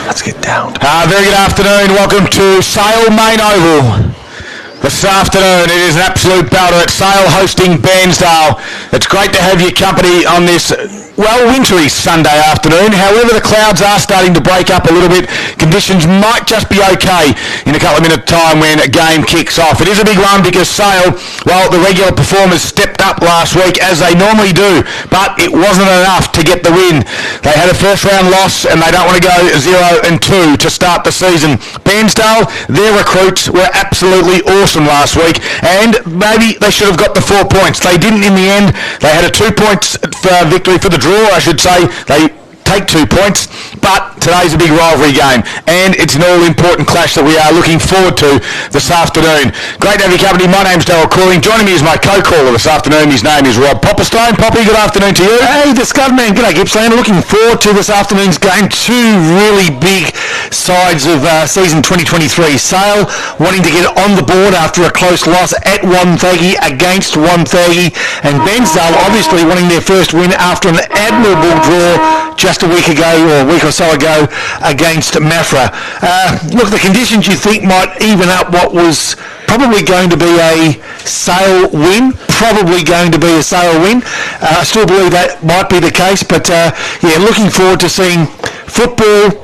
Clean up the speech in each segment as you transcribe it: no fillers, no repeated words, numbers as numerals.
Let's get down. Very good afternoon. Welcome to Sale Main Oval. This afternoon, it is an absolute belter at Sale hosting Bairnsdale. It's great to have your company on this, wintry Sunday afternoon. However, the clouds are starting to break up a little bit. Conditions might just be okay in a couple of minutes' time when a game kicks off. It is a big one because Sale, the regular performers stepped up last week as they normally do, but it wasn't enough to get the win. They had a first-round loss and they don't want to go 0-2 to start the season. Bairnsdale, their recruits were absolutely awesome last week, and maybe they should have got the 4 points. They didn't in the end. They had a 2 points victory for the draw, I should say. They take 2 points, but today's a big rivalry game, and it's an all-important clash that we are looking forward to this afternoon. Great to have your company. My name's Darryl Cooling. Joining me is my co-caller this afternoon. His name is Rob Popperstone. Poppy, good afternoon to you. Hey, the Scudman. G'day, Gippsland. Looking forward to this afternoon's game. Two really big sides of season 2023. Sale wanting to get on the board after a close loss at Wonthaggi against Wonthaggi, and Bairnsdale obviously wanting their first win after an admirable draw just a week ago, or a week or so ago, against Mafra. Look, the conditions you think might even up what was probably going to be a Sale win. I still believe that might be the case, but looking forward to seeing football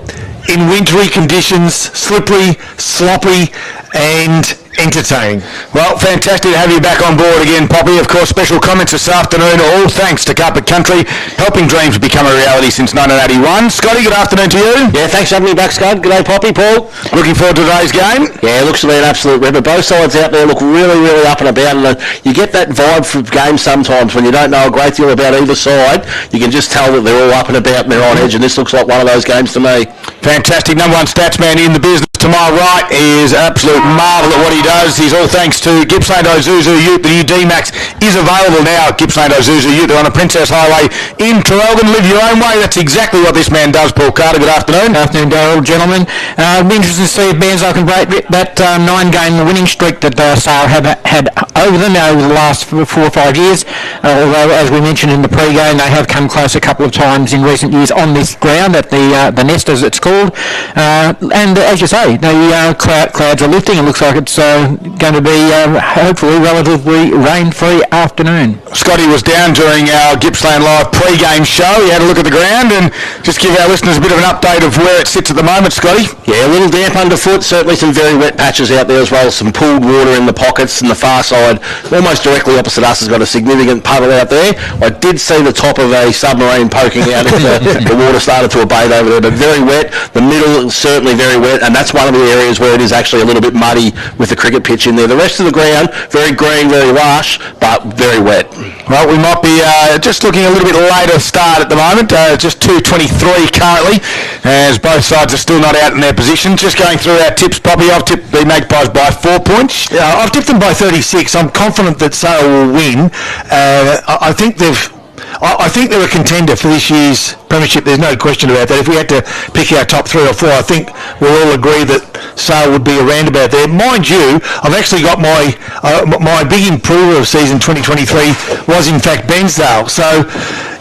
in wintry conditions, slippery, sloppy, and entertaining. Well, fantastic to have you back on board again, Poppy. Of course, special comments this afternoon, all thanks to Carpet Country, helping dreams become a reality since 1981. Scotty, good afternoon to you. Yeah, thanks for having me back, Scott. G'day, Poppy, Paul. Looking forward to today's game. Yeah, it looks to be an absolute ripper. Both sides out there look really, really up and about, and you get that vibe from games sometimes when you don't know a great deal about either side. You can just tell that they're all up and about and they're on edge, and this looks like one of those games to me. Fantastic. Number one stats man in the business to my right is an absolute marvel at what he does. He's all thanks to Gippsland Isuzu Ute. The new D-Max is available now at Gippsland Isuzu Ute. They're on the Princess Highway in Traralgon. Live your own way. That's exactly what this man does. Paul Carter, good afternoon. Good afternoon, Darryl, gentlemen. It'll be interesting to see if Bairnsdale can break that 9-game winning streak that Sale have had over them over the last 4 or 5 years. Although, as we mentioned in the pre-game, they have come close a couple of times in recent years on this ground at the Nest, as it's called. And as you say, the clouds are lifting. It looks like it's going to be hopefully relatively rain-free afternoon. Scotty was down during our Gippsland Live pre-game show. He had a look at the ground and just give our listeners a bit of an update of where it sits at the moment, Scotty. Yeah, a little damp underfoot. Certainly some very wet patches out there as well. Some pooled water in the pockets, and the far side, almost directly opposite us, has got a significant puddle out there. I did see the top of a submarine poking out as the water started to abate over there, but very wet. The middle certainly very wet, and that's one of the areas where it is actually a little bit muddy with the cricket pitch in there. The rest of the ground, very green, very lush, but very wet. Well, we might be just looking a little bit later start at the moment, just 2:23 currently, as both sides are still not out in their positions. Just going through our tips, Poppy, I've tipped the Magpies by 4 points. Yeah, I've tipped them by 36. I'm confident that Sale will win. I think they're a contender for this year's premiership. There's no question about that. If we had to pick our top 3 or 4, I think we'll all agree that Sale would be around about there. Mind you, I've actually got my big improver of season 2023 was in fact Bairnsdale. So,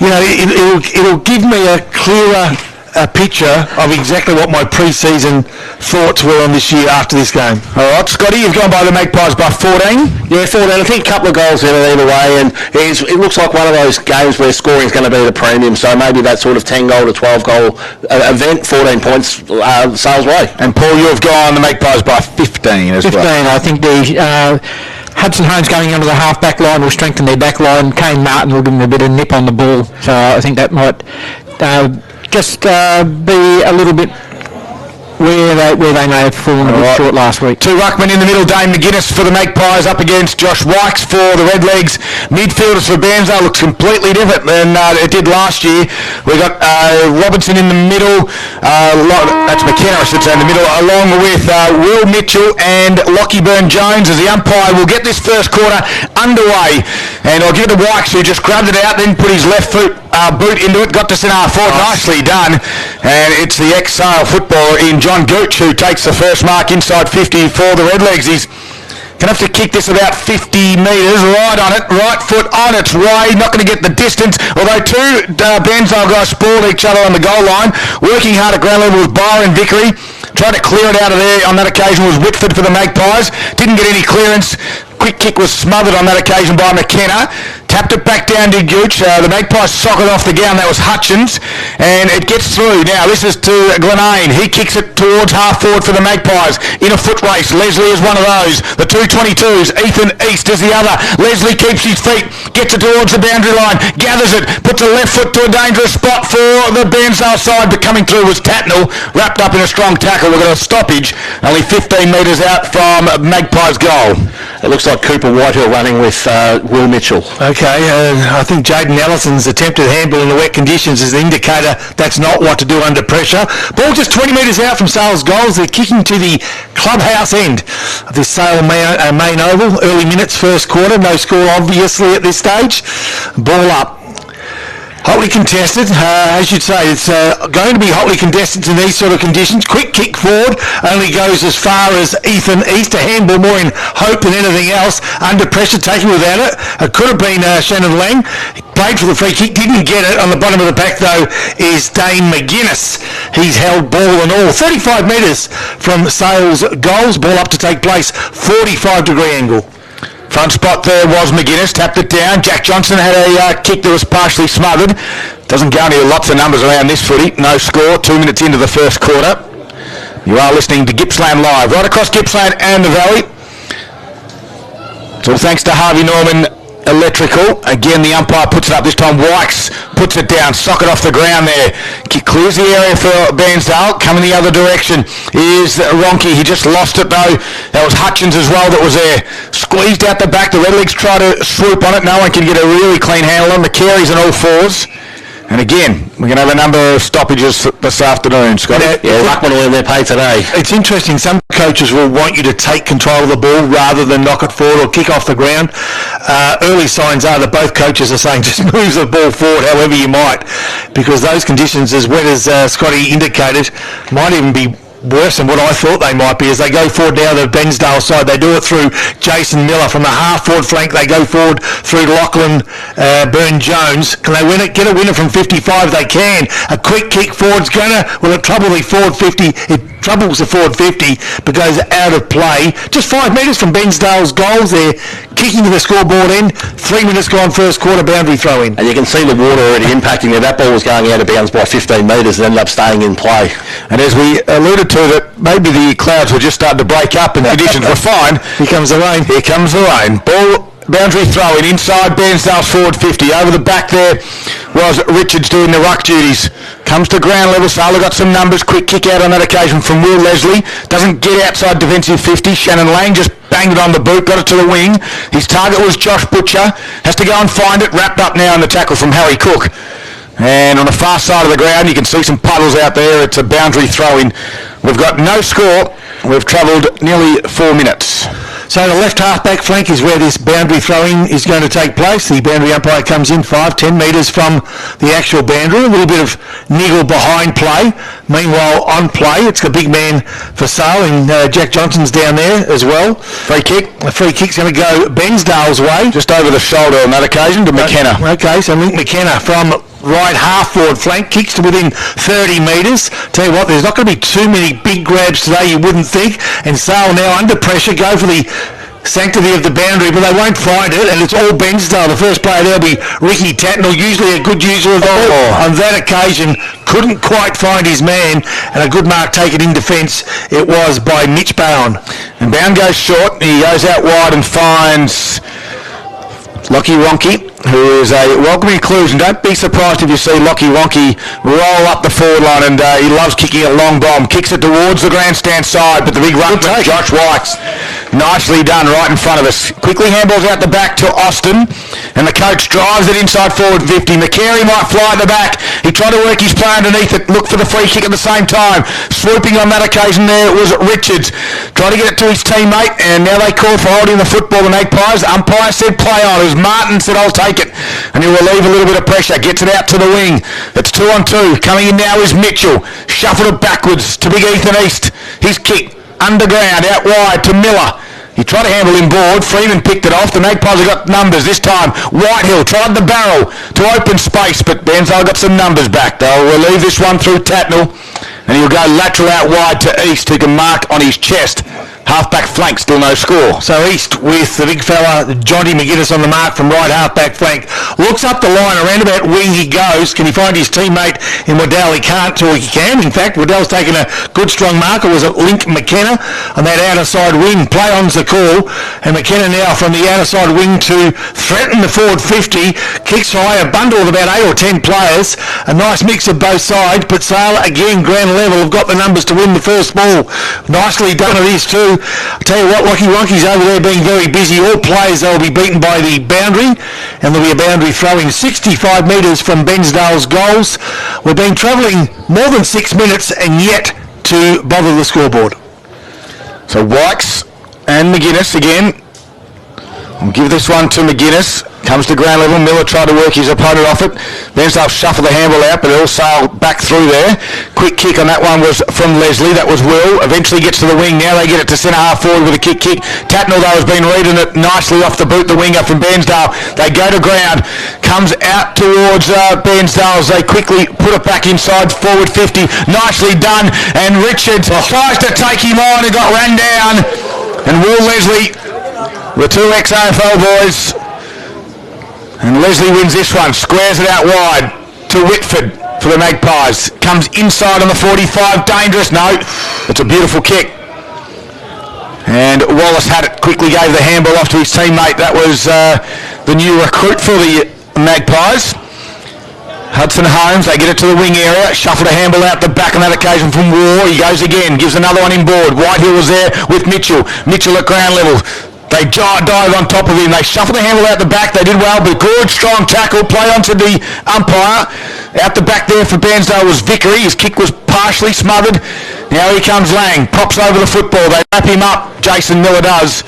it'll give me a clearer picture of exactly what my pre-season thoughts were on this year after this game. All right, Scotty, you've gone by the Magpies by 14. Yeah, 14. I think a couple of goals in it either way, and it looks like one of those games where scoring is going to be the premium, so maybe that sort of 10-goal to 12-goal event, 14 points, Sale's way. And Paul, you've gone the Magpies by 15 as 15, well. I think the Hudson Holmes going under the half-back line will strengthen their back line. Kane Martin will give them a bit of nip on the ball, so I think that might just be a little bit where they may have fallen a bit short last week. 2 ruckmen in the middle, Dane McGuinness for the Magpies up against Josh Wykes for the Redlegs. Midfielders for Bairnsdale looks completely different than it did last year. We've got Robinson in the middle, that's McKenna I should say in the middle, along with Will Mitchell and Lockie Byrne-Jones as the umpire will get this first quarter underway. And I'll give it to Wykes, who just grabbed it out, then put his left foot boot into it, got to centre forward, nicely done. And it's the ex-Sale footballer in John Gooch who takes the first mark inside 50 for the Redlegs. He's Going to have to kick this about 50 metres, right on it, right foot on its way, not going to get the distance, although two Bairnsdale guys spoiled each other on the goal line, working hard at ground level with Byron Vickery. Tried to clear it out of there on that occasion was Whitford for the Magpies. Didn't get any clearance. Quick kick was smothered on that occasion by McKenna. Tapped it back down to Gooch. The Magpies sock it off the ground. That was Hutchins. And it gets through. Now this is to Glenane. He kicks it towards half forward for the Magpies. In a foot race. Leslie is one of those. The 222s. Ethan East is the other. Leslie keeps his feet. Gets it towards the boundary line. Gathers it. Puts a left foot to a dangerous spot for the Bairnsdale side. But coming through was Tatnell. Wrapped up in a strong tackle. We've got a stoppage. Only 15 metres out from Magpies goal. It looks like Cooper Whitehill running with Will Mitchell. Okay, I think Jaden Ellison's attempted handball in the wet conditions is an indicator that's not what to do under pressure. Ball just 20 metres out from Sale's goals. They're kicking to the clubhouse end of this Sale main oval. Early minutes, first quarter. No score, obviously, at this stage. Ball up. Hotly contested, as you'd say, it's going to be hotly contested in these sort of conditions. Quick kick forward, only goes as far as Ethan East. A handball more in hope than anything else. Under pressure, taken without it. It could have been Shannon Lang. He played for the free kick, didn't get it. On the bottom of the pack, though, is Dane McGuinness. He's held ball and all. 35 metres from Sale's goals. Ball up to take place, 45-degree angle. Front spot there was McGuinness, tapped it down. Jack Johnson had a kick that was partially smothered. Doesn't go into lots of numbers around this footy. No score, 2 minutes into the first quarter. You are listening to Gippsland Live, right across Gippsland and the Valley. It's all thanks to Harvey Norman Electrical. Again, the umpire puts it up. This time Wykes puts it down. Socket off the ground there. Clears the area for Bairnsdale. Coming the other direction is Ronke. He just lost it though. That was Hutchins as well that was there. Squeezed out the back. The Redlegs try to swoop on it. No one can get a really clean handle on. The Carey's on all fours. And again, we're going to have a number of stoppages this afternoon, Scott. Yeah, Ruckman will earn their pay today. It's interesting. Some coaches will want you to take control of the ball rather than knock it forward or kick off the ground. Early signs are that both coaches are saying just move the ball forward however you might, because those conditions, as wet as Scotty indicated, might even be worse than what I thought they might be. As they go forward now, the Bairnsdale side, they do it through Jason Miller from the half-forward flank. They go forward through Lachlan Byrne-Jones. Can they win it? Get a winner from 55? They can. A quick kick forward's gonna, well, it trouble the forward 50. It troubles the forward 50 but goes out of play. Just 5 metres from Bairnsdale's goals there. Kicking to the scoreboard end. 3 minutes gone, first quarter, boundary throw in. And you can see the water already impacting there. That ball was going out of bounds by 15 metres and ended up staying in play. And as we alluded to, that maybe the clouds were just starting to break up and conditions were fine. Here comes the rain. Here comes the rain. Ball, boundary throw in inside Bairnsdale's forward 50. Over the back there was Richards doing the ruck duties. Comes to ground level. Sala got some numbers. Quick kick out on that occasion from Will Leslie. Doesn't get outside defensive 50. Shannon Lang just banged it on the boot. Got it to the wing. His target was Josh Butcher. Has to go and find it. Wrapped up now in the tackle from Harry Cook. And on the far side of the ground, you can see some puddles out there. It's a boundary throw-in. We've got no score. We've travelled nearly 4 minutes. So the left half-back flank is where this boundary throwing is going to take place. The boundary umpire comes in 5-10 metres from the actual boundary. A little bit of niggle behind play. Meanwhile, on play, it's the big man for Sale, and Jack Johnson's down there as well. Free kick. The free kick's going to go Bairnsdale's way. Just over the shoulder on that occasion to McKenna. Okay, so Link McKenna from right half forward flank, kicks to within 30 metres. Tell you what, there's not going to be too many big grabs today, you wouldn't think. And Sale now under pressure, go for the sanctity of the boundary, but they won't find it, and it's all Bairnsdale. The first player there will be Ricky Tatnell, usually a good user of the ball. On that occasion, couldn't quite find his man, and a good mark taken in defence. It was by Mitch Bowen. And Bowen goes short. He goes out wide and finds Lockie Ronke, who is a welcome inclusion. Don't be surprised if you see Lockie Ronke roll up the forward line, and he loves kicking a long bomb. Kicks it towards the grandstand side, but the big run from Josh Wykes. Nicely done right in front of us. Quickly handballs out the back to Austin, and the coach drives it inside forward 50. McCary might fly at the back. He tried to work his play underneath it, look for the free kick at the same time. Swooping on that occasion there was Richards. Tried to get it to his teammate, and now they call for holding the football, the Magpies. The umpire said play on. It was Martin said I'll take it, and he'll relieve a little bit of pressure. Gets it out to the wing. It's 2-on-2. Coming in now is Mitchell. Shuffled it backwards to big Ethan East. His kick underground out wide to Miller. He tried to handle him board. Freeman picked it off. The Magpies have got numbers this time. Whitehill tried the barrel to open space, but Bairnsdale got some numbers back. They'll relieve this one through Tatnell, and he'll go lateral out wide to East, who can mark on his chest. Half-back flank, still no score. So East with the big fella, Johnny McGuinness on the mark from right half-back flank. Looks up the line, around about wing he goes. Can he find his teammate in Waddell? He can't, or he can. In fact, Waddell's taken a good strong marker. Was it Link McKenna on that outer side wing? Play on's the call. And McKenna now from the outer side wing to threaten the forward 50. Kicks high, a bundle of about 8 or 10 players. A nice mix of both sides, but Sale again, ground level, have got the numbers to win the first ball. Nicely done it is too. I'll tell you what, Lockie Wonky's over there being very busy. All players, they'll be beaten by the boundary, and there'll be a boundary throwing 65 metres from Bairnsdale's goals. We've been travelling more than 6 minutes and yet to bother the scoreboard. So Wykes and McGuinness again. We'll give this one to McGuinness. Comes to ground level. Miller tried to work his opponent off it. Bairnsdale shuffle the handball out, but it'll sail back through there. Quick kick on that one was from Leslie. That was Will. Eventually gets to the wing. Now they get it to centre half forward with a kick. Tatnell, though, has been reading it nicely off the boot. The winger from Bairnsdale. They go to ground. Comes out towards Bairnsdale as they quickly put it back inside forward 50. Nicely done. And Richards tries to take him on and got ran down. And Will Leslie, the two ex-AFL boys. And Leslie wins this one, squares it out wide to Whitford for the Magpies. Comes inside on the 45, dangerous, no, it's a beautiful kick. And Wallace had it, quickly gave the handball off to his teammate. That was the new recruit for the Magpies. Hudson Holmes, they get it to the wing area, shuffle the handball out the back on that occasion from War. He goes again, gives another one in board. Whitehill was there with Mitchell. Mitchell at ground level. They dive on top of him. They shuffle the handle out the back. They did well, but good, strong tackle. Play onto the umpire. Out the back there for Bairnsdale was Vickery. His kick was partially smothered. Now here comes Lang. Pops over the football. They wrap him up. Jason Miller does.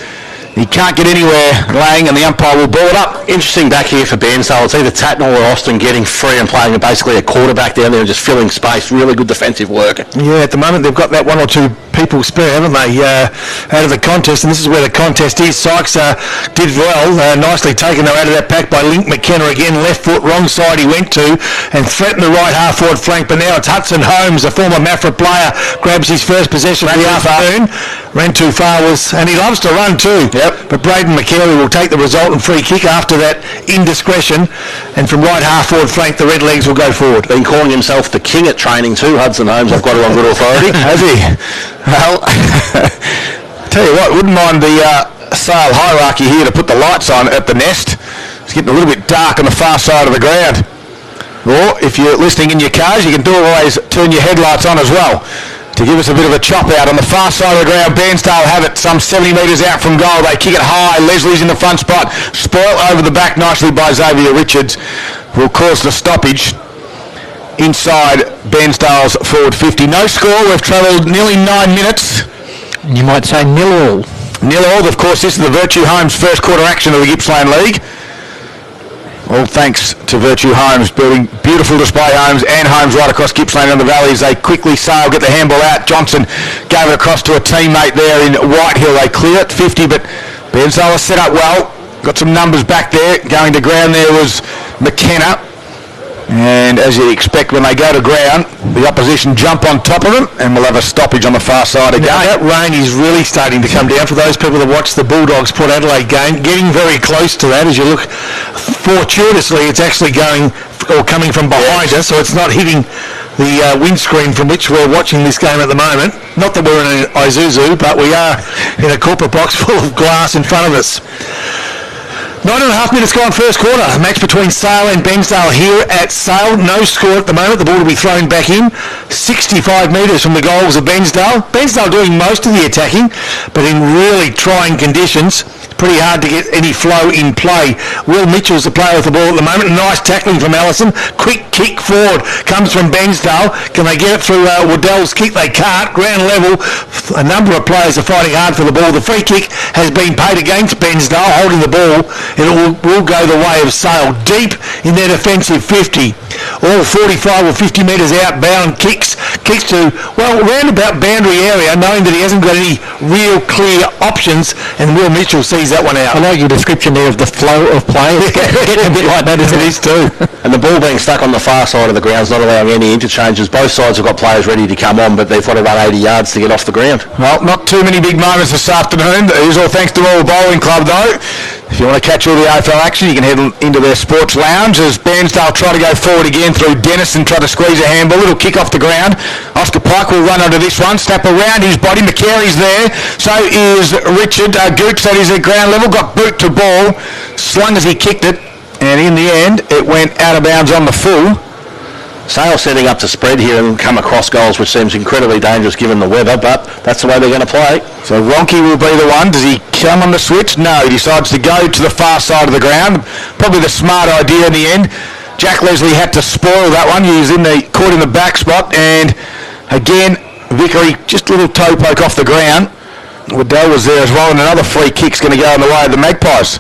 He can't get anywhere, Lang, and the umpire will ball it up. Interesting back here for Bairnsdale. It's either Tatnell or Austin getting free and playing basically a quarterback down there and just filling space. Really good defensive work. Yeah, at the moment they've got that one or two people spare, haven't they, out of the contest, and this is where the contest is. Sykes did well, nicely taken though out of that pack by Link McKenna again. Left foot, wrong side he went to, and threatened the right half forward flank, but now it's Hudson Holmes, a former Mafra player, grabs his first possession of the afternoon. Ran too far, and he loves to run too. Yep. But Braden McCary will take the resultant free kick after that indiscretion, and from right half forward flank the Redlegs will go forward. Been calling himself the king at training too, Hudson Holmes. I've got it on good authority. Has he? Well, tell you what, wouldn't mind the Sale hierarchy here to put the lights on at the nest. It's getting a little bit dark on the far side of the ground. Or if you're listening in your cars, you can always turn your headlights on as well to give us a bit of a chop out. On the far side of the ground, Bairnsdale have it some 70 metres out from goal. They kick it high. Leslie's in the front spot. Spoil over the back nicely by Xavier Richards. Will cause the stoppage inside Bairnsdale's forward 50. No score. We've travelled nearly 9 minutes. You might say nil all. Nil all. Of course, this is the Virtue Homes first quarter action of the Gippsland League. All thanks to Virtue Homes, building beautiful display homes and homes right across Gippsland and the Valleys. They quickly sail, get the handball out. Johnson gave it across to a teammate there in Whitehill. They clear it 50, but Bairnsdale set up well. Got some numbers back there. Going to ground there was McKenna. And as you expect when they go to ground, the opposition jump on top of them, and we'll have a stoppage on the far side again. Now that rain is really starting to come down. For those people that watch the Bulldogs Port Adelaide game, getting very close to that. As you look, fortuitously, it's actually going or coming from behind us, so it's not hitting the windscreen from which we're watching this game at the moment. Not that we're in an Isuzu, but we are in a corporate box full of glass in front of us. 9.5 minutes gone, first quarter. A match between Sale and Bairnsdale here at Sale. No score at the moment. The ball will be thrown back in. 65 metres from the goals of Bairnsdale. Bairnsdale doing most of the attacking, but in really trying conditions. Pretty hard to get any flow in play. Will Mitchell's the player with the ball at the moment. Nice tackling from Allison. Quick kick forward comes from Bairnsdale. Can they get it through Waddell's kick? They can't. Ground level. A number of players are fighting hard for the ball. The free kick has been paid against Bairnsdale, holding the ball. It will go the way of Sale. Deep in their defensive 50. all 45 or 50 metres outbound kicks to, well, roundabout boundary area, knowing that he hasn't got any real clear options, and Will Mitchell sees that one out. I like your description there of the flow of play. It's getting a bit like that, isn't it? It is too. And the ball being stuck on the far side of the ground is not allowing any interchanges. Both sides have got players ready to come on, but they've got to run 80 yards to get off the ground. Well, not too many big moments this afternoon. It is all thanks to Royal Bowling Club, though. If you want to catch all the AFL action, you can head into their sports lounge as Bairnsdale try to go forward again through Dennis and try to squeeze a handball. Little kick off the ground. Oscar Pike will run onto this one, snap around his body. McCary's there. So is Richard Gooch. That is at ground level. Got boot to ball. Slung as he kicked it. And in the end, it went out of bounds on the full. Sale setting up to spread here and come across goals, which seems incredibly dangerous given the weather, but that's the way they're going to play. So Ronke will be the one. Does he come on the switch? No, he decides to go to the far side of the ground. Probably the smart idea in the end. Jack Leslie had to spoil that one. He was caught in the back spot, and again, Vickery, just a little toe poke off the ground. Waddell was there as well, and another free kick's going to go in the way of the Magpies.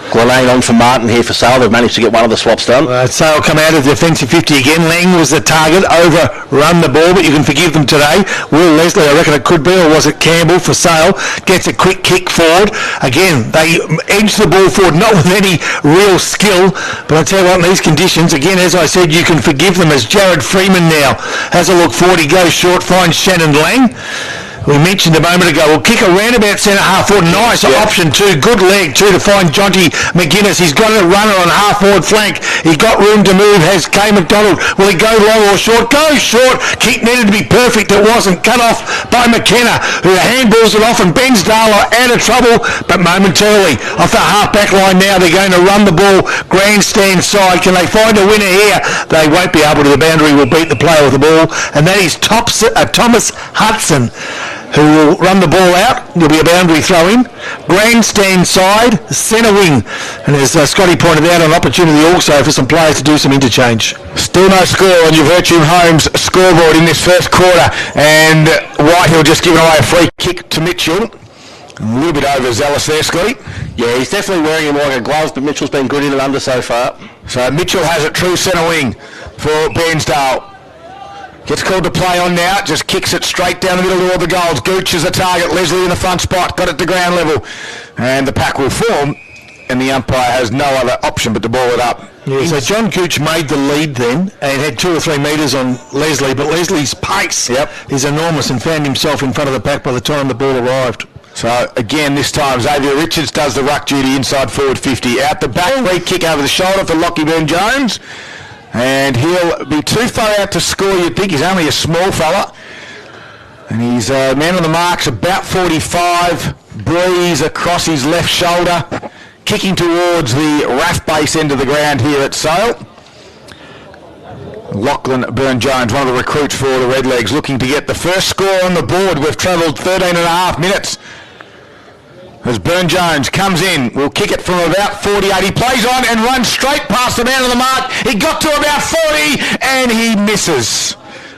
Glenane on for Martin here for Sale. They've managed to get one of the swaps done. Sale come out of the defensive 50 again. Lang was the target, overrun the ball, but you can forgive them today. Will Leslie, I reckon it could be, or was it Campbell for Sale, gets a quick kick forward. Again, they edge the ball forward, not with any real skill, but I tell you what, in these conditions, again, as I said, you can forgive them as Jared Freeman now has a look forward. He goes short, finds Shannon Lang. We mentioned a moment ago, we'll kick a roundabout centre half forward. Nice option too. Good leg too to find Jonty McGuinness. He's got a runner on half forward flank. He's got room to move. Has Kay McDonald. Will he go long or short? Goes short. Kick needed to be perfect. It wasn't. Cut off by McKenna, who handballs it off, and Bairnsdale are out of trouble, but momentarily off the half back line now. They're going to run the ball grandstand side. Can they find a winner here? They won't be able to. The boundary will beat the player with the ball, and that is Thomas Hudson, who will run the ball out. There'll be a boundary throw in. Grandstand side, centre wing. And as Scotty pointed out, an opportunity also for some players to do some interchange. Still no score on your Virtue Homes scoreboard in this first quarter. And Whitehill just giving away a free kick to Mitchell. A little bit overzealous there, Scotty. Yeah, he's definitely wearing him like a glove, but Mitchell's been good in and under so far. So Mitchell has it true centre wing for Bairnsdale. Gets called to play on now, just kicks it straight down the middle to all the goals. Gooch is the target, Leslie in the front spot, got it to ground level. And the pack will form, and the umpire has no other option but to ball it up. Yeah, so John Gooch made the lead then and had 2 or 3 metres on Leslie, but Leslie's pace is enormous and found himself in front of the pack by the time the ball arrived. So again, this time Xavier Richards does the ruck duty inside forward 50. Out the back, free kick over the shoulder for Lockie Burn-Jones. And he'll be too far out to score, you'd think. He's only a small fella. And he's man on the mark's about 45. Breeze across his left shoulder. Kicking towards the RAF base end of the ground here at Sale. Lachlan Burn-Jones, one of the recruits for the Redlegs, looking to get the first score on the board. We've travelled 13 and a half minutes. As Burn-Jones comes in, will kick it from about 48. He plays on and runs straight past the man on the mark. He got to about 40 and he misses.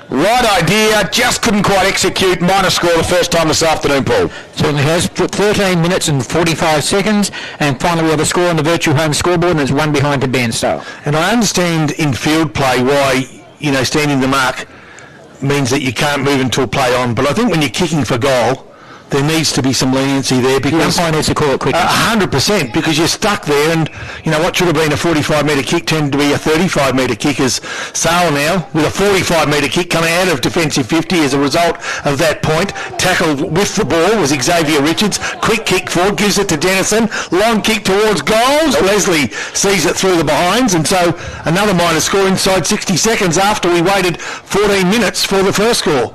Right idea, just couldn't quite execute. Minor score the first time this afternoon, Paul. Certainly has. 13 minutes and 45 seconds, and finally we have a score on the Virtue Home scoreboard, and it's one behind to Bairnsdale. And I understand in field play why, standing the mark means that you can't move until play on, but I think when you're kicking for goal, there needs to be some leniency there because the umpire needs to call it quicker. 100%, because you're stuck there, and what should have been a 45-metre kick turned to be a 35-metre kick as Sale now with a 45-metre kick coming out of defensive 50 as a result of that point. Tackled with the ball was Xavier Richards. Quick kick forward, gives it to Dennison. Long kick towards goals. Leslie sees it through the behinds, and so another minor score inside 60 seconds after we waited 14 minutes for the first score.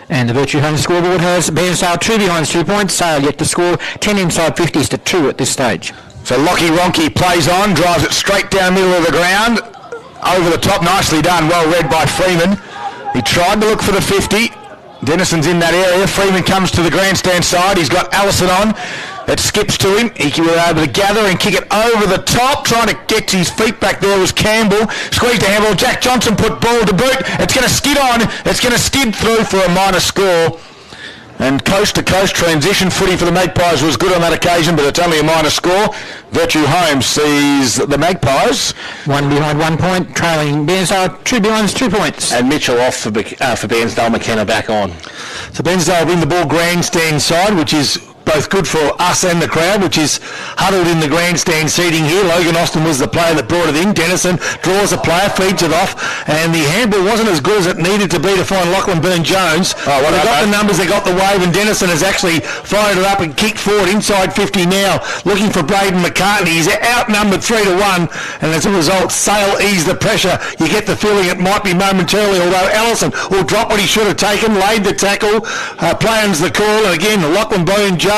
And the Virtue Home scoreboard has Bairnsdale 2 behind 2 points. Sale yet to score 10 inside 50s to 2 at this stage. So Lockie Ronke plays on, drives it straight down the middle of the ground. Over the top, nicely done, well read by Freeman. He tried to look for the 50. Dennison's in that area. Freeman comes to the grandstand side. He's got Allison on. It skips to him. He was able to gather and kick it over the top. Trying to get his feet back there was Campbell. Squeezed the handball. Jack Johnson put ball to boot. It's going to skid on. It's going to skid through for a minor score. And coast-to-coast transition footy for the Magpies was good on that occasion, but it's only a minor score. Virtue Holmes sees the Magpies. One behind 1 point, trailing Bairnsdale, two behind 2 points. And Mitchell off for Bairnsdale, McKenna back on. So Bairnsdale win the ball grandstand side, which is both good for us and the crowd, which is huddled in the grandstand seating here. Logan Austin was the player that brought it in. Dennison draws a player, feeds it off, and the handball wasn't as good as it needed to be to find Lachlan Byrne-Jones. They got the numbers, they got the wave, and Dennison has actually fired it up and kicked forward inside 50 now, looking for Braden McCartney. He's outnumbered 3-1, and as a result, Sale eased the pressure. You get the feeling it might be momentarily, although Allison will drop what he should have taken, laid the tackle, plans the call, and again, Lachlan Byrne-Jones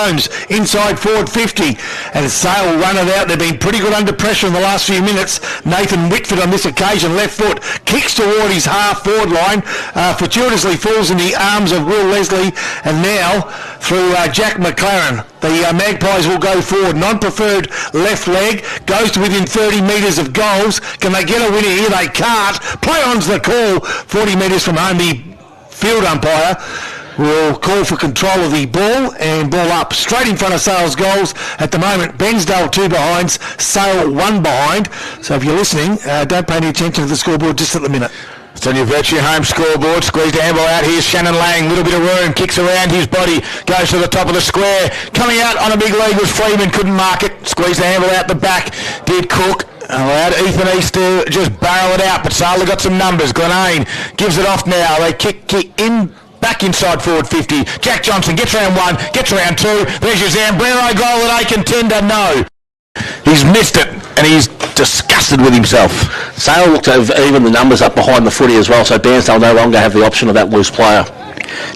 inside forward 50, and Sale will run it out. They've been pretty good under pressure in the last few minutes. Nathan Whitford on this occasion, left foot, kicks toward his half forward line, fortuitously falls in the arms of Will Leslie, and now through Jack McLaren. The Magpies will go forward. Non-preferred left leg, goes to within 30 metres of goals. Can they get a winner here? They can't. Play on's the call. 40 metres from home, the field umpire will call for control of the ball, and ball up straight in front of Sale's goals. At the moment, Bairnsdale 2 behinds, Sale 1 behind. So if you're listening, don't pay any attention to the scoreboard just at the minute. It's on your Virtue Home scoreboard. Squeezed the handball out. Here's Shannon Lang. Little bit of room. Kicks around his body. Goes to the top of the square. Coming out on a big lead was Freeman. Couldn't mark it. Squeezed the handball out the back. Did Cook. Allowed Ethan East to just barrel it out. But Sala got some numbers. Glenane gives it off now. They kick in. Back inside forward 50. Jack Johnson gets round 1, gets round 2. There's your Zambrano goal that I contender. No. He's missed it, and he's disgusted with himself. Sale looked to have even the numbers up behind the footy as well, so Bairnsdale no longer have the option of that loose player.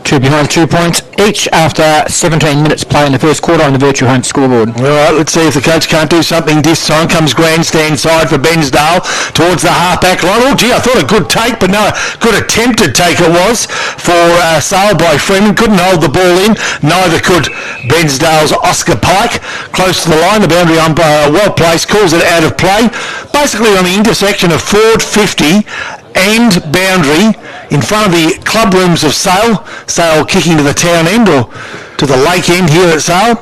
2 behind 2 points each after 17 minutes play in the first quarter on the Virtue Home scoreboard. All right, let's see if the coach can't do something this time. Comes grandstand side for Bairnsdale towards the half-back line. Oh, gee, I thought a good take, but no, good attempted take it was for Sale by Freeman. Couldn't hold the ball in. Neither could Bairnsdale's Oscar Pike. Close to the line, the boundary umpire well placed, calls it out of play. Basically on the intersection of forward 50 and boundary in front of the club rooms of Sale. Sale kicking to the town end or to the lake end here at Sale.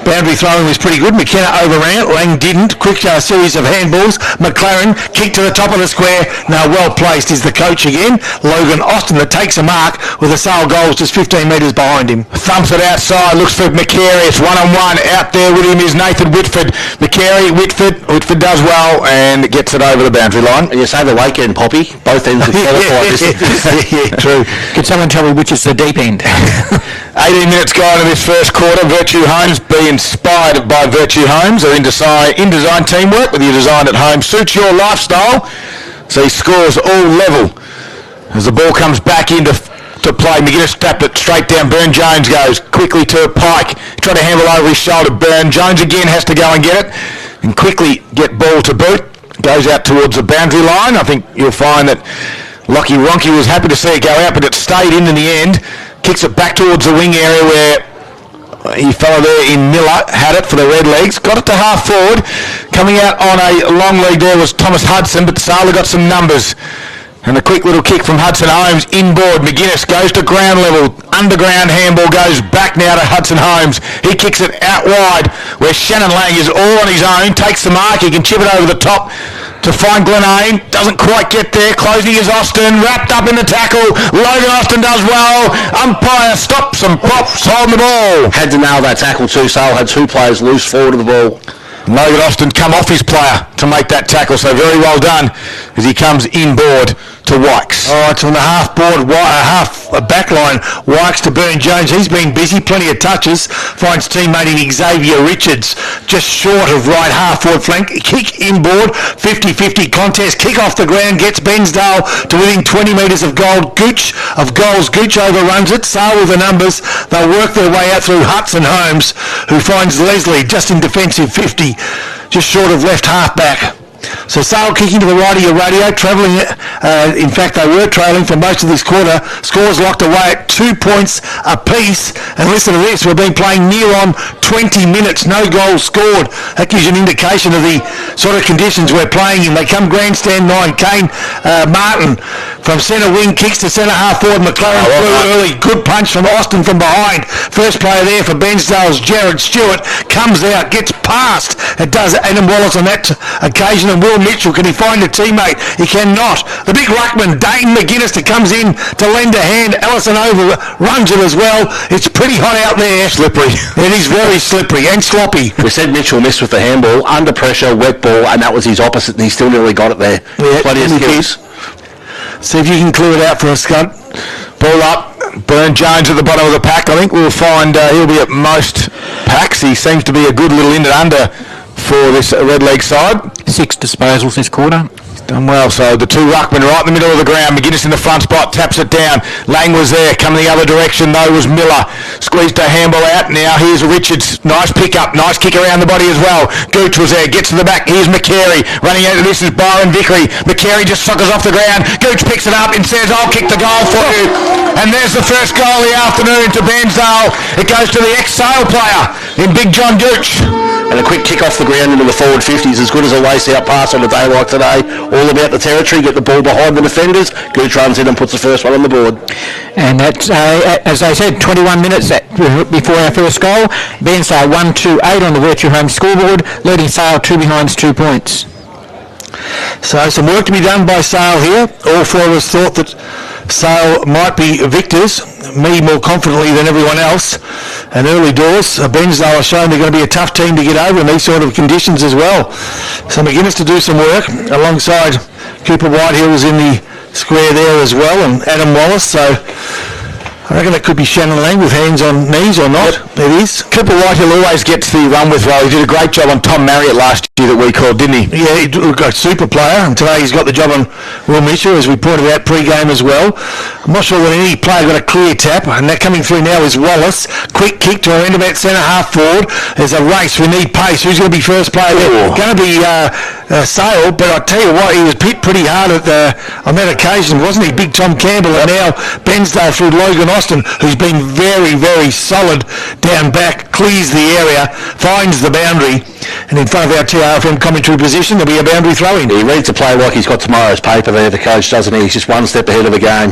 Boundary throwing was pretty good. McKenna overran it. Lang didn't. Quick series of handballs. McLaren kicked to the top of the square. Now well placed is the coach again. Logan Austin that takes a mark with the Sale goals just 15 metres behind him. Thumps it outside. Looks for McCary. It's 1-on-1. Out there with him is Nathan Whitford. McCary, Whitford does well and gets it over the boundary line. And you say the wake end, Poppy. Both ends of qualified. Yeah, true. Could someone tell me which is the deep end? 18 minutes gone in this first quarter. Virtue Homes be inspired by Virtue Homes. They're in design teamwork with your design at home. Suits your lifestyle. So he scores all level. As the ball comes back into play, McGuinness tapped it straight down. Byrne-Jones goes quickly to Pike. Tried to handle over his shoulder. Byrne-Jones again has to go and get it. And quickly get ball to boot. Goes out towards the boundary line. I think you'll find that Lockie Ronke was happy to see it go out, but it stayed in the end. Kicks it back towards the wing area where he fella there in Miller had it for the Red Legs. Got it to half forward. Coming out on a long lead there was Thomas Hudson, but Sala got some numbers. And the quick little kick from Hudson Holmes inboard. McGuinness goes to ground level. Underground handball goes back now to Hudson Holmes. He kicks it out wide where Shannon Lang is all on his own. Takes the mark. He can chip it over the top to find Glenane. Doesn't quite get there. Closing is Austin. Wrapped up in the tackle. Logan Austin does well. Umpire stops and pops holding the ball. Had to nail that tackle too. Sale had 2 players loose forward of the ball. Logan Austin come off his player to make that tackle, so very well done as he comes inboard to Wykes. All right, so on the half back line, Wykes to Byrne-Jones. He's been busy, plenty of touches. Finds teammate in Xavier Richards just short of right half forward flank. Kick inboard, 50-50 contest. Kick off the ground, gets Bairnsdale to within 20 metres of goals. Gooch overruns it. Sale with the numbers. They'll work their way out through Hudson Holmes, who finds Leslie just in defensive 50, just short of left half back. So Sale kicking to the right of your radio, travelling, in fact they were trailing for most of this quarter. Scores locked away at 2 points apiece. And listen to this, we've been playing near on 20 minutes, no goals scored. That gives you an indication of the sort of conditions we're playing in. They come grandstand 9. Kane Martin from centre wing kicks to centre half forward. McLaren through early. Good punch from Austin from behind. First player there for Bairnsdale's Jared Stewart. Comes out, gets past. It does Adam Wallace on that occasion. And Will Mitchell, can he find a teammate? He cannot. The big ruckman, Dayton McGuinness, comes in to lend a hand. Ellison over runs it as well. It's pretty hot out there. Slippery. It is very slippery and sloppy. We said Mitchell missed with the handball, under pressure, wet ball, and that was his opposite, and he still nearly got it there. Yeah, plenty of skills. See if you can clear it out for us, Scott. Ball up. Burne-Jones at the bottom of the pack. I think we'll find he'll be at most packs. He seems to be a good little in and under for this red leg side. 6 disposals this quarter. Done well. So the two ruckmen right in the middle of the ground. McGuinness in the front spot, taps it down. Lang was there, coming the other direction though was Miller. Squeezed a handball out. Now here's Richards. Nice pick up, nice kick around the body as well. Gooch was there, gets to the back. Here's McCary. Running out of this is Byron Vickery. McCary just suckers off the ground. Gooch picks it up and says, I'll kick the goal for you. And there's the first goal of the afternoon to Bairnsdale. It goes to the ex-Sale player in Big John Gooch. And a quick kick off the ground into the forward 50s, as good as a lace-out pass on a day like today. All about the territory, get the ball behind the defenders. Gooch runs in and puts the first one on the board. And that's, as I said, 21 minutes before our first goal. Bairnsdale 1-2-8 on the Virtue Home scoreboard, leading Sale 2 behinds 2 points. So some work to be done by Sale here. All four of us thought that Sale might be victors, me more confidently than everyone else. And early doors, Bairnsdale are showing they're going to be a tough team to get over in these sort of conditions as well. So McGuinness to do some work alongside Cooper Whitehill was in the square there as well, and Adam Wallace. So I reckon it could be Shannon Lang with hands on knees or not. Yep. It is. Cooper Whitehill always gets the run with well. He did a great job on Tom Marriott last year that we called, didn't he? Yeah, he got a super player, and today he's got the job on Will Mitchell, as we pointed out pre-game as well. I'm not sure that any player got a clear tap, and that coming through now is Wallace. Quick kick to our end about centre half forward. There's a race. We need pace. Who's going to be first player there? Going to be Sale, but I tell you what, he was hit pretty hard on that occasion, wasn't he? Big Tom Campbell, and now Bairnsdale through Logan Austin, who's been very, very solid down back, clears the area, finds the boundary, and in front of our TRFM commentary position, there'll be a boundary throw-in. He reads to play like he's got tomorrow's paper there, the coach, doesn't he? He's just one step ahead of the game.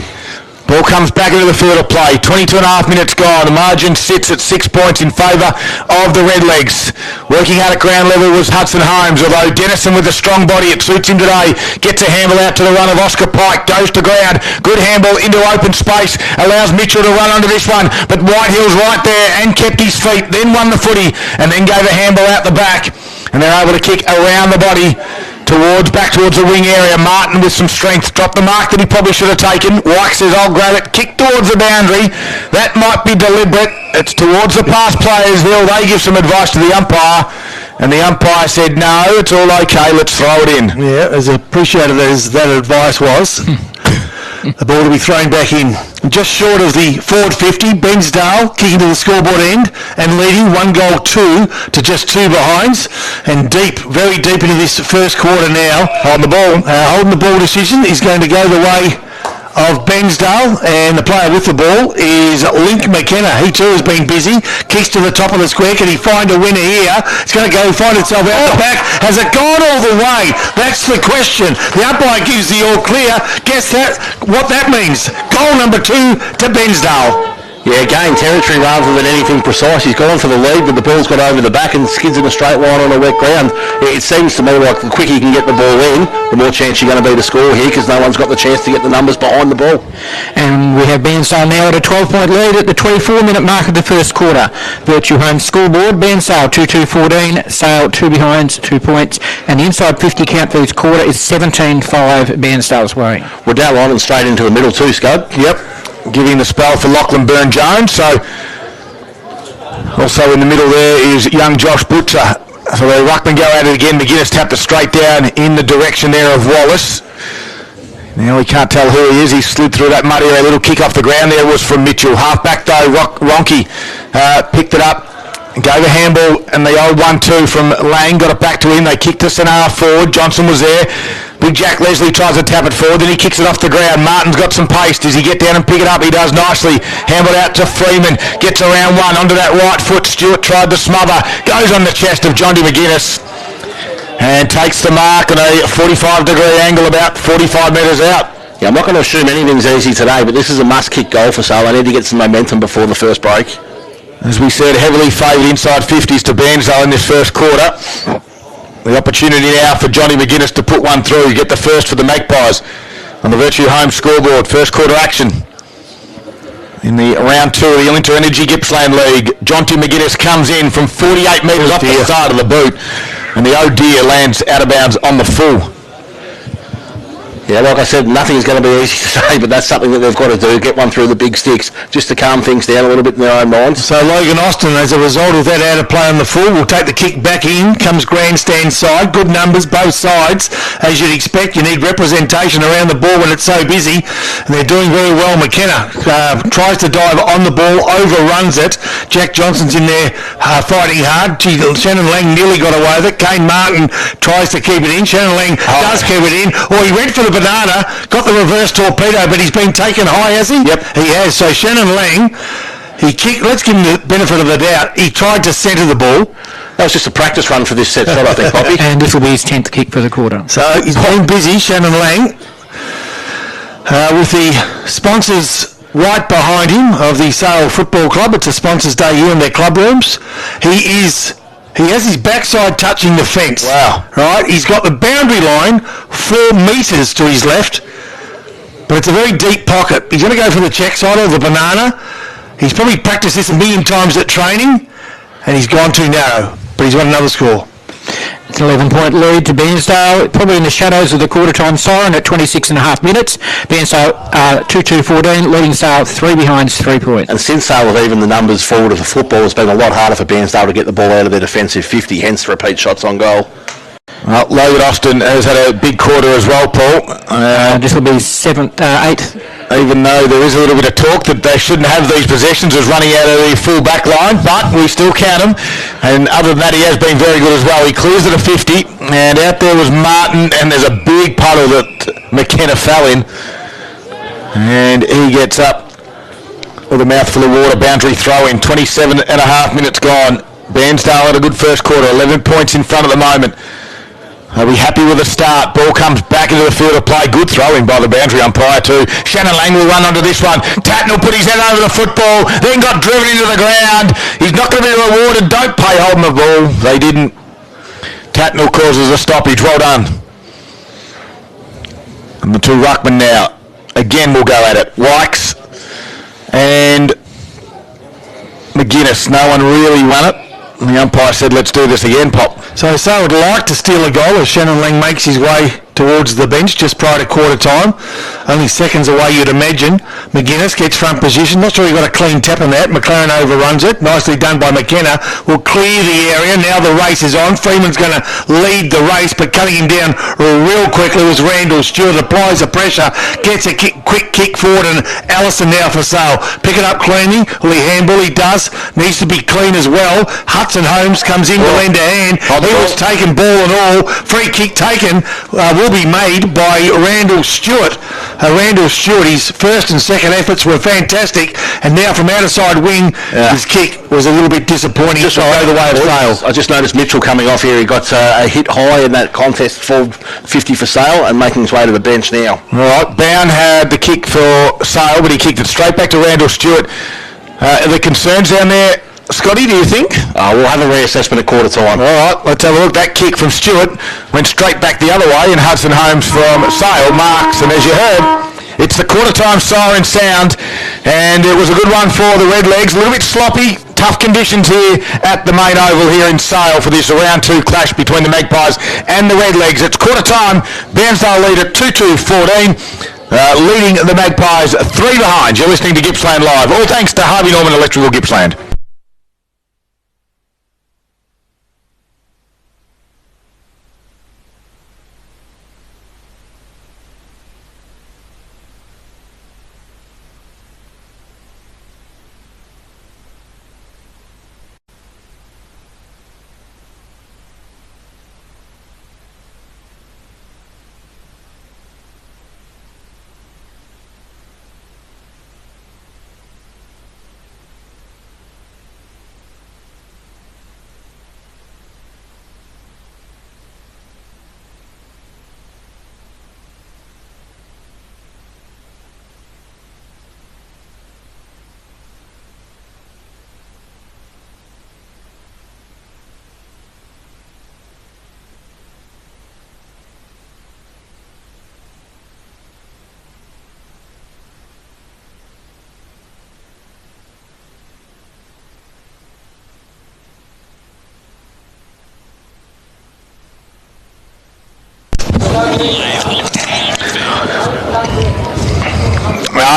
Ball comes back into the field of play. 22 and a half minutes gone. The margin sits at 6 points in favour of the Redlegs. Working out at ground level was Hudson Holmes, although Dennison with a strong body, it suits him today. Gets a handball out to the run of Oscar Pike. Goes to ground. Good handball into open space. Allows Mitchell to run under this one. But Whitehill's right there and kept his feet. Then won the footy and then gave a handball out the back. And they're able to kick around the body back towards the wing area. Martin with some strength dropped the mark that he probably should have taken. Wyke says, I'll grab it. Kick towards the boundary. That might be deliberate. It's towards the pass players. They give some advice to the umpire, and the umpire said, no, it's all okay, let's throw it in. Yeah, as appreciated as that advice was. The ball to be thrown back in. Just short of the forward 50, Bairnsdale kicking to the scoreboard end and leading 1-2 to just 2 behinds. And deep, very deep into this first quarter now. Holding the ball decision is going to go the way of Bairnsdale, and the player with the ball is Link McKenna. He too has been busy. Kicks to the top of the square. Can he find a winner here? It's going to go find itself out the back. Has it gone all the way? That's the question. The umpire gives the all clear. Guess what that means? Goal number 2 to Bairnsdale. Yeah, gain territory rather than anything precise. He's gone for the lead, but the ball's got over the back and skids in a straight line on a wet ground. It seems to me like the quicker you can get the ball in, the more chance you're going to be to score here, because no one's got the chance to get the numbers behind the ball. And we have Bairnsdale now at a 12-point lead at the 24-minute mark of the first quarter. Virtue Home scoreboard, Bairnsdale 2-2-14, Sale 2 behinds 2 points, and the inside 50 count for this quarter is 17-5 Bairnsdale's way. We're down line and straight into the middle too, Scud. Yep. Giving the spell for Lachlan Burne-Jones. So also in the middle there is young Josh Butcher. So the ruckman go at it again. McGuinness tapped it straight down in the direction there of Wallace. Now we can't tell who he is. He slid through that muddy area. A little kick off the ground there was from Mitchell. Half back though, Ronke picked it up. Gave a handball, and the old 1-2 from Lang got it back to him. They kicked the centre half forward. Johnson was there. Big Jack Leslie tries to tap it forward, then he kicks it off the ground. Martin's got some pace. Does he get down and pick it up? He does nicely. Handball out to Freeman. Gets around one onto that right foot. Stewart tried to smother. Goes on the chest of Johnny McGuinness and takes the mark at a 45-degree angle, about 45 metres out. Yeah, I'm not going to assume anything's easy today, but this is a must-kick goal for Sale. They need to get some momentum before the first break. As we said, heavily favoured inside 50s to Bairnsdale in this first quarter. The opportunity now for Johnny McGuinness to put one through, get the first for the Magpies on the Virtue Home scoreboard. First quarter action in the round 2 of the Inter Energy Gippsland League. Johnny McGuinness comes in from 48 metres off the side of the boot, and the oh dear lands out of bounds on the full. Yeah, like I said, nothing is going to be easy today, but that's something that they've got to do, get one through the big sticks, just to calm things down a little bit in their own minds. So Logan Austin, as a result of that out of play on the full, will take the kick back in, comes grandstand side, good numbers both sides, as you'd expect. You need representation around the ball when it's so busy, and they're doing very well. McKenna tries to dive on the ball, overruns it. Jack Johnson's in there fighting hard. Shannon Lang nearly got away with it. Kane Martin tries to keep it in. Shannon Lang does keep it in. Or he went for the banana, got the reverse torpedo, but he's been taken high, has he? Yep. He has. So Shannon Lang, he kicked, let's give him the benefit of the doubt, he tried to centre the ball. That was just a practice run for this set shot, I think, Poppy. And this will be his 10th kick for the quarter. So he's been busy, Shannon Lang, with the sponsors right behind him of the Sale Football Club. It's a sponsors day here in their club rooms. He has his backside touching the fence. Wow. Right? He's got the boundary line 4 metres to his left, but it's a very deep pocket. He's going to go for the check side or the banana. He's probably practiced this a million times at training, and he's gone too narrow, but he's got another score. It's an 11-point lead to Bairnsdale, probably in the shadows of the quarter-time siren at 26.5 minutes. Bairnsdale 2-2-14, leading Sale 3 behind, 3 points. And since Sale have even the numbers forward of the football, it's been a lot harder for Bairnsdale to get the ball out of their defensive 50, hence repeat shots on goal. Well, Logan Austin has had a big quarter as well, Paul. This will be 8th. Even though there is a little bit of talk that they shouldn't have these possessions as running out of the full back line, but we still count them. And other than that, he has been very good as well. He clears it at 50, and out there was Martin, and there's a big puddle that McKenna fell in. And he gets up with a mouthful of water, boundary throw in, 27.5 minutes gone. Bairnsdale had a good first quarter, 11 points in front at the moment. Are we happy with the start? Ball comes back into the field of play. Good throwing by the boundary umpire too. Shannon Lang will run onto this one. Tatnell put his head over the football, then got driven into the ground. He's not going to be rewarded. Don't pay holding the ball. They didn't. Tatnell causes a stoppage. Well done. And the two ruckmen now. Again will go at it. Wykes and McGuinness. No one really won it. And the umpire said, let's do this again, Pop. So Sale would like to steal a goal as Shannon Lang makes his way towards the bench just prior to quarter time. Only seconds away, you'd imagine. McGuinness gets front position. Not sure he got a clean tap on that. McLaren overruns it. Nicely done by McKenna. Will clear the area. Now the race is on. Freeman's going to lead the race, but cutting him down real quickly was Randall Stewart. Applies the pressure. Gets a quick kick forward, and Allison now for Sale. Pick it up cleanly. Will he handball? He does. Needs to be clean as well. Hudson Holmes comes in to lend a hand. He was taken, ball and all. Free kick taken. Will be made by Randall Stewart. Randall Stewart, his first and second efforts were fantastic, and now from outside wing, his kick was a little bit disappointing. Just go the way of Sale. I just noticed Mitchell coming off here. He got a hit high in that contest for 50 for Sale and making his way to the bench now. All right, Bound had the kick for Sale, but he kicked it straight back to Randall Stewart. Are there concerns down there, Scotty, do you think? We'll have a reassessment at quarter time. All right, let's have a look. That kick from Stewart went straight back the other way, and Hudson Holmes from Sale marks. And as you heard, it's the quarter-time siren sound, and it was a good one for the Redlegs. A little bit sloppy, tough conditions here at the main oval here in Sale for this round 2 clash between the Magpies and the Redlegs. It's quarter-time. Bairnsdale lead at 2-2-14. Leading the Magpies 3 behind. You're listening to Gippsland Live. All thanks to Harvey Norman Electrical Gippsland.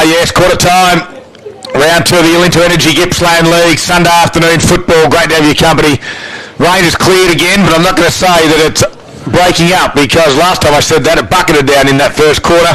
Yes, quarter time. Round 2 of the Ilinta Energy Gippsland League, Sunday afternoon football. Great to have your company. Rain has cleared again, but I'm not going to say that it's breaking up, because last time I said that, it bucketed down in that first quarter.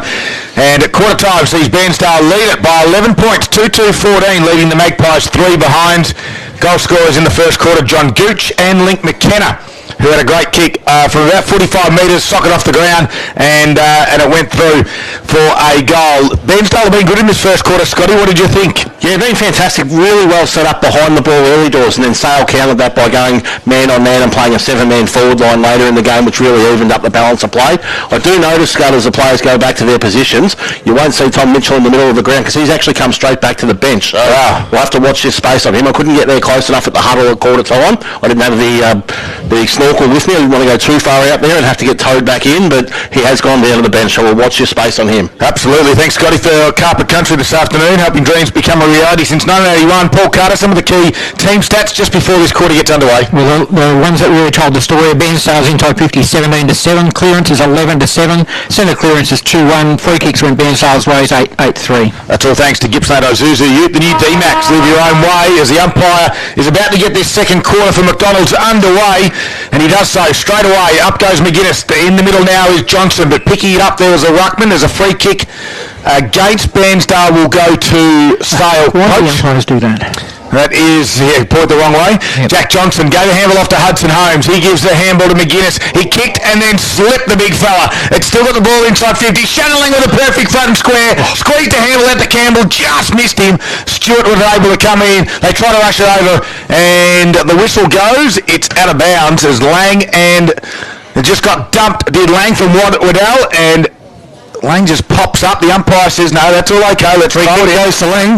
And at quarter time sees Bairnsdale lead it by 11 points, 2-2-14, leading the Magpies 3 behind. Goal scorers in the first quarter, John Gooch and Link McKenna, who had a great kick from about 45 metres, socket off the ground, and it went through for a goal. Bairnsdale have been good in this first quarter. Scotty, what did you think? Yeah, been fantastic. Really well set up behind the ball early doors, and then Sale countered that by going man on man and playing a 7-man forward line later in the game, which really evened up the balance of play. I do notice, Scott, as the players go back to their positions, you won't see Tom Mitchell in the middle of the ground because he's actually come straight back to the bench. So we'll have to watch this space on him. I couldn't get there close enough at the huddle at quarter time. I didn't have the snorkel with me. I didn't want to go too far out there and have to get towed back in, but he has gone down to the bench, so we'll watch this space on him. Absolutely. Thanks, Scotty, for Carpet Country this afternoon, helping dreams become a reality since 1981. Paul Carter, some of the key team stats just before this quarter gets underway. Well, the ones that really told the story: Bairnsdale's inside 50, 17-7. Clearance is 11-7. Centre clearance is 2-1. Free kicks went Bairnsdale's way, 8-3. That's all thanks to Gippsland Ozuzu Ute, the new D-Max. Live your own way, as the umpire is about to get this second quarter for McDonald's underway, and he does so straight away. Up goes McGuinness. In the middle now is Johnson, but picking it up there was a ruckman. There's a free kick against Bairnsdale. Will go to Sale. Why do the umpires do that? That is, point the wrong way. Yep. Jack Johnson gave the handball off to Hudson Holmes. He gives the handball to McGuinness. He kicked and then slipped the big fella. It's still got the ball inside 50. Shannelling with a perfect front and square. Squeezed the handle out to Campbell. Just missed him. Stewart was able to come in. They try to rush it over, and the whistle goes. It's out of bounds as Lang, and it just got dumped. Did Lang from Waddell, and Lang just pops up. The umpire says, no, that's all okay. Let's Free kick goes to Lang.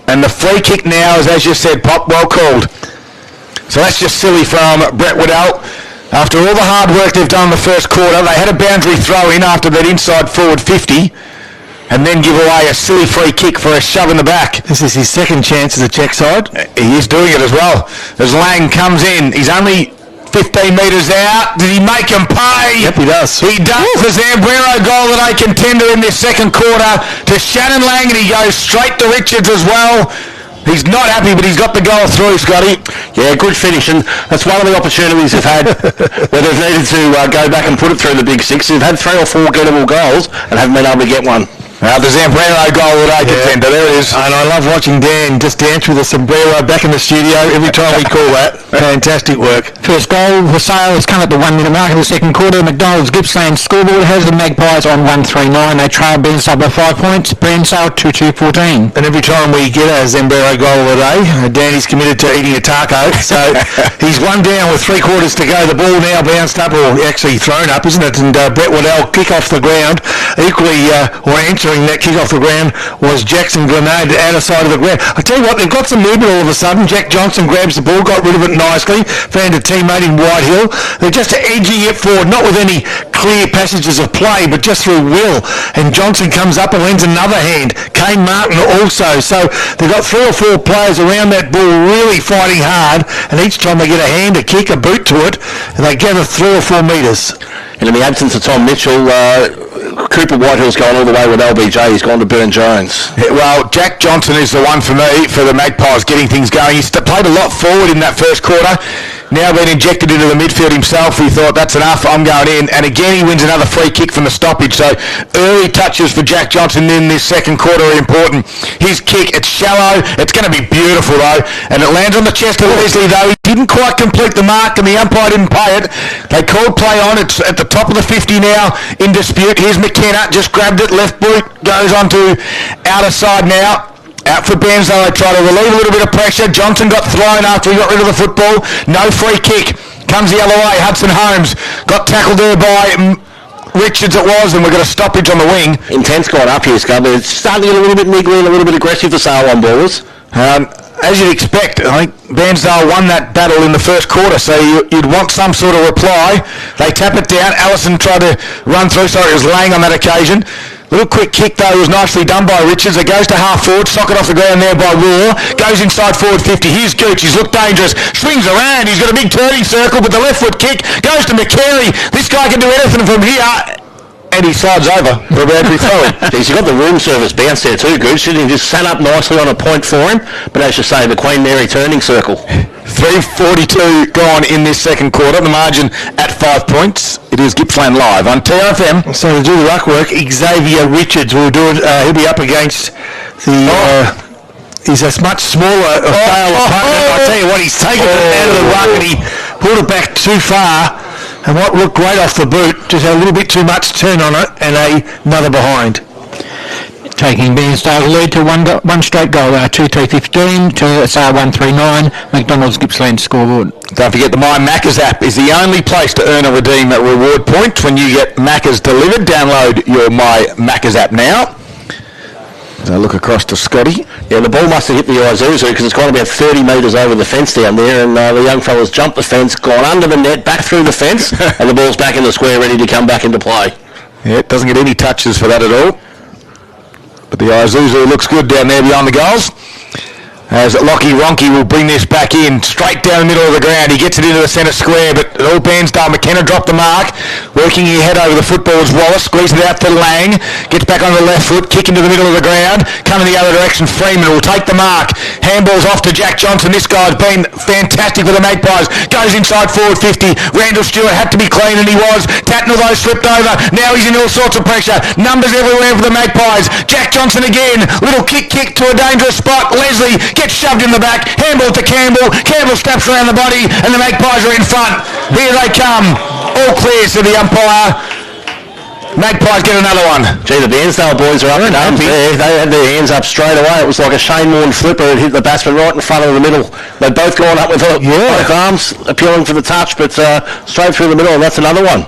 And the free kick now is, as you said, Pop, well called. So that's just silly from Brett Waddell. After all the hard work they've done in the first quarter, they had a boundary throw in after that inside forward 50, and then give away a silly free kick for a shove in the back. This is his second chance as a check side. He is doing it as well. As Lang comes in, he's only 15 metres out. Did he make him pay? Yep, he does. He does. The Zambrero goal that I contender in this second quarter to Shannon Lang, and he goes straight to Richards as well. He's not happy, but he's got the goal through, Scotty. Yeah, good finish, and that's one of the opportunities they've had where they've needed to go back and put it through the big six. They've had 3 or 4 gettable goals and haven't been able to get one. The Zambrero goal that I contender, there it is. And I love watching Dan just dance with a sombrero back in the studio every time we call that. Fantastic work. First goal for Sale has come at the 1 minute mark of the second quarter. McDonald's Gippsland scoreboard has the Magpies on 139. They trail Bairnsdale by 5 points. Bairnsdale 2-2-14. And every time we get a Zambrero goal of the day, Danny's committed to eating a taco. So he's one down with 3 quarters to go. The ball now bounced up, or actually thrown up, isn't it? And Brett Waddell kick off the ground. Equally, or answering that kick off the ground was Jackson Grenade out of side of the ground. I tell you what, they've got some movement all of a sudden. Jack Johnson grabs the ball, got rid of it nicely, found a teammate in Whitehill. They're just edging it forward, not with any clear passages of play, but just through will. And Johnson comes up and lends another hand. Kane Martin also. So they've got 3 or 4 players around that ball really fighting hard, and each time they get a hand, a kick, a boot to it, and they gather 3 or 4 metres. And in the absence of Tom Mitchell, Cooper Whitehill's gone all the way with LBJ. He's gone to Burn Jones. Yeah, well, Jack Johnson is the one for me, for the Magpies getting things going. He's played a lot forward in that first quarter. Now been injected into the midfield himself. He thought, that's enough, I'm going in. And again, he wins another free kick from the stoppage. So early touches for Jack Johnson in this second quarter are important. His kick, it's shallow. It's going to be beautiful, though. And it lands on the chest of Leslie, though. He didn't quite complete the mark, and the umpire didn't pay it. They called play on. It's at the top of the 50 now in dispute. Here's McKenna. Just grabbed it. Left boot goes on to outer side now. Out for Bairnsdale, they try to relieve a little bit of pressure. Johnson got thrown after he got rid of the football. No free kick. Comes the other way. Hudson Holmes got tackled there by Richards it was, and we've got a stoppage on the wing. Intense going up here, Scott. It's starting to get a little bit niggly and a little bit aggressive for Sale on ballers. As you'd expect, I think Bairnsdale won that battle in the first quarter, so you'd want some sort of reply. They tap it down. Allison tried to run through, sorry, it was Lang on that occasion. Little quick kick, though, was nicely done by Richards. It goes to half forward, socket off the ground there by Raw. Goes inside forward 50. Here's Gooch. He's looked dangerous. Swings around. He's got a big turning circle, but the left foot kick goes to McCary. This guy can do anything from here. Andy slides over for a boundary throw-in. He's got the room service bounce there too, Gooch. He just sat up nicely on a point for him. But as you say, the Queen Mary turning circle. 3:42 gone in this second quarter. The margin at 5 points. It is Gippsland Live on TRFM. So to do the ruck work, Xavier Richards will do it. He'll be up against the... he's a much smaller fail opponent. I tell you what, he's taken it out of the ruck and he pulled it back too far. And what looked great off the boot, just had a little bit too much turn on it and another behind. Taking Bairnsdale lead to one straight goal, 2-3-15 to SR 139, McDonald's Gippsland scoreboard. Don't forget the My Maccas app is the only place to earn or redeem a reward point when you get Maccas delivered. Download your My Maccas app now. So look across to Scotty. Yeah, the ball must have hit the Isuzu because it's gone about 30 metres over the fence down there, and the young fella's jumped the fence, gone under the net, back through the fence, and the ball's back in the square, ready to come back into play. Yeah, it doesn't get any touches for that at all. But the Isuzu looks good down there beyond the goals. As Lockie Ronke will bring this back in, straight down the middle of the ground. He gets it into the centre square, but all Bairnsdale. McKenna dropped the mark. Working his head over the football is Wallace, squeezes it out to Lang. Gets back on the left foot, kick into the middle of the ground. Coming the other direction, Freeman will take the mark. Handball's off to Jack Johnson. This guy's been fantastic for the Magpies. Goes inside forward 50. Randall Stewart had to be clean, and he was. Tatnall, though, slipped over. Now he's in all sorts of pressure. Numbers everywhere for the Magpies. Jack Johnson again. Little kick to a dangerous spot. Leslie gets shoved in the back. Handball to Campbell. Campbell snaps around the body, and the Magpies are in front. Here they come. All clear to the umpire. Magpies get another one. Gee, the Bairnsdale boys are up in arms there. They had their hands up straight away. It was like a Shane Warne flipper. It hit the batsman right in front of the middle. They've both gone up with both arms, appealing for the touch, but straight through the middle, and that's another one.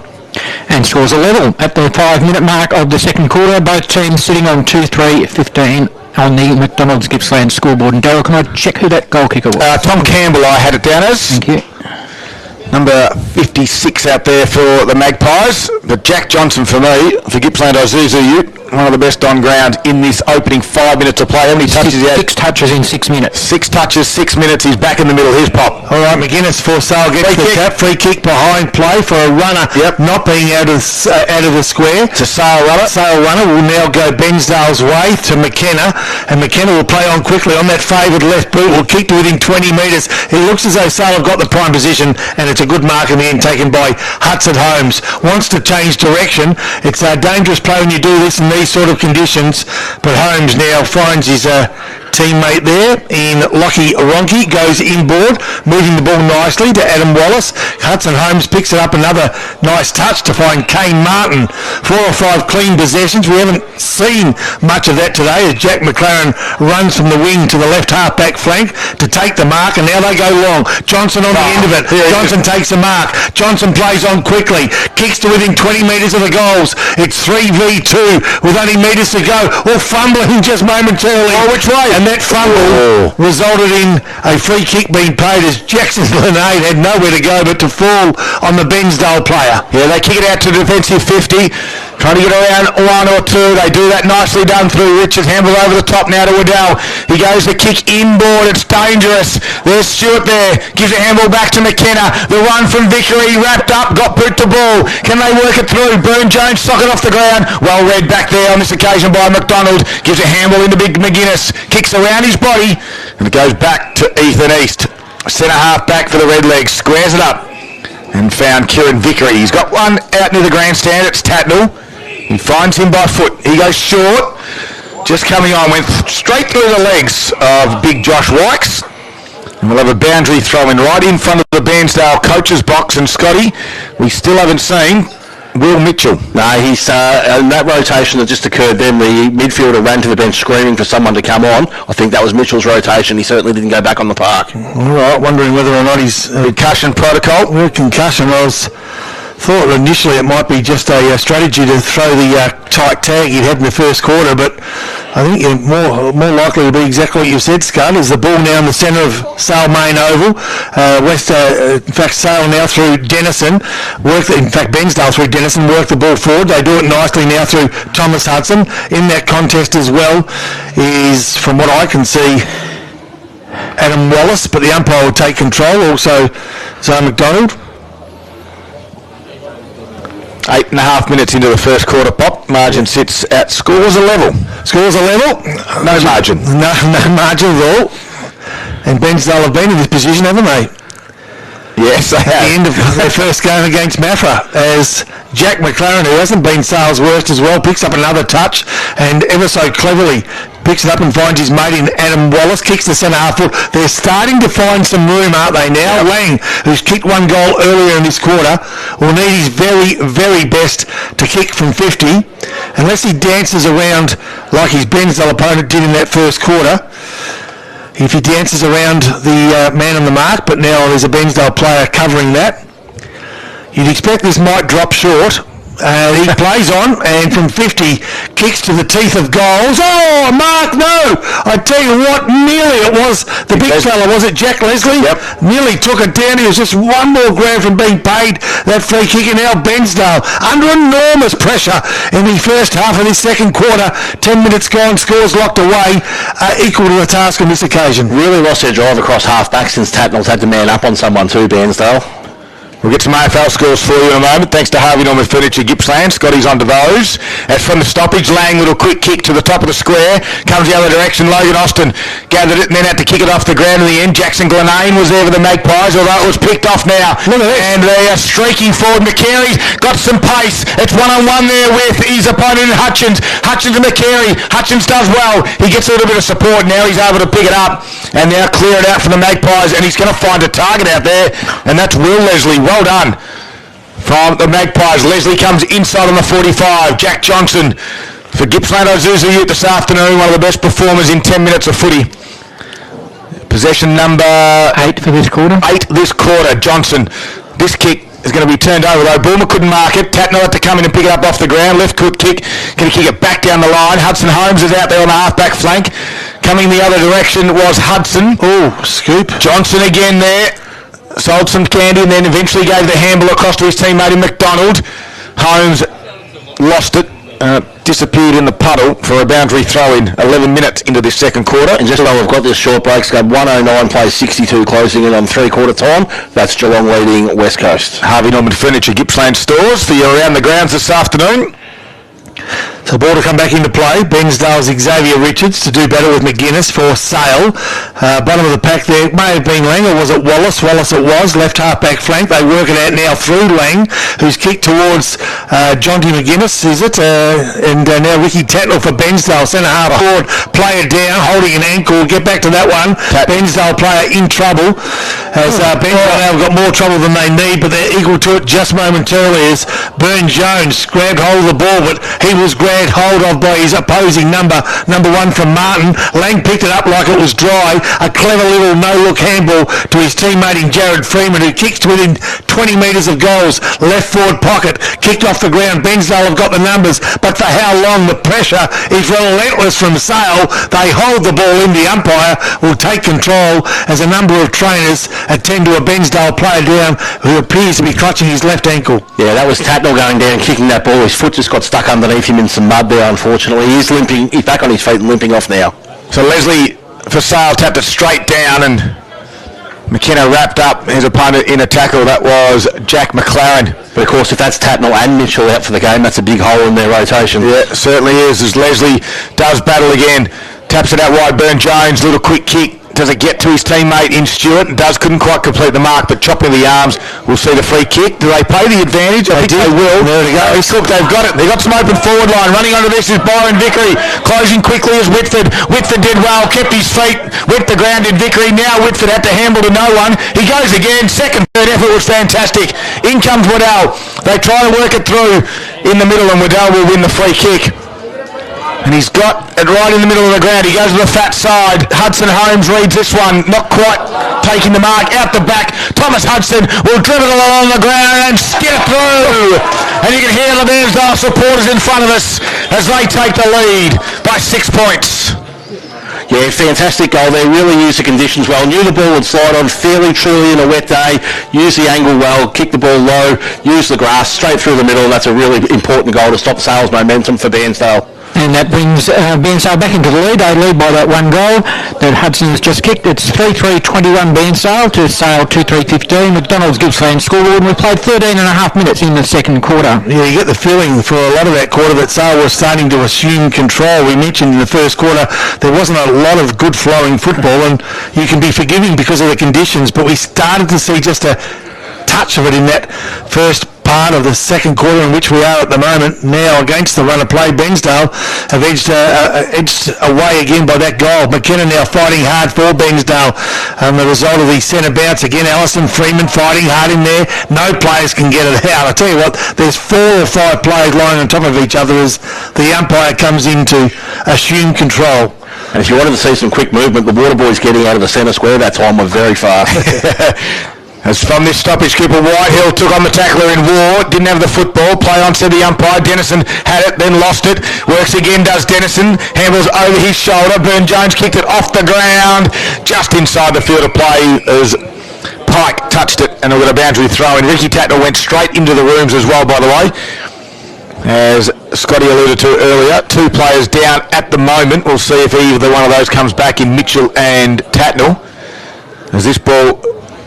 And scores a level at the 5-minute mark of the second quarter. Both teams sitting on 2-3-15 on the McDonald's Gippsland scoreboard. And Daryl, can I check who that goal kicker was? Tom Campbell, I had it down as. Thank you. Number 56 out there for the Magpies. But Jack Johnson for me, for Gippsland Isuzu, one of the best on ground in this opening 5 minutes of play. How many touches he had? 6 touches in 6 minutes. 6 touches, 6 minutes. He's back in the middle. Here's Pop. All right, McGuinness for Sale gets the tap. Free kick behind play for a runner not being out of the square. It's a Sale runner. Sale runner will now go Bairnsdale's way to McKenna, and McKenna will play on quickly on that favoured left boot. Will kick to within 20 metres. It looks as though Sale have got the prime position, and it's a good mark in the end taken by Hudson Holmes. Wants to change direction. It's a dangerous play when you do this in these sort of conditions. But Holmes now finds his teammate there in Lockie Ronke, goes inboard, moving the ball nicely to Adam Wallace. Hudson Holmes picks it up, another nice touch to find Kane Martin. 4 or 5 clean possessions. We haven't seen much of that today as Jack McLaren runs from the wing to the left half-back flank to take the mark, and now they go long. Johnson on the end of it. Johnson takes the mark. Johnson plays on quickly, kicks to within 20 metres of the goals. It's 3v2 with only metres to go. All fumbling just momentarily. Oh, which way? And that fumble resulted in a free kick being paid as Jackson Linade had nowhere to go but to fall on the Bairnsdale player. Yeah, they kick it out to defensive 50. Trying to get around 1 or 2. They do that nicely done through Richards. Handball over the top now to Waddell. He goes the kick inboard. It's dangerous. There's Stewart there. Gives a handball back to McKenna. The run from Vickery. Wrapped up. Got boot to ball. Can they work it through? Burne-Jones sock it off the ground. Well read back there on this occasion by McDonald. Gives a handball into Big McGuinness. Kicks around his body. And it goes back to Ethan East. Centre half back for the Redlegs. Squares it up. And found Kieran Vickery. He's got one out near the grandstand. It's Tatnall. He finds him by foot. He goes short. Just coming on. Went straight through the legs of big Josh Wykes. And we'll have a boundary throw in right in front of the Bairnsdale coach's box. And Scotty, we still haven't seen Will Mitchell. No, he's in that rotation that just occurred then, the midfielder ran to the bench screaming for someone to come on. I think that was Mitchell's rotation. He certainly didn't go back on the park. All right, wondering whether or not he's concussion protocol. Concussion. Thought initially it might be just a strategy to throw the tight tag he'd had in the first quarter, but I think you're more likely to be exactly what you said, Scott. Is the ball now in the centre of Sale Main Oval. In fact, Sale now through Denison. Bairnsdale through Denison work the ball forward. They do it nicely now through Thomas Hudson. In that contest as well is, from what I can see, Adam Wallace, but the umpire will take control. Also, Zoe McDonald. 8.5 minutes into the first quarter, Pop. Margin sits at scores are level. Scores are level. No margin. No margin at all. And Bairnsdale have been in this position, haven't they? Yes, they At the have. end of their first game against Maffra, as Jack McLaren, who hasn't been Sale's worst as well, picks up another touch and ever so cleverly picks it up and finds his mate in Adam Wallace, kicks the centre half foot. They're starting to find some room, aren't they now? Lang, who's kicked one goal earlier in this quarter, will need his very, very best to kick from 50, unless he dances around like his Bairnsdale opponent did in that first quarter. If he dances around the man on the mark, but now there's a Bairnsdale player covering that. You'd expect this might drop short. He plays on, and from 50, kicks to the teeth of goals. Oh, Mark, no! I tell you what, nearly it was the big fella, was it Jack Leslie? Yep. Nearly took it down. He was just one more grand from being paid that free kick, and now Bairnsdale, under enormous pressure in the first half of this second quarter, 10 minutes gone, scores locked away, equal to the task on this occasion. Really lost their drive across half-back since Tatnall's had to man up on someone too, Bairnsdale. We'll get some AFL scores for you in a moment, thanks to Harvey Norman Furniture Gippsland. Scotty's onto those. As from the stoppage, Lang, little quick kick to the top of the square, comes the other direction. Logan Austin gathered it and then had to kick it off the ground in the end. Jackson Glenane was there for the Magpies, although it was picked off now. Look at this. And they are streaking forward. McCary's got some pace. It's one-on-one there with his opponent Hutchins. Hutchins and McCary. Hutchins does well. He gets a little bit of support. Now he's able to pick it up and now clear it out for the Magpies, and he's going to find a target out there, and that's Will Leslie. Well done from the Magpies. Leslie comes inside on the 45. Jack Johnson for Gippsland Isuzu Ute this afternoon, one of the best performers in 10 minutes of footy. Possession number 8 for this quarter. 8 this quarter. Johnson. This kick is going to be turned over though. Bulmer couldn't mark it. Tatnall had to come in and pick it up off the ground. Left foot kick. Going to kick it back down the line. Hudson Holmes is out there on the half-back flank. Coming the other direction was Hudson. Oh, scoop. Johnson again there. Sold some candy and then eventually gave the handball across to his teammate in McDonald. Holmes lost it. Disappeared in the puddle for a boundary throw-in 11 minutes into this second quarter. And just while we've got this short break, Scud, 109 plays 62 closing in on three-quarter time. That's Geelong leading West Coast. Harvey Norman Furniture Gippsland stores for you around the grounds this afternoon. So the ball to come back into play. Bairnsdale's Xavier Richards to do better with McGuinness for Sale. Bottom of the pack there. It may have been Lang, or was it Wallace? Wallace it was. Left half-back flank. They work it out now through Lang, who's kicked towards Jonty McGuinness, is it? And now Ricky Tatnall for Bairnsdale. Centre half forward. Player down, holding an ankle. Get back to that one. Bairnsdale player in trouble. As Bairnsdale now have got more trouble than they need, but they're equal to it just momentarily as Burn Jones grabbed hold of the ball, but he was grabbed hold of by his opposing number 1 from Martin. Lang picked it up like it was dry. A clever little no-look handball to his teammate in Jared Freeman, who kicks to within 20 metres of goals. Left forward pocket, kicked off the ground. Bairnsdale have got the numbers, but for how long? The pressure is relentless from Sale. They hold the ball in. The umpire will take control as a number of trainers attend to a Bairnsdale player down who appears to be clutching his left ankle. Yeah, that was Tatnall going down, kicking that ball. His foot just got stuck underneath him in some mud there, unfortunately. He's limping. He's back on his feet and limping off now. So Leslie for Sale tapped it straight down and McKenna wrapped up his opponent in a tackle. That was Jack McLaren. But of course, if that's Tatnall and Mitchell out for the game, that's a big hole in their rotation. Yeah, it certainly is, as Leslie does battle again. Taps it out wide. Burn Jones, little quick kick. Does it get to his teammate in Stewart? Couldn't quite complete the mark, but chopping the arms. We'll see the free kick. Do they play the advantage? I think they will. There we go. Look, they've got it. They've got some open forward line. Running under this is Byron Vickery. Closing quickly is Whitford. Whitford did well. Kept his feet. Went the ground in Vickery. Now Whitford had to handle to no one. He goes again. Second, third effort was fantastic. In comes Waddell. They try to work it through in the middle, and Waddell will win the free kick. And he's got it right in the middle of the ground. He goes to the fat side. Hudson Holmes reads this one. Not quite taking the mark. Out the back. Thomas Hudson will dribble it along the ground and skid it through. And you can hear the Bairnsdale supporters in front of us as they take the lead by 6 points. Yeah, fantastic goal there. Really used the conditions well. Knew the ball would slide on fairly truly in a wet day. Used the angle well. Kicked the ball low. Used the grass straight through the middle. And that's a really important goal to stop Sale's momentum for Bairnsdale. and that brings Bairnsdale back into the lead. They lead by that one goal that Hudson has just kicked. It's 3-3-21 Bairnsdale to Sale 2-3-15. McDonald's Gippsland scoreboard, and we played 13 and a half minutes in the second quarter. Yeah, you get the feeling for a lot of that quarter that Sale was starting to assume control. We mentioned in the first quarter there wasn't a lot of good flowing football, and you can be forgiving because of the conditions, but we started to see just a touch of it in that first part of the second quarter in which we are at the moment. Now against the run of play, Bairnsdale have edged away again by that goal. McKenna now fighting hard for Bairnsdale. The result of the centre bounce again, Alison Freeman fighting hard in there. No players can get it out. I tell you what, there's 4 or 5 players lying on top of each other as the umpire comes in to assume control. And if you wanted to see some quick movement, the water boys getting out of the centre square that time were very fast. As from this stoppage, keeper Whitehill took on the tackler in war, didn't have the football, play on to the umpire. Dennison had it, then lost it. Works again, does Dennison. Handles over his shoulder. Burn-Jones kicked it off the ground, just inside the field of play as Pike touched it, and we got a boundary throw in. Ricky Tatner went straight into the rooms as well, by the way. As Scotty alluded to earlier, 2 players down at the moment. We'll see if either one of those comes back in Mitchell and Tatnell. As this ball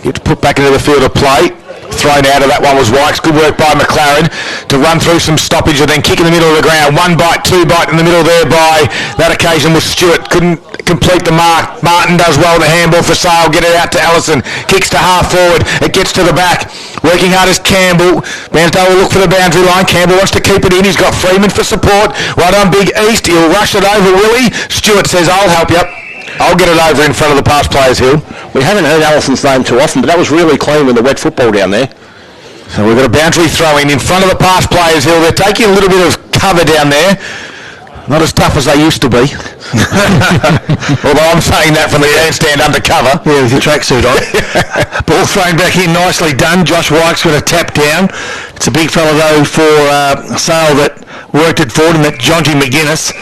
gets put back into the field of play. Thrown out of that one was Wykes. Good work by McLaren to run through some stoppage and then kick in the middle of the ground. 1 bite, 2 bite in the middle there by that occasion was Stewart. Couldn't complete the mark. Martin does well in the handball for Sale. Get it out to Allison. Kicks to half forward. It gets to the back. Working hard is Campbell. Bairnsdale will look for the boundary line. Campbell wants to keep it in. He's got Freeman for support. Right on Big East. He'll rush it over, will he? Stewart says, I'll help you. I'll get it over in front of the pass players, Hill. We haven't heard Allison's name too often, but that was really clean with the wet football down there. So we've got a boundary throw in front of the pass players, Hill. They're taking a little bit of cover down there. Not as tough as they used to be. Although I'm saying that from the stand under cover. Yeah, with your tracksuit on. Ball thrown back in, nicely done. Josh White's got a tap down. It's a big fella though for Sale that worked it forward, and that Jonty McGuinness.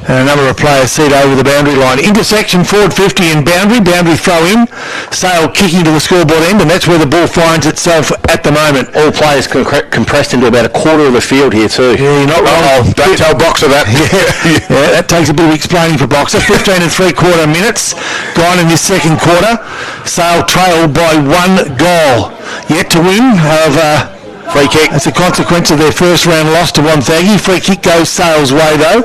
And a number of players see it over the boundary line. Intersection, forward 50 and boundary throw in. Sale kicking to the scoreboard end, and that's where the ball finds itself at the moment. All players compressed into about a quarter of the field here too. Yeah, you're not wrong. Don't tell Boxer that. Yeah, that takes a bit of explaining for Boxer. 15 and 3/4 minutes gone in this second quarter. Sale trailed by 1 goal. Yet to win of free kick. That's a consequence of their first round loss to Wonthaggi. Free kick goes Sale's way though.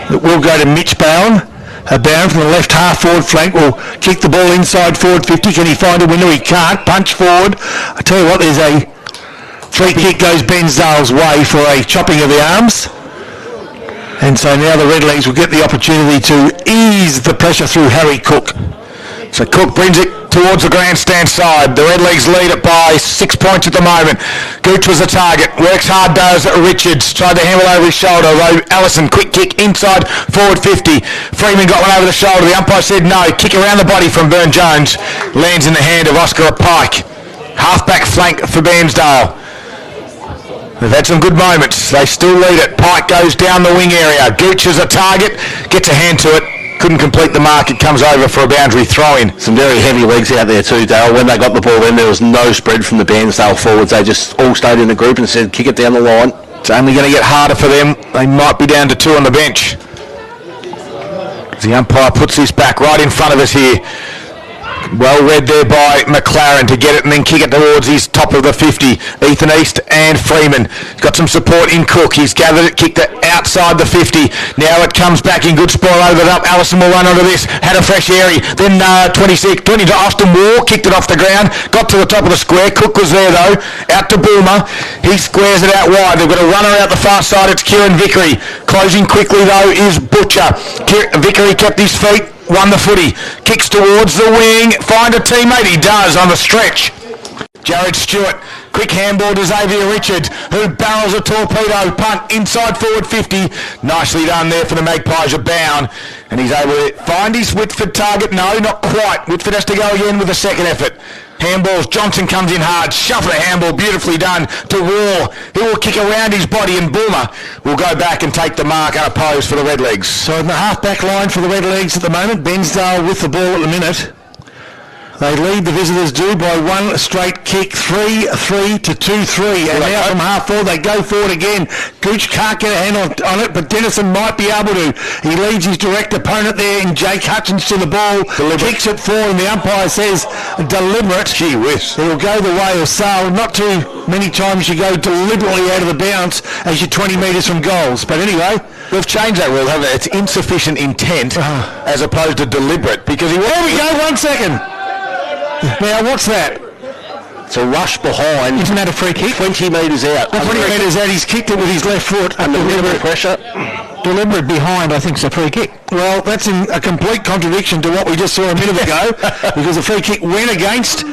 It will go to Mitch Bowen. Bowen from the left half forward flank will kick the ball inside forward 50. Can he find a window? He can't. Punch forward. I tell you what, there's a free kick goes Bairnsdale's way for a chopping of the arms. And so now the Redlegs will get the opportunity to ease the pressure through Harry Cook. So Cook brings it towards the grandstand side. The Redlegs lead it by 6 points at the moment. Gooch was the target. Works hard, does Richards. Tried to handle over his shoulder. Allison, quick kick inside, forward 50. Freeman got one over the shoulder. The umpire said no. Kick around the body from Burn-Jones. Lands in the hand of Oscar Pike. Half-back flank for Bairnsdale. They've had some good moments. They still lead it. Pike goes down the wing area. Gooch is a target. Gets a hand to it. Couldn't complete the mark. It comes over for a boundary throw-in. Some very heavy legs out there too, Dale. When they got the ball in, there was no spread from the Bairnsdale forwards. They just all stayed in a group and said, kick it down the line. It's only going to get harder for them. They might be down to 2 on the bench. The umpire puts this back right in front of us here. Well read there by McLaren to get it and then kick it towards his top of the 50. Ethan East and Freeman. He's got some support in Cook. He's gathered it, kicked it outside the 50. Now it comes back in good spot, over it up. Allison will run onto this. Had a fresh area. Then 20 to Austin Moore. Kicked it off the ground. Got to the top of the square. Cook was there though. Out to Boomer. He squares it out wide. They've got a runner out the far side. It's Kieran Vickery. Closing quickly though is Butcher. Vickery kept his feet. Won the footy, kicks towards the wing, find a teammate, he does on the stretch. Jared Stewart, quick handball to Xavier Richards, who barrels a torpedo, punt inside forward 50. Nicely done there for the Magpies of Bound. And he's able to find his Whitford target. No, not quite. Whitford has to go again with a second effort. Handballs, Johnson comes in hard, shuffle a handball, beautifully done to Raw. He will kick around his body and Boomer will go back and take the mark unopposed for the Redlegs. So in the half-back line for the Redlegs at the moment, Bairnsdale with the ball at the minute. They lead, the visitors do, by one straight kick, 3-3 to 2-3. And now from half forward, they go forward again. Gooch can't get a hand on it, but Dennison might be able to. He leads his direct opponent there in Jake Hutchins to the ball. Kicks it forward, and the umpire says deliberate. Gee whiz. It'll go the way of Sale. Not too many times you go deliberately out of the bounce as you're 20 metres from goals. But anyway, We've changed that rule, haven't we? It's insufficient intent as opposed to deliberate. Because there we go, 1 second. Now, what's that? It's a rush behind. Isn't that a free kick? 20 metres out. 20 metres out, he's kicked it with his left foot. Under deliberate pressure. Deliberate behind, I think, is a free kick. Well, that's in a complete contradiction to what we just saw a minute ago, because the free kick went against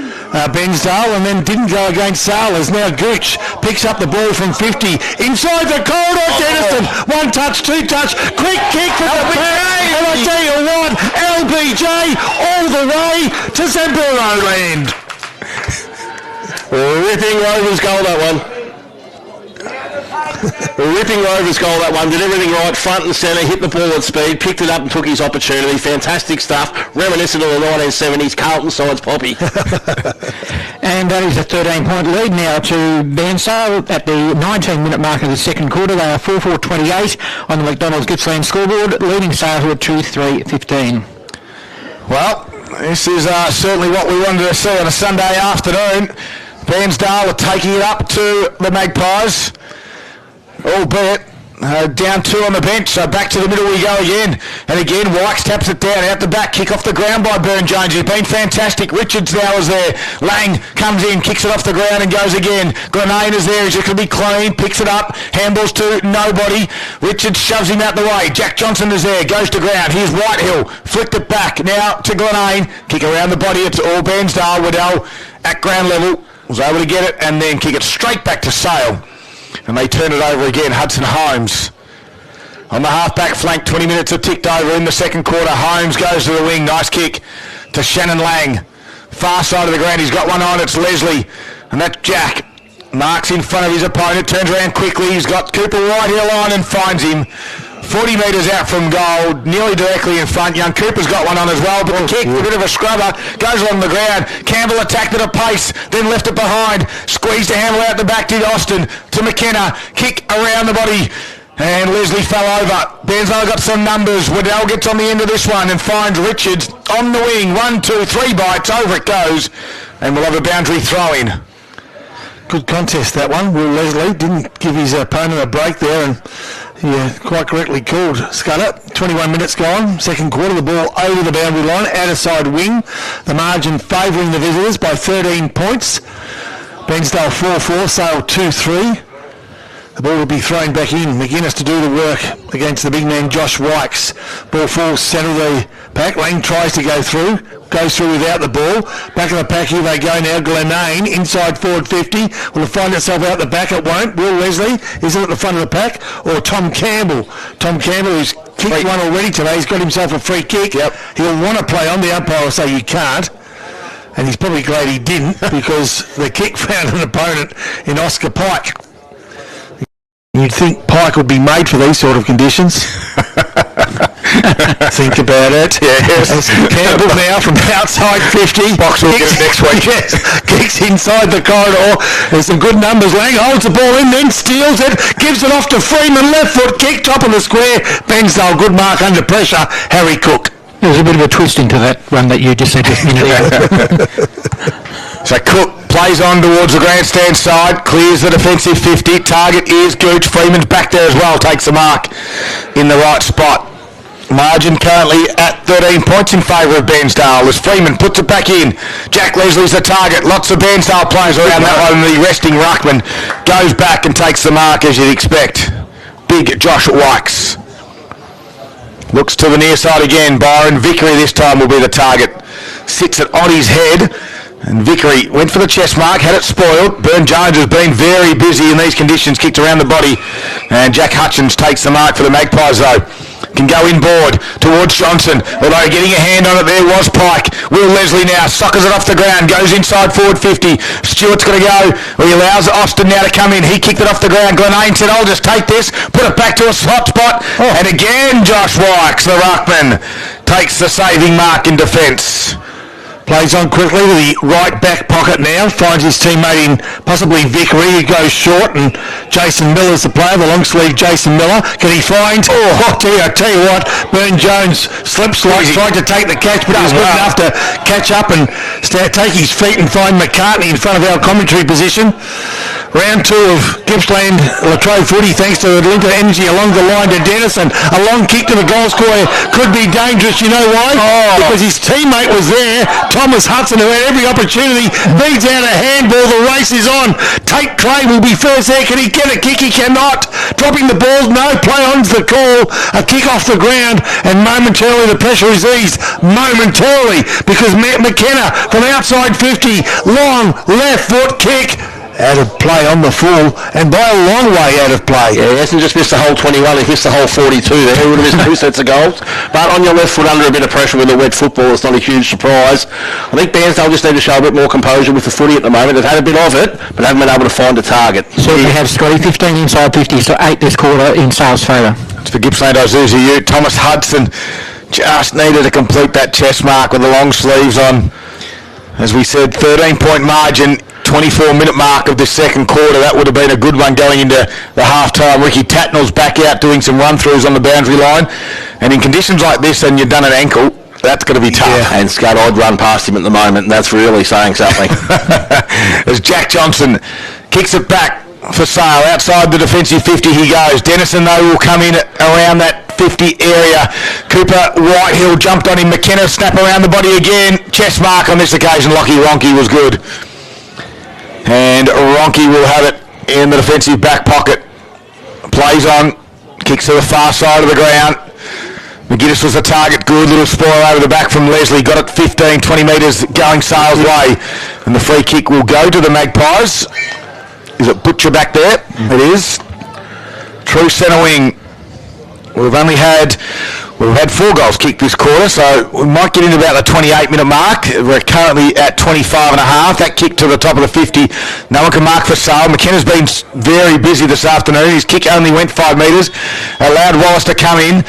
Bairnsdale and then didn't go against Sale. As now Gooch picks up the ball from 50 inside the corridor. Dennison, 1 touch, 2 touch, quick kick from the back, and I tell you what, LBJ all the way to Zamburo land. Ripping Rovers goal, that one. Ripping Rovers goal, that one. Did everything right, front and centre, hit the ball at speed, picked it up and took his opportunity. Fantastic stuff. Reminiscent of the 1970s Carlton sides Poppy. And that is a 13-point lead now to Bairnsdale at the 19-minute mark of the second quarter. They are 4-4-28 on the McDonald's Gippsland scoreboard, leading Sale to a 2-3-15. Well, this is certainly what we wanted to see on a Sunday afternoon. Bairnsdale are taking it up to the Magpies, albeit down 2 on the bench, so back to the middle we go again. And again, Wykes taps it down, out the back, kick off the ground by Burn Jones. He's been fantastic. Richards now is there. Lang comes in, kicks it off the ground and goes again. Grenane is there, he's just going to be clean, picks it up, handballs to nobody. Richards shoves him out the way. Jack Johnson is there, goes to ground. Here's Whitehill, flicked it back, now to Grenane. Kick around the body, it's all Bairnsdale. Waddell at ground level, was able to get it and then kick it straight back to Sale. And they turn it over again. Hudson Holmes on the half-back flank. 20 minutes have ticked over in the second quarter. Holmes goes to the wing. Nice kick to Shannon Lang. Far side of the ground. He's got one on. It's Leslie. And that's Jack. Marks in front of his opponent. Turns around quickly. He's got Cooper right here line and finds him. 40 metres out from goal, nearly directly in front. Young Cooper's got one on as well, but the kick, a bit of a scrubber, goes along the ground. Campbell attacked at a pace, then left it behind. Squeezed a handle out the back to Austin, to McKenna. Kick around the body, and Leslie fell over. Bairnsdale got some numbers. Waddell gets on the end of this one and finds Richards on the wing. 1, 2, 3 bites, over it goes. And we'll have a boundary throw-in. Good contest, that one. Will Leslie didn't give his opponent a break there, and quite correctly called Scudder. 21 minutes gone, second quarter, the ball over the boundary line, outer side wing. The margin favouring the visitors by 13 points. Bairnsdale 4-4, Sale 2-3. The ball will be thrown back in. McGuinness to do the work against the big man Josh Wykes. Ball falls centre of the pack. Lang tries to go through. Goes through without the ball. Back of the pack, here they go now. Glenane inside forward 50. Will it find itself out the back? It won't. Will Leslie is it at the front of the pack? Or Tom Campbell? Tom Campbell, who's kicked one already today. He's got himself a free kick. Yep. He'll want to play on. The umpire will say you can't. And he's probably glad he didn't, because the kick found an opponent in Oscar Pike. You'd think Pike would be made for these sort of conditions. Think about it. Yes. Campbell now from outside 50. Box will get it next week. Yes, kicks inside the corridor. There's some good numbers. Lang holds the ball in, then steals it, gives it off to Freeman. Left foot kick, top of the square. Bairnsdale, good mark under pressure. Harry Cook. There's a bit of a twist into that one that you just said just a minute ago. So Cook plays on towards the grandstand side, clears the defensive 50. Target is Gooch. Freeman's back there as well, takes the mark in the right spot. Margin currently at 13 points in favour of Bairnsdale as Freeman puts it back in. Jack Leslie's the target. Lots of Bairnsdale players around that one. The resting ruckman goes back and takes the mark as you'd expect. Big Josh Wykes. Looks to the near side again. Byron Vickery this time will be the target. Sits it on his head. And Vickery went for the chest mark, had it spoiled. Burn Jones has been very busy in these conditions, kicked around the body. And Jack Hutchins takes the mark for the Magpies though. Can go inboard towards Johnson, although getting a hand on it there was Pike. Will Leslie now suckers it off the ground, goes inside forward 50. Stewart's going to go. Well, he allows Austin now to come in. He kicked it off the ground. Glenane said, I'll just take this, put it back to a hot spot. And again, Josh Wykes, the ruckman, takes the saving mark in defence. Plays on quickly to the right back pocket now. Finds his teammate in possibly Vickery, who goes short, and Jason Miller's the player, the long sleeve Jason Miller. Can he find? Oh dear, I tell you what, Burn Jones slips like tried to take the catch, but he was good enough to catch up and take his feet and find McCartney in front of our commentary position. Round 2 of Gippsland Latrobe footy, thanks to the link of energy along the line to Dennis, and a long kick to the goal scorer could be dangerous. You know why? Because his teammate was there, Thomas Hudson, who had every opportunity, beats out a handball. The race is on. Tate Clay will be first there. Can he get a kick? He cannot. Dropping the ball, no. Play on's the call. A kick off the ground, and momentarily the pressure is eased. Momentarily, because McKenna from outside 50, long left foot kick. Out of play on the full, and by a long way out of play. Yeah, he hasn't just missed the whole 21, he missed the whole 42 there. He would have missed 2 sets of goals. But on your left foot under a bit of pressure with a wet football, it's not a huge surprise. I think Bairnsdale just need to show a bit more composure with the footy at the moment. They've had a bit of it, but haven't been able to find a target. Certainly have, Scotty. 15 inside 50, so 8 this quarter in Sale's favour. It's for Gippsland Isuzu Ute. Thomas Hudson just needed to complete that chest mark with the long sleeves on. As we said, 13-point margin. 24-minute mark of the second quarter. That would have been a good one going into the half-time. Ricky Tatnell's back out doing some run-throughs on the boundary line. And in conditions like this, and you've done an ankle, that's going to be tough. Yeah. And Scud, I'd run past him at the moment, and that's really saying something. As Jack Johnson kicks it back for Sale. Outside the defensive 50 he goes. Dennison, though, will come in around that 50 area. Cooper Whitehill jumped on him. McKenna snap around the body again. Chest mark on this occasion. Lockie Ronke was good. And Ronke will have it in the defensive back pocket. Plays on, kicks to the far side of the ground. McGuinness was the target. Good little spoil over the back from Leslie. Got it 15, 20 metres going Sale's way. And the free kick will go to the Magpies. Is it Butcher back there? It is. True centre wing. We've had 4 goals kicked this quarter, so we might get into about the 28-minute mark. We're currently at 25 and a half. That kick to the top of the 50. No one can mark for Sale. McKenna's been very busy this afternoon. His kick only went 5 metres. Allowed Wallace to come in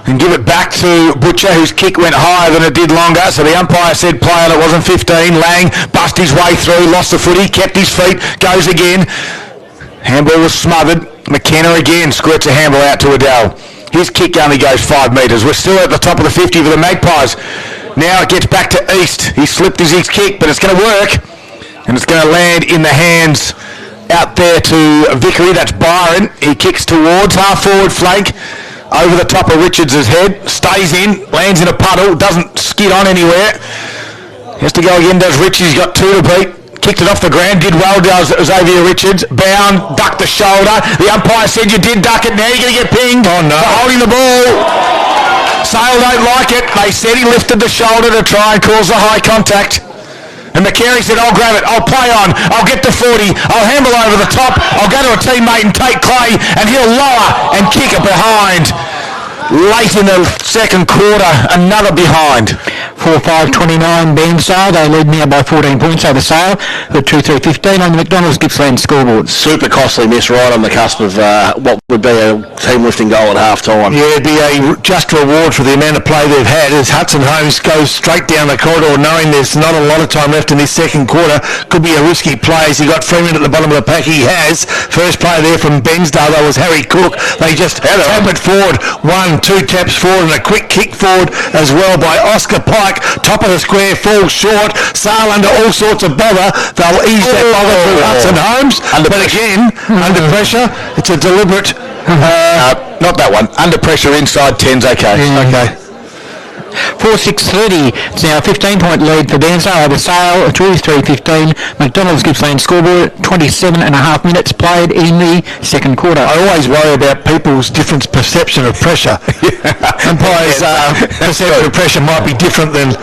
and give it back to Butcher, whose kick went higher than it did longer. So the umpire said play on, it wasn't 15. Lang bust his way through, lost the footy, kept his feet, goes again. Handball was smothered. McKenna again squirts a handball out to Adele. His kick only goes 5 metres. We're still at the top of the 50 for the Magpies. Now it gets back to East. He slipped his kick, but it's going to work. And it's going to land in the hands out there to Vickery. That's Byron. He kicks towards half-forward flank. Over the top of Richards' head. Stays in. Lands in a puddle. Doesn't skid on anywhere. Has to go again, does Richards. He's got 2 to beat. Kicked it off the ground, did well, does Xavier Richards. Bound, ducked the shoulder. The umpire said you did duck it, now you're going to get pinged for holding the ball. Sale don't like it. They said he lifted the shoulder to try and cause the high contact. And McCary said, I'll grab it, I'll play on, I'll get to 40, I'll handle over the top, I'll go to a teammate and take Clay, and he'll lower and kick it behind. Late in the second quarter, another behind. 4-5-29 Bairnsdale. They lead now by 14 points over Sale. The 2-3-15 on the McDonald's Gippsland scoreboard. Super costly miss right on the cusp of what would be a team lifting goal at half time. Yeah, it'd be a just reward for the amount of play they've had as Hudson Holmes goes straight down the corridor knowing there's not a lot of time left in this second quarter. Could be a risky play as he got Freeman at the bottom of the pack. He has. First player there from Bairnsdale, that was Harry Cook. They just tap it forward. 1-2 taps forward and a quick kick forward as well by Oscar Pike. Top of the square, falls short. Sale under all sorts of bother. They'll ease that bother through Hudson Holmes. But again, under pressure, it's a deliberate... not that one. Under pressure inside 10's okay. Okay. 4-6-30. It's now a 15-point lead for Bairnsdale over Sale. 2-3-15. McDonald's Gippsland scoreboard. 27 and a half minutes played in the second quarter. I always worry about people's different perception of pressure. Umpires' perception of pressure might be different than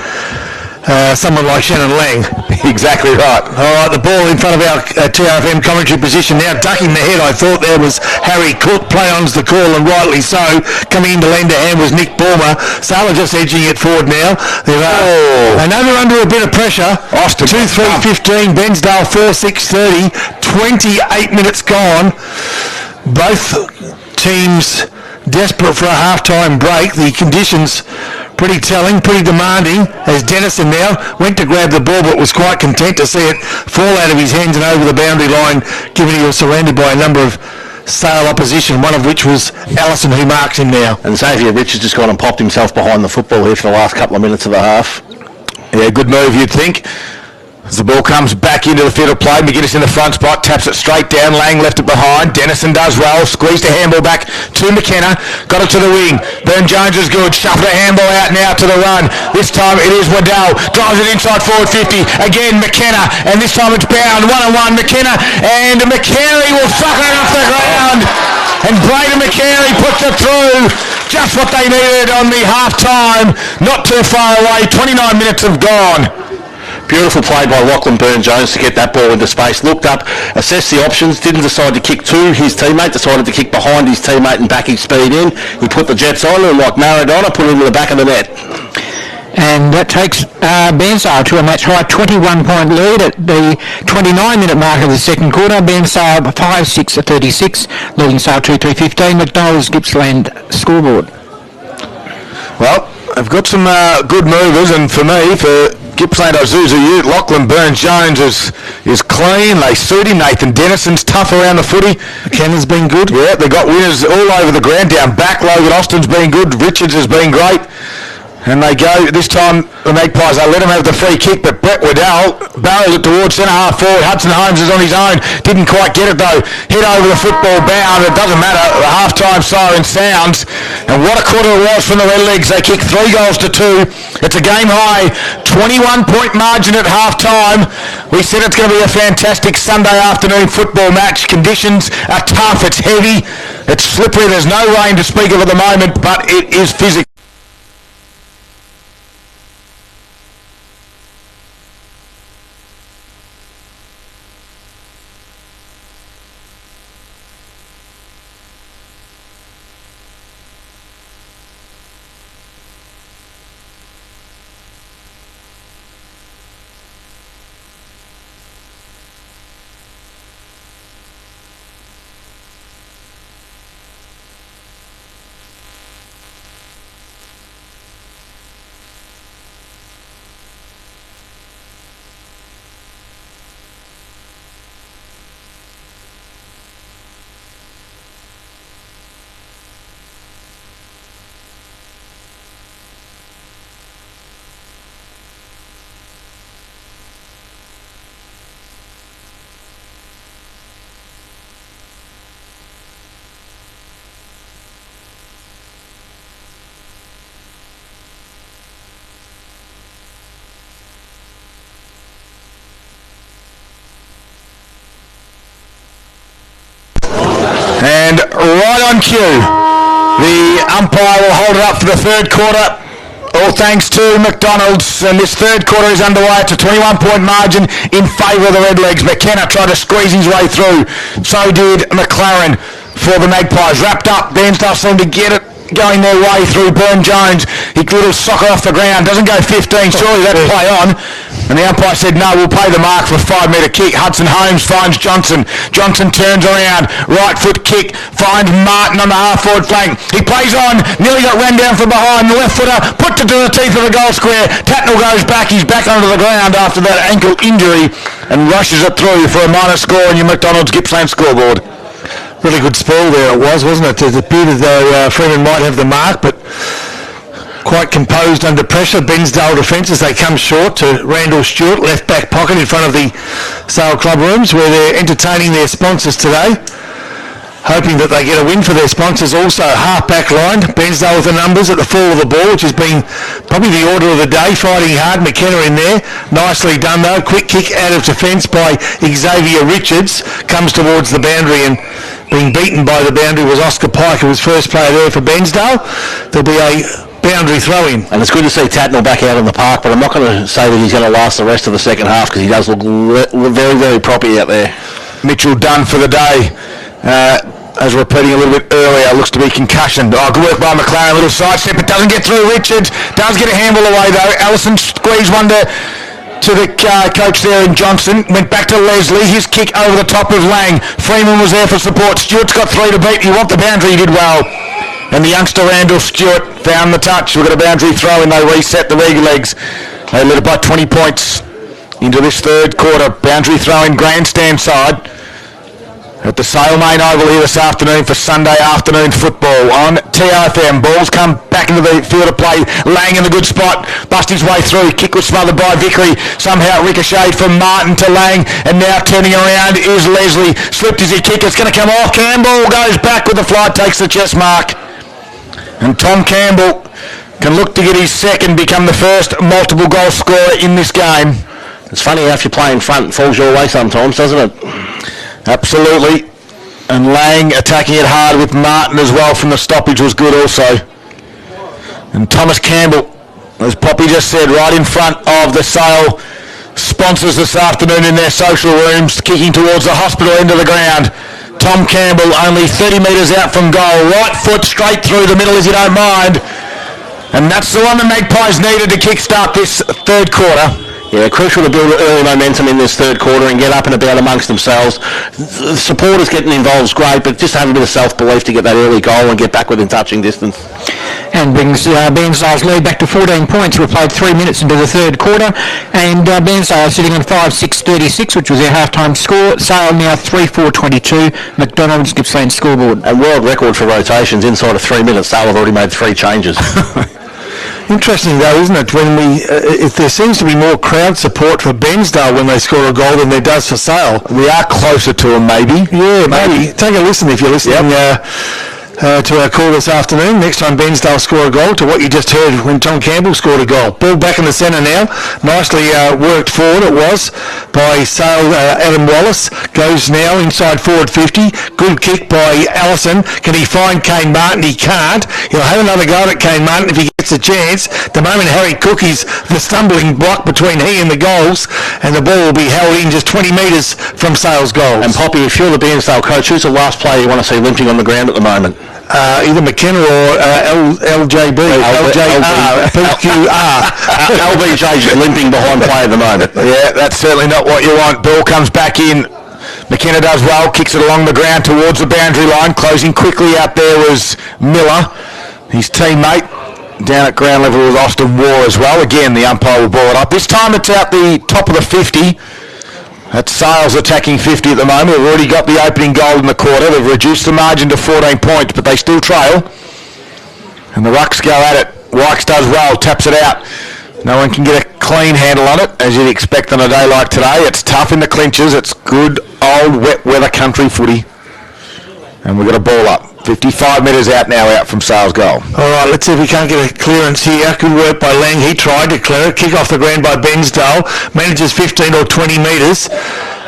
someone like Shannon Lang. Exactly right. All right, the ball in front of our TRFM commentary position now. Ducking the head, I thought there was Harry Cook. Play-on's the call, and rightly so. Coming in to lend a hand was Nick Ballmer. Sala just edging it forward now. They know they're under a bit of pressure. 2-3-15, Bairnsdale 4-6-30. 28 minutes gone. Both teams desperate for a half-time break. The conditions pretty telling, pretty demanding, as Dennison now went to grab the ball but was quite content to see it fall out of his hands and over the boundary line, given he was surrounded by a number of Sale opposition, one of which was Allison, who marks him now. And Xavier Rich has just gone and popped himself behind the football here for the last couple of minutes of the half. Yeah, good move, you'd think. As the ball comes back into the field of play, McGuinness in the front spot, taps it straight down, Lang left it behind, Dennison does well, squeezed the handball back to McKenna, got it to the wing, Burn-Jones is good, shuffled the handball out now to the run, this time it is Waddell, drives it inside forward 50, again McKenna, and this time it's Bound, 1-on-1, McKenna, and McCary will suck it off the ground, and Braden McCary puts it through, just what they needed on the half-time, not too far away, 29 minutes have gone. Beautiful play by Lachlan Burn-Jones to get that ball into space. Looked up, assessed the options, didn't decide to kick to his teammate, decided to kick behind his teammate and back his speed in. He put the Jets on and like Maradona, put it into the back of the net. And that takes Bairnsdale to a match-high 21-point lead at the 29-minute mark of the second quarter. Bairnsdale 5-6-36, leading Sale 2-3-15. McDonald's Gippsland scoreboard. Well, I've got some good movers, and for me, for Gippsland Isuzu Ute, Lachlan Burn-Jones is clean. They suit him. Nathan Dennison's tough around the footy. McKenna's been good. Yeah, they got winners all over the ground. Down back, Logan Austin's been good. Richards has been great. And they go, this time, the Magpies, they let him have the free kick, but Brett Waddell barreled it towards centre half forward. Hudson Holmes is on his own. Didn't quite get it though. Hit over the football, Bound. It doesn't matter. The half-time siren sounds. And what a quarter it was from the Redlegs. They kicked 3 goals to 2. It's a game high, 21-point margin at half-time. We said it's going to be a fantastic Sunday afternoon football match. Conditions are tough. It's heavy. It's slippery. There's no rain to speak of at the moment, but it is physical. And right on cue, the umpire will hold it up for the third quarter. All thanks to McDonald's, and this third quarter is underway. It's a 21-point margin in favour of the Redlegs. McKenna tried to squeeze his way through. So did McLaren for the Magpies. Wrapped up, Bairnsdale seemed to get it going their way through Burn-Jones. He little soccer off the ground, doesn't go 15, surely that'd play on. And the umpire said, no, we'll pay the mark for a 5-metre kick. Hudson Holmes finds Johnson. Johnson turns around, right foot kick, finds Martin on the half-forward flank. He plays on, nearly got ran down from behind. The left footer puts it to the teeth of the goal square. Tatnell goes back, he's back onto the ground after that ankle injury and rushes it through for a minor score on your McDonald's Gippsland scoreboard. Really good spoil there it was, wasn't it? It appeared as though Freeman might have the mark, but quite composed under pressure. Bairnsdale defence as they come short to Randall Stewart, left back pocket in front of the Sale Club rooms where they're entertaining their sponsors today, hoping that they get a win for their sponsors. Also half-back line, Bairnsdale with the numbers at the fall of the ball, which has been probably the order of the day, fighting hard. McKenna in there, nicely done though. Quick kick out of defence by Xavier Richards, comes towards the boundary, and being beaten by the boundary was Oscar Pike, who was first player there for Bairnsdale. There'll be a boundary throw-in. And it's good to see Tatnell back out in the park, but I'm not going to say that he's going to last the rest of the second half because he does look very, very proppy out there. Mitchell done for the day. As repeating a little bit earlier, looks to be concussion. Oh, good work by McLaren, a little side step. It doesn't get through Richards. Does get a handball away though. Allison squeezed one to the coach there in Johnson. Went back to Leslie. His kick over the top of Lang. Freeman was there for support. Stewart's got 3 to beat. You want the boundary. He did well. And the youngster Randall Stewart found the touch. We've got a boundary throw and they reset the Reg legs. They led it by 20 points into this third quarter. Boundary throw in grandstand side at the Sale Main Oval here this afternoon for Sunday afternoon football on TRFM. Balls come back into the field of play. Lang in the good spot. Bust his way through. Kick was smothered by Vickery. Somehow ricocheted from Martin to Lang. And now turning around is Leslie. Slipped as he kick. It's going to come off. Campbell goes back with the fly. Takes the chest mark. And Tom Campbell can look to get his second, become the first multiple goal scorer in this game. It's funny how if you play in front, it falls your way sometimes, doesn't it? Absolutely. And Lang attacking it hard with Martin as well from the stoppage was good also. And Thomas Campbell, as Poppy just said, right in front of the Sale sponsors this afternoon in their social rooms, kicking towards the hospital end of the ground. Tom Campbell only 30 metres out from goal. Right foot straight through the middle, if you don't mind. And that's the one the Magpies needed to kickstart this third quarter. Yeah, crucial to build early momentum in this third quarter and get up and about amongst themselves. The supporters getting involved is great, but just have a bit of self-belief to get that early goal and get back within touching distance. And brings Bairnsdale's lead back to 14 points. We've played 3 minutes into the third quarter, and Bairnsdale sitting on 5-6-36, which was their half-time score. Sale now 3-4-22. McDonald's Gippsland scoreboard. And world record for rotations inside of 3 minutes. Sale have already made 3 changes. Interesting though, isn't it, when if there seems to be more crowd support for Bairnsdale when they score a goal than there does for Sale. We are closer to them, maybe. Yeah, maybe. Take a listen if you're listening. To our call this afternoon. Next time Bairnsdale score a goal to what you just heard when Tom Campbell scored a goal. Ball back in the centre now. Nicely worked forward it was by Sale. Adam Wallace goes now inside forward 50. Good kick by Allison. Can he find Kane Martin? He can't. He'll have another go at Kane Martin if he gets a chance. The moment Harry Cook is the stumbling block between he and the goals, and the ball will be held in just 20 metres from Sale's goals. And Poppy, if you're the Bairnsdale coach, who's the last player you want to see limping on the ground at the moment? Either McKenna or LJB, LJR, PQR. LBJ's limping behind play at the moment. Yeah, that's certainly not what you want. Ball comes back in. McKenna does well, kicks it along the ground towards the boundary line. Closing quickly out there was Miller, his teammate. Down at ground level was Austin War as well. Again, the umpire will ball it up. This time it's out the top of the 50. That's Sales attacking 50 at the moment. They've already got the opening goal in the quarter. They've reduced the margin to 14 points, but they still trail. And the Rucks go at it. Wykes does well, taps it out. No one can get a clean handle on it, as you'd expect on a day like today. It's tough in the clinches. It's good old wet weather country footy. And we've got a ball up. 55 metres out now, out from Sales goal. All right, let's see if we can't get a clearance here. Good work by Lang. He tried to clear it. Kick off the ground by Bairnsdale. Manages 15 or 20 metres.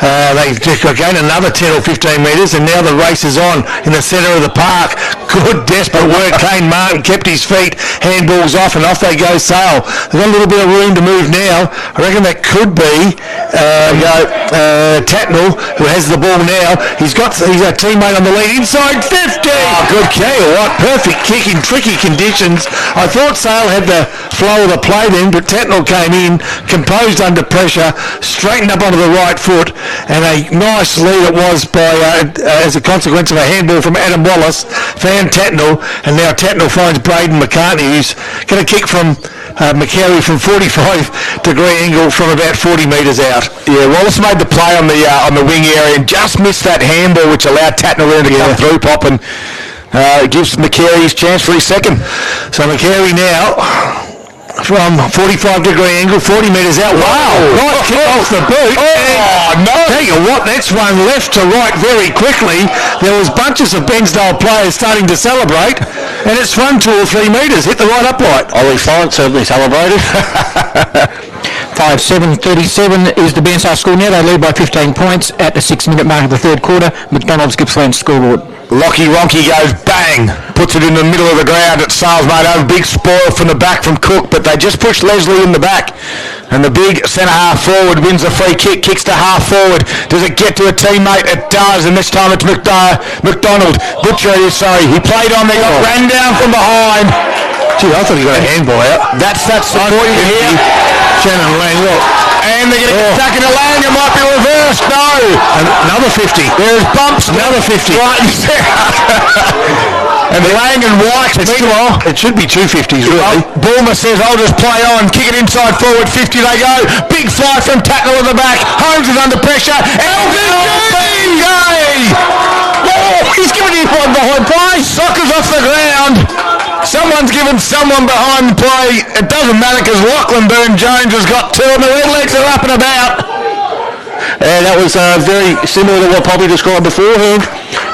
They gain another 10 or 15 metres, and now the race is on in the centre of the park. Good, desperate work. Kane Martin kept his feet. Handballs off, and off they go, Sale. They've got a little bit of room to move now. I reckon that could be Tatnell, who has the ball now. He's a teammate on the lead inside 50. Oh, good kick. What perfect kick in tricky conditions. I thought Sale had the flow of the play then, but Tatnell came in, composed under pressure, straightened up onto the right foot, and a nice lead it was by as a consequence of a handball from Adam Wallace. Found Tatnell, and now Tatnell finds Braden McCartney, who's going to kick from McCary from 45-degree angle from about 40 metres out. Yeah, Wallace made the play on the wing area and just missed that handball, which allowed Tatnell to come through, Pop, and gives McCary his chance for his second. So McCary now from 45-degree angle, 40 metres out. Wow! Right kick off the boot. Oh, no! Tell you what, that's run left to right very quickly. There was bunches of Bairnsdale players starting to celebrate, and it's run 2 or 3 metres, hit the right upright. Ollie Florence certainly celebrated. 5-7-37 is the Bairnsdale score now. They lead by 15 points at the 6-minute mark of the third quarter. McDonald's Gippsland scoreboard. Lockie Ronke goes bang, puts it in the middle of the ground at Sales made over. Big spoil from the back from Cook, but they just push Leslie in the back. And the big centre half forward wins the free kick, kicks to half forward. Does it get to a teammate? It does, and this time it's McDonald. Butcher, sorry. He played on there, got ran down from behind. Gee, I thought he got a handball out. That's that support you hear. Shannon Lang, look. And they're going to get stuck in a lane. It might be reversed. No. Another 50. There's bumps. Another 50. Right and Lang and White, meanwhile. It should be 250s, really. Bulmer says, I'll just play on. Kick it inside forward. 50 they go. Big fly from Tatnall at the back. Holmes is under pressure. LBJ! Oh, he's given him one behind play. Soccer's off the ground. Someone's given someone behind play. It doesn't matter because Lachlan Burn-Jones has got two and the Redlegs are up and about. And that was very similar to what Poppy described beforehand.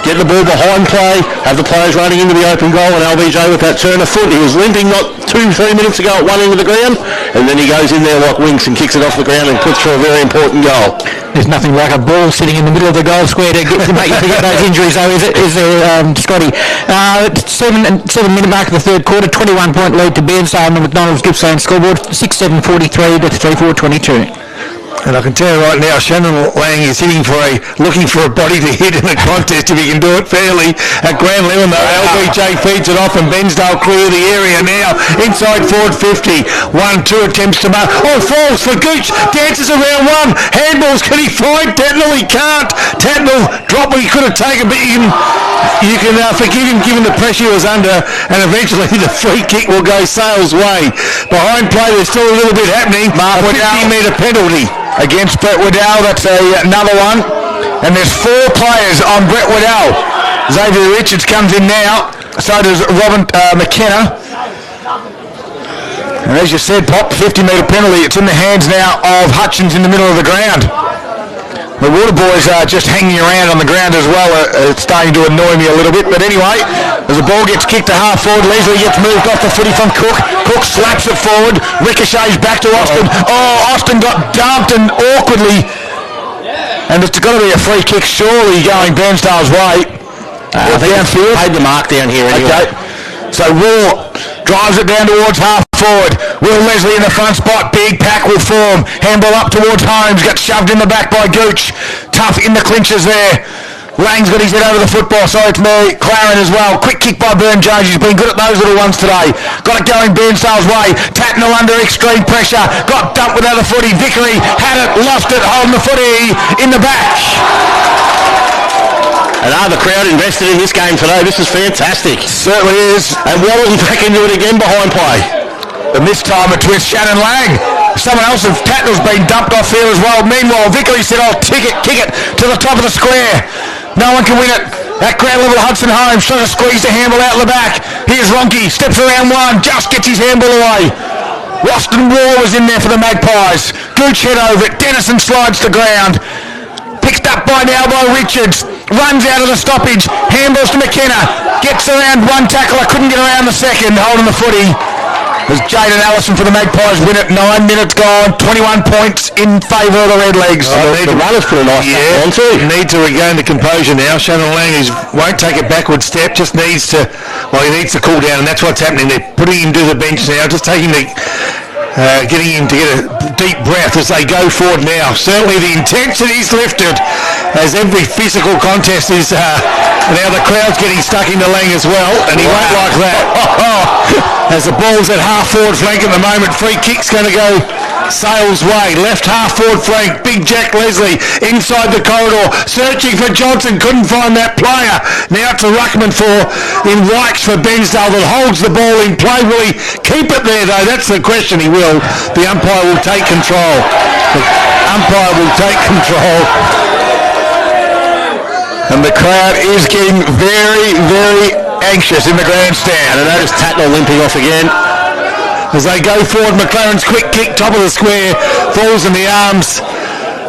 Get the ball behind play, have the players running into the open goal, and LBJ with that turn of foot. He was limping not 2-3 minutes ago at one end of the ground, and then he goes in there like Winks and kicks it off the ground and puts through a very important goal. There's nothing like a ball sitting in the middle of the goal square to make you forget those injuries, though, is there, Scotty? 7-minute mark of the third quarter, 21-point lead to Bairnsdale on the McDonald's Gippsland scoreboard, 6-7-43 to 3-4-22. And I can tell you right now, Shannon Lang is looking for a body to hit in the contest if he can do it fairly. At Grand Level, though, LBJ feeds it off and Bairnsdale clear the area now. Inside forward 50. 1-2 attempts to mark. Oh, falls for Gooch. Dances around one. Handballs. Can he find Tatnall? He can't. Tatnall dropped what he could have taken, but you can forgive him given the pressure he was under, and eventually the free kick will go Sale's way. Behind play, there's still a little bit happening. A 50-metre penalty. Against Brett Waddell, that's another one. And there's 4 players on Brett Waddell. Xavier Richards comes in now. So does Robin McKenna. And as you said, Pop, 50-metre penalty. It's in the hands now of Hutchins in the middle of the ground. The Water Boys are just hanging around on the ground as well. It's starting to annoy me a little bit. But anyway, as the ball gets kicked to half forward, Leslie gets moved off the footy from Cook. Cook slaps it forward. Ricochets back to Austin. Oh, Austin got dumped and awkwardly. And it's got to be a free kick surely going Bairnsdale's way. I think downfield. Paid the mark down here anyway. Okay. So Raw drives it down towards half forward. Will Leslie in the front spot. Big pack will form. Handball up towards Holmes. Gets shoved in the back by Gooch. Tough in the clinches there. Lang's got his head over the football. So it's Claren as well. Quick kick by Burn-Jones. He's been good at those little ones today. Got it going Bairnsdale's way. Tatnall under extreme pressure. Got dumped without the footy. Vickery had it. Lost it. Holding the footy in the back. And the crowd invested in this game today. This is fantastic. Certainly is. And Waddle's back into it again behind play. And this time it's with Shannon Lang. Someone else of Tatnall's been dumped off here as well. Meanwhile, Vickery said, I'll kick it to the top of the square. No one can win it. At ground level, Hudson Holmes trying to squeeze the handball out of the back. Here's Ronke, steps around one, just gets his handball away. Roston Waugh was in there for the Magpies. Gooch head over it. Dennison slides to ground. Picked up by now by Richards. Runs out of the stoppage. Handballs to McKenna. Gets around one tackler. Couldn't get around the second. Holding the footy. As Jaden Allison for the Magpies win it. 9 minutes gone. 21 points in favour of the Redlegs. The runner's put a nice tackle on too. Need to regain the composure now. Shannon Lang won't take a backward step. Just needs to, he needs to cool down, and that's what's happening. They're putting him to the bench now. Just taking the... getting him to get a deep breath as they go forward now. Certainly the intensity's lifted as every physical contest is... now the crowd's getting stuck into Lang as well, and he won't like that. As the ball's at half forward flank at the moment, free kick's going to go Sale's way. Left half forward flank, big Jack Leslie inside the corridor, searching for Johnson, couldn't find that player. Now to Ruckman in Wykes for Bairnsdale that holds the ball in play. Will he keep it there though? That's the question. He will. The umpire will take control. The umpire will take control. And the crowd is getting very, very anxious in the grandstand. And I notice Tatnall limping off again. As they go forward, McLaren's quick kick, top of the square, falls in the arms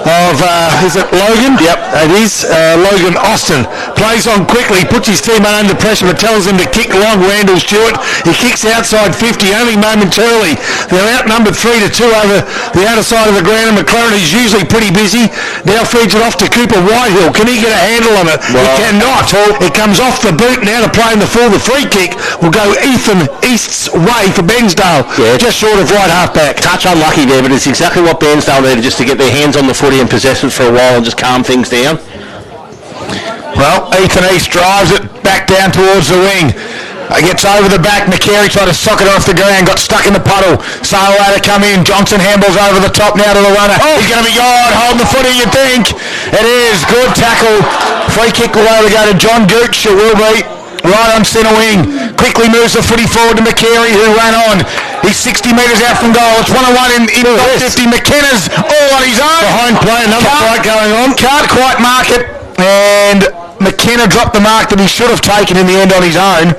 of, is it Logan? Yep, it is. Logan Austin plays on quickly, puts his team under pressure, but tells him to kick long. Randall Stewart, he kicks outside 50, only momentarily. They're outnumbered 3-2 over the outer side of the ground, and McLaren is usually pretty busy. Now feeds it off to Cooper Whitehill. Can he get a handle on it? Well, he cannot. It comes off the boot now to play in the full. The free kick will go Ethan East's way for Bairnsdale, just short of right half back. Touch unlucky there, but it's exactly what Bairnsdale needed, just to get their hands on the footy and possess it for a while and just calm things down. Well, Ethan East drives it back down towards the wing. Gets over the back. McCary tried to sock it off the ground. Got stuck in the puddle. Sale had to come in. Johnson handballs over the top now to the runner. He's going to be gone. Holding the footy, you think. It is. Good tackle. Free kick will over go to John Gooch. It will be. Right on centre wing. Quickly moves the footy forward to McCary, who ran on. He's 60 metres out from goal. It's 1-on-1 in top 50. McKenna's all on his own. Behind play, another fight going on. Can't quite mark it. And McKenna dropped the mark that he should have taken in the end on his own.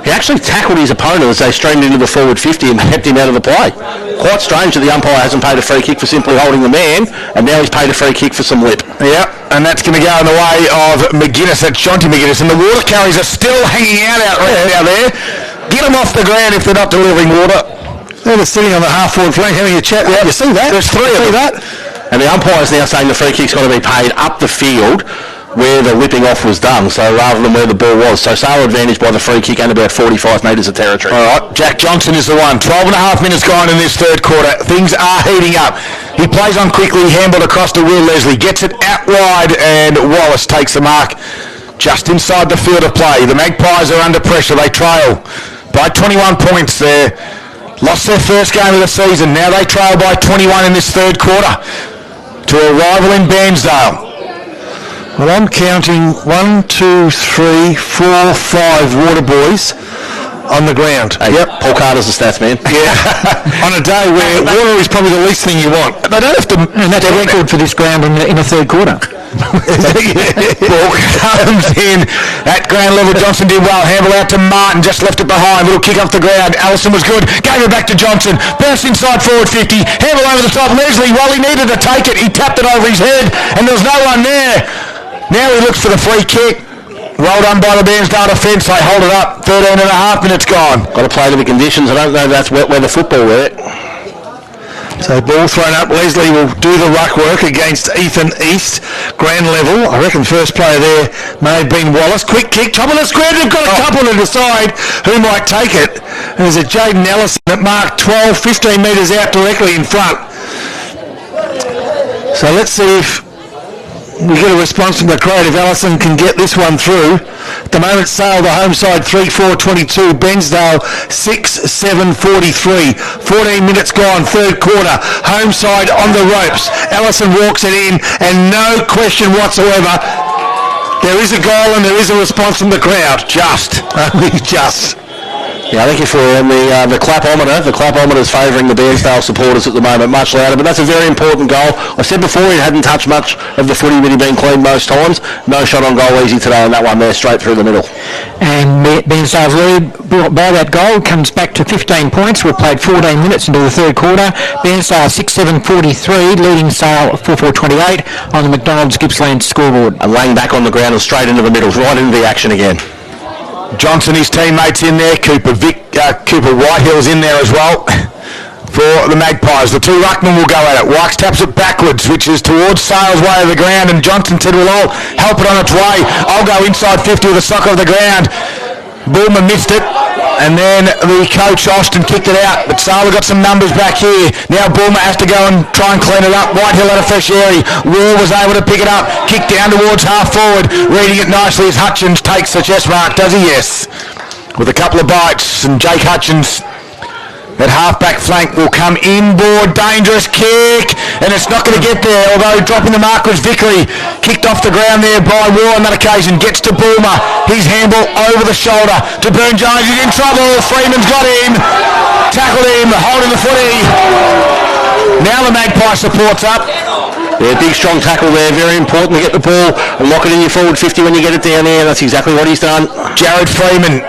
He actually tackled his opponent as they streamed into the forward 50 and kept him out of the play. Quite strange that the umpire hasn't paid a free kick for simply holding the man, and now he's paid a free kick for some lip. Yeah, and that's going to go in the way of McGuinness. That's Jonty McGuinness. And the water carriers are still hanging out there. Get them off the ground if they're not delivering water. They're sitting on the half-forward flank having a chat. Yeah, you see that? There's three of them. And the umpire's now saying the free kick's got to be paid up the field where the whipping off was done, so rather than where the ball was. So Sale advantage by the free kick and about 45 metres of territory. All right, Jack Johnson is the one. 12 and a half minutes gone in this third quarter. Things are heating up. He plays on quickly, handballed across to Will Leslie, gets it out wide, and Wallace takes the mark just inside the field of play. The Magpies are under pressure. They trail by 21 points there. Lost their first game of the season. Now they trail by 21 in this third quarter to a rival in Bairnsdale. Well, I'm counting 1, 2, 3, 4, 5 water boys on the ground. Hey, yep. Paul Carter's the stats man. Yeah. On a day where water is probably the least thing you want. They don't have to... And that's a record for this ground in the third quarter. Ball comes in at ground level. Johnson did well. Handball out to Martin. Just left it behind. Little kick off the ground. Allison was good. Gave it back to Johnson. Bounced inside forward 50. Handball over the top. Leslie, while he needed to take it, he tapped it over his head and there was no one there. Now he looks for the free kick. Well done by the Bairnsdale defence. They hold it up. 13 and a half minutes gone. Got to play to the conditions. I don't know if that's where the football went. So ball thrown up. Leslie will do the ruck work against Ethan East. Grand level. I reckon first player there may have been Wallace. Quick kick. Top of the square. They've got a couple to decide who might take it. And there's a Jaden Ellison that marked 12, 15 metres out directly in front. So let's see if we get a response from the crowd if Allison can get this one through. At the moment, Sale, the home side, 3-4-22. Bairnsdale, 6-7-43. 14 minutes gone, third quarter. Home side on the ropes. Allison walks it in, and no question whatsoever, there is a goal and there is a response from the crowd. Just. Only just. Yeah, I think if we're on the clapometer's favouring the Bairnsdale supporters at the moment much louder, but that's a very important goal. I said before he hadn't touched much of the footy, but he'd been clean most times. No shot on goal easy today on that one there, straight through the middle. And Bairnsdale's lead by that goal comes back to 15 points. We've played 14 minutes into the third quarter. Bairnsdale 6-7-43, leading Sale 4-4-28 on the McDonald's Gippsland scoreboard. And laying back on the ground and straight into the middle, right into the action again. Johnson, his teammates in there. Cooper Whitehill's in there as well for the Magpies. The two ruckmen will go at it. Wykes taps it backwards, which is towards Sale's way of the ground, and Johnson said, well, I'll help it on its way. I'll go inside 50 with a sock of the ground. Bullman missed it, and then the coach Austin kicked it out, but Sale got some numbers back here. Now Bulmer has to go and try and clean it up. Whitehill had a fresh area. Wall was able to pick it up, kick down towards half forward, reading it nicely as Hutchins takes the chest mark. Does he? Yes. With a couple of bites, and Jake Hutchins that half-back flank will come inboard, dangerous kick, and it's not going to get there, although dropping the mark was Vickery. Kicked off the ground there by Wall on that occasion, gets to Bulmer. His handball over the shoulder to Burn Jones. He's in trouble. Freeman's got him. Tackled him, holding the footy. Now the Magpie supports up. Yeah, big strong tackle there, very important to get the ball and lock it in your forward 50 when you get it down there. That's exactly what he's done. Jared Freeman,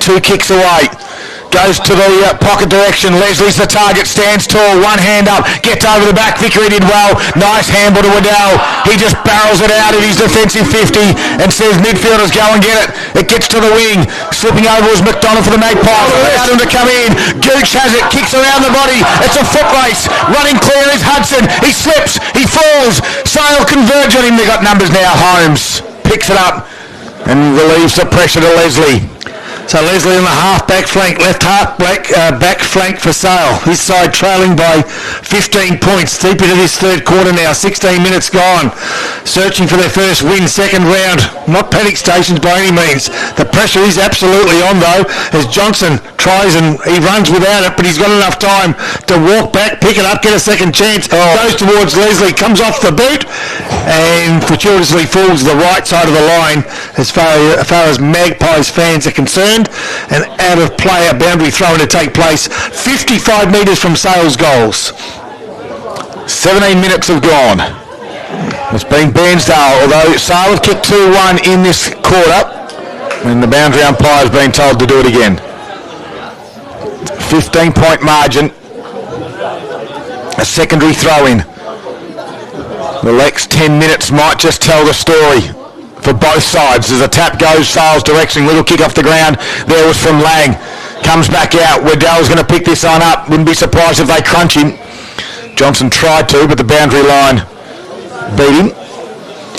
2 kicks away. Goes to the pocket direction. Leslie's the target. Stands tall. One hand up. Gets over the back. Vickery did well. Nice handball to Waddell. He just barrels it out of his defensive 50 and says midfielders go and get it. It gets to the wing. Slipping over was McDonald for the Magpies. Allowed him to come in. Gooch has it. Kicks around the body. It's a foot race. Running clear is Hudson. He slips. He falls. Sale converge on him. They got numbers now. Holmes picks it up and relieves the pressure to Leslie. So Leslie on the half-back flank, left back flank for Sale. His side trailing by 15 points. Deep into this third quarter now, 16 minutes gone. Searching for their first win, second round. Not panic stations by any means. The pressure is absolutely on though, as Johnson tries and he runs without it, but he's got enough time to walk back, pick it up, get a second chance. Goes towards Leslie, comes off the boot, and fortuitously falls the right side of the line as far as Magpies fans are concerned, and out of play, a boundary throw to take place 55 metres from Sale's goals. 17 minutes have gone. It's been Bairnsdale, although Sale have kicked 2-1 in this quarter, and the boundary umpire has been told to do it again. 15-point margin. A secondary throw-in. The next 10 minutes might just tell the story for both sides. As a tap goes Sale's direction, little kick off the ground. There was from Lang. Comes back out. Waddell's going to pick this one up. Wouldn't be surprised if they crunch him. Johnson tried to, but the boundary line beat him.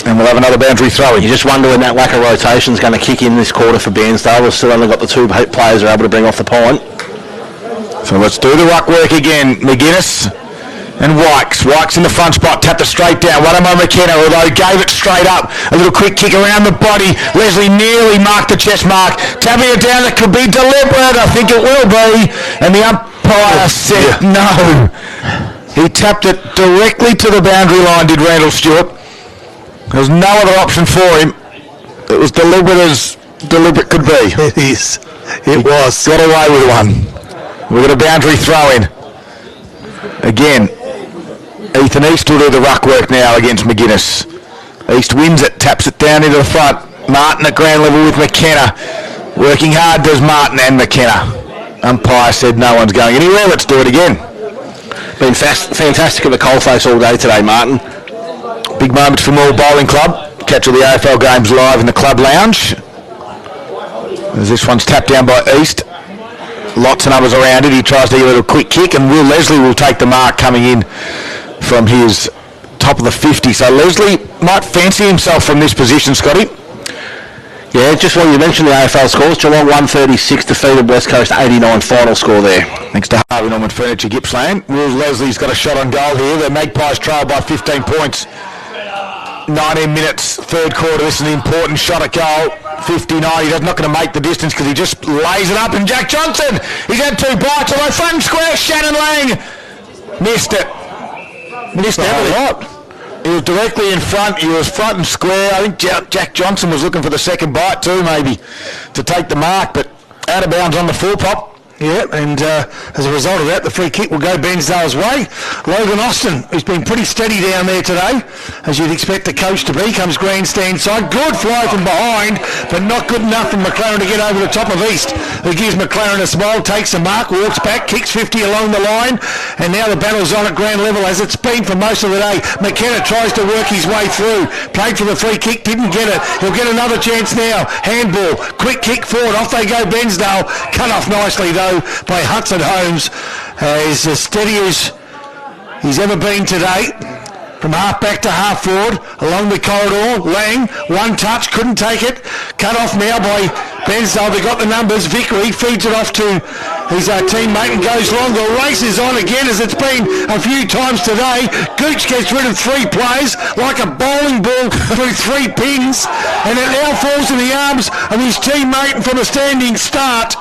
And we'll have another boundary throw-in. You just wonder when that lack of rotation is going to kick in this quarter for Bairnsdale. We've still only got the two players who are able to bring off the point. So let's do the ruck work again. McGuinness and Wykes. Wykes in the front spot, tapped it straight down. Whatamo McKenna, although gave it straight up. A little quick kick around the body. Leslie nearly marked the chest mark. Tapping it down, it could be deliberate. I think it will be. And the umpire said no. He tapped it directly to the boundary line, did Randall Stewart. There was no other option for him. It was deliberate as deliberate could be. It is. It was. Got away with one. We've got a boundary throw-in. Again, Ethan East will do the ruck work now against McGuinness. East wins it, taps it down into the front. Martin at ground level with McKenna. Working hard does Martin and McKenna. Umpire said no one's going anywhere. Let's do it again. Been fantastic at the coalface all day today, Martin. Big moment for Moore Bowling Club. Catch all the AFL games live in the club lounge. As this one's tapped down by East. Lots of numbers around it. He tries to give it a quick kick, and Will Leslie will take the mark coming in from his top of the 50. So Leslie might fancy himself from this position, Scotty. Yeah, just while you mentioned the AFL scores, Geelong 136 defeated West Coast 89 final score there. Thanks to Harvey Norman Furniture, Gippsland. Will Leslie's got a shot on goal here. The Magpies trail by 15 points. 19 minutes, third quarter. This is an important shot at goal. 59. He's not going to make the distance because he just lays it up. And Jack Johnson, he's had two bites. Although front and square, Shannon Lang missed it. Missed out a lot. He was directly in front. He was front and square. I think Jack Johnson was looking for the second bite too, maybe, to take the mark. But out of bounds on the full pop. Yeah, and as a result of that, the free kick will go Bairnsdale's way. Logan Austin, who's been pretty steady down there today, as you'd expect the coach to be, comes grandstand side. Good fly from behind, but not good enough for McLaren to get over the top of East, who gives McLaren a smile, takes a mark, walks back, kicks 50 along the line, and now the battle's on at ground level, as it's been for most of the day. McKenna tries to work his way through, played for the free kick, didn't get it. He'll get another chance now. Handball, quick kick forward, off they go Bairnsdale. Cut off nicely though by Hudson Holmes. He's as steady as he's ever been today. From half back to half forward, along the corridor. Lang, one touch, couldn't take it. Cut off now by Bairnsdale. They got the numbers. Vickery feeds it off to his teammate and goes long. The race is on again, as it's been a few times today. Gooch gets rid of three players like a bowling ball through three pins, and it now falls in the arms of his teammate from a standing start.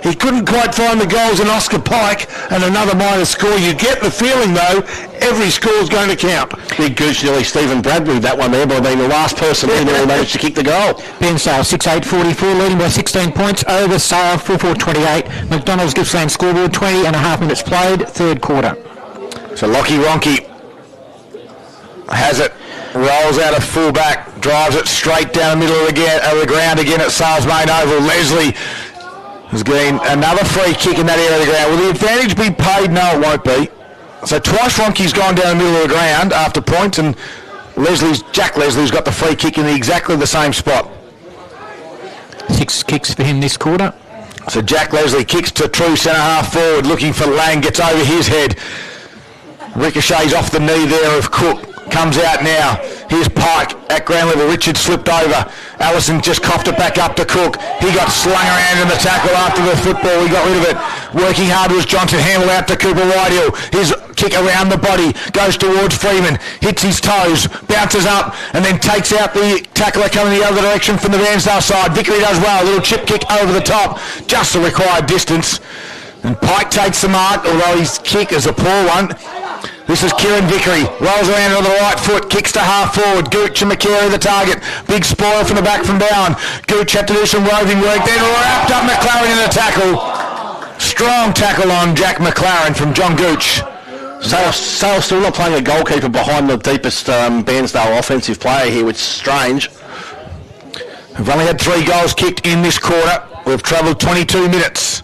He couldn't quite find the goals in Oscar Pike, and another minor score. You get the feeling, though, every score's going to count. Big goose nearly Stephen Bradbury, that one there, by being the last person who nearly managed to kick the goal. Bairnsdale 6-8-44, leading by 16 points over Sale 4-4-28. McDonald's Gippsland scoreboard, 20 and a half minutes played, third quarter. So Lockie Ronke has it, rolls out of full-back, drives it straight down the middle of the ground again at Sale's main oval. Leslie has gained another free kick in that area of the ground. Will the advantage be paid? No, it won't be. So twice Ronke's gone down the middle of the ground after points, and Jack Leslie's got the free kick in exactly the same spot. 6 kicks for him this quarter. So Jack Leslie kicks to true centre half forward, looking for Lang, gets over his head. Ricochets off the knee there of Cook. comes out now. Here's Pike at ground level. Richard slipped over. Allison just coughed it back up to Cook. He got slung around in the tackle after the football. He got rid of it. Working hard was Johnson. Handle out to Cooper Whitehill. His kick around the body. Goes towards Freeman. Hits his toes. Bounces up and then takes out the tackler coming the other direction from the Bairnsdale side. Vickery does well. A little chip kick over the top. Just the required distance. And Pike takes the mark, although his kick is a poor one. This is Kieran Vickery. Rolls around on the right foot, kicks to half forward. Gooch and McCary the target. Big spoil from the back from Bowen. Gooch had to do some roving work, then wrapped up McLaren in the tackle. Strong tackle on Jack McLaren from John Gooch. Sale still not playing a goalkeeper behind the deepest Bairnsdale offensive player here, which is strange. We've only had 3 goals kicked in this quarter. We've travelled 22 minutes.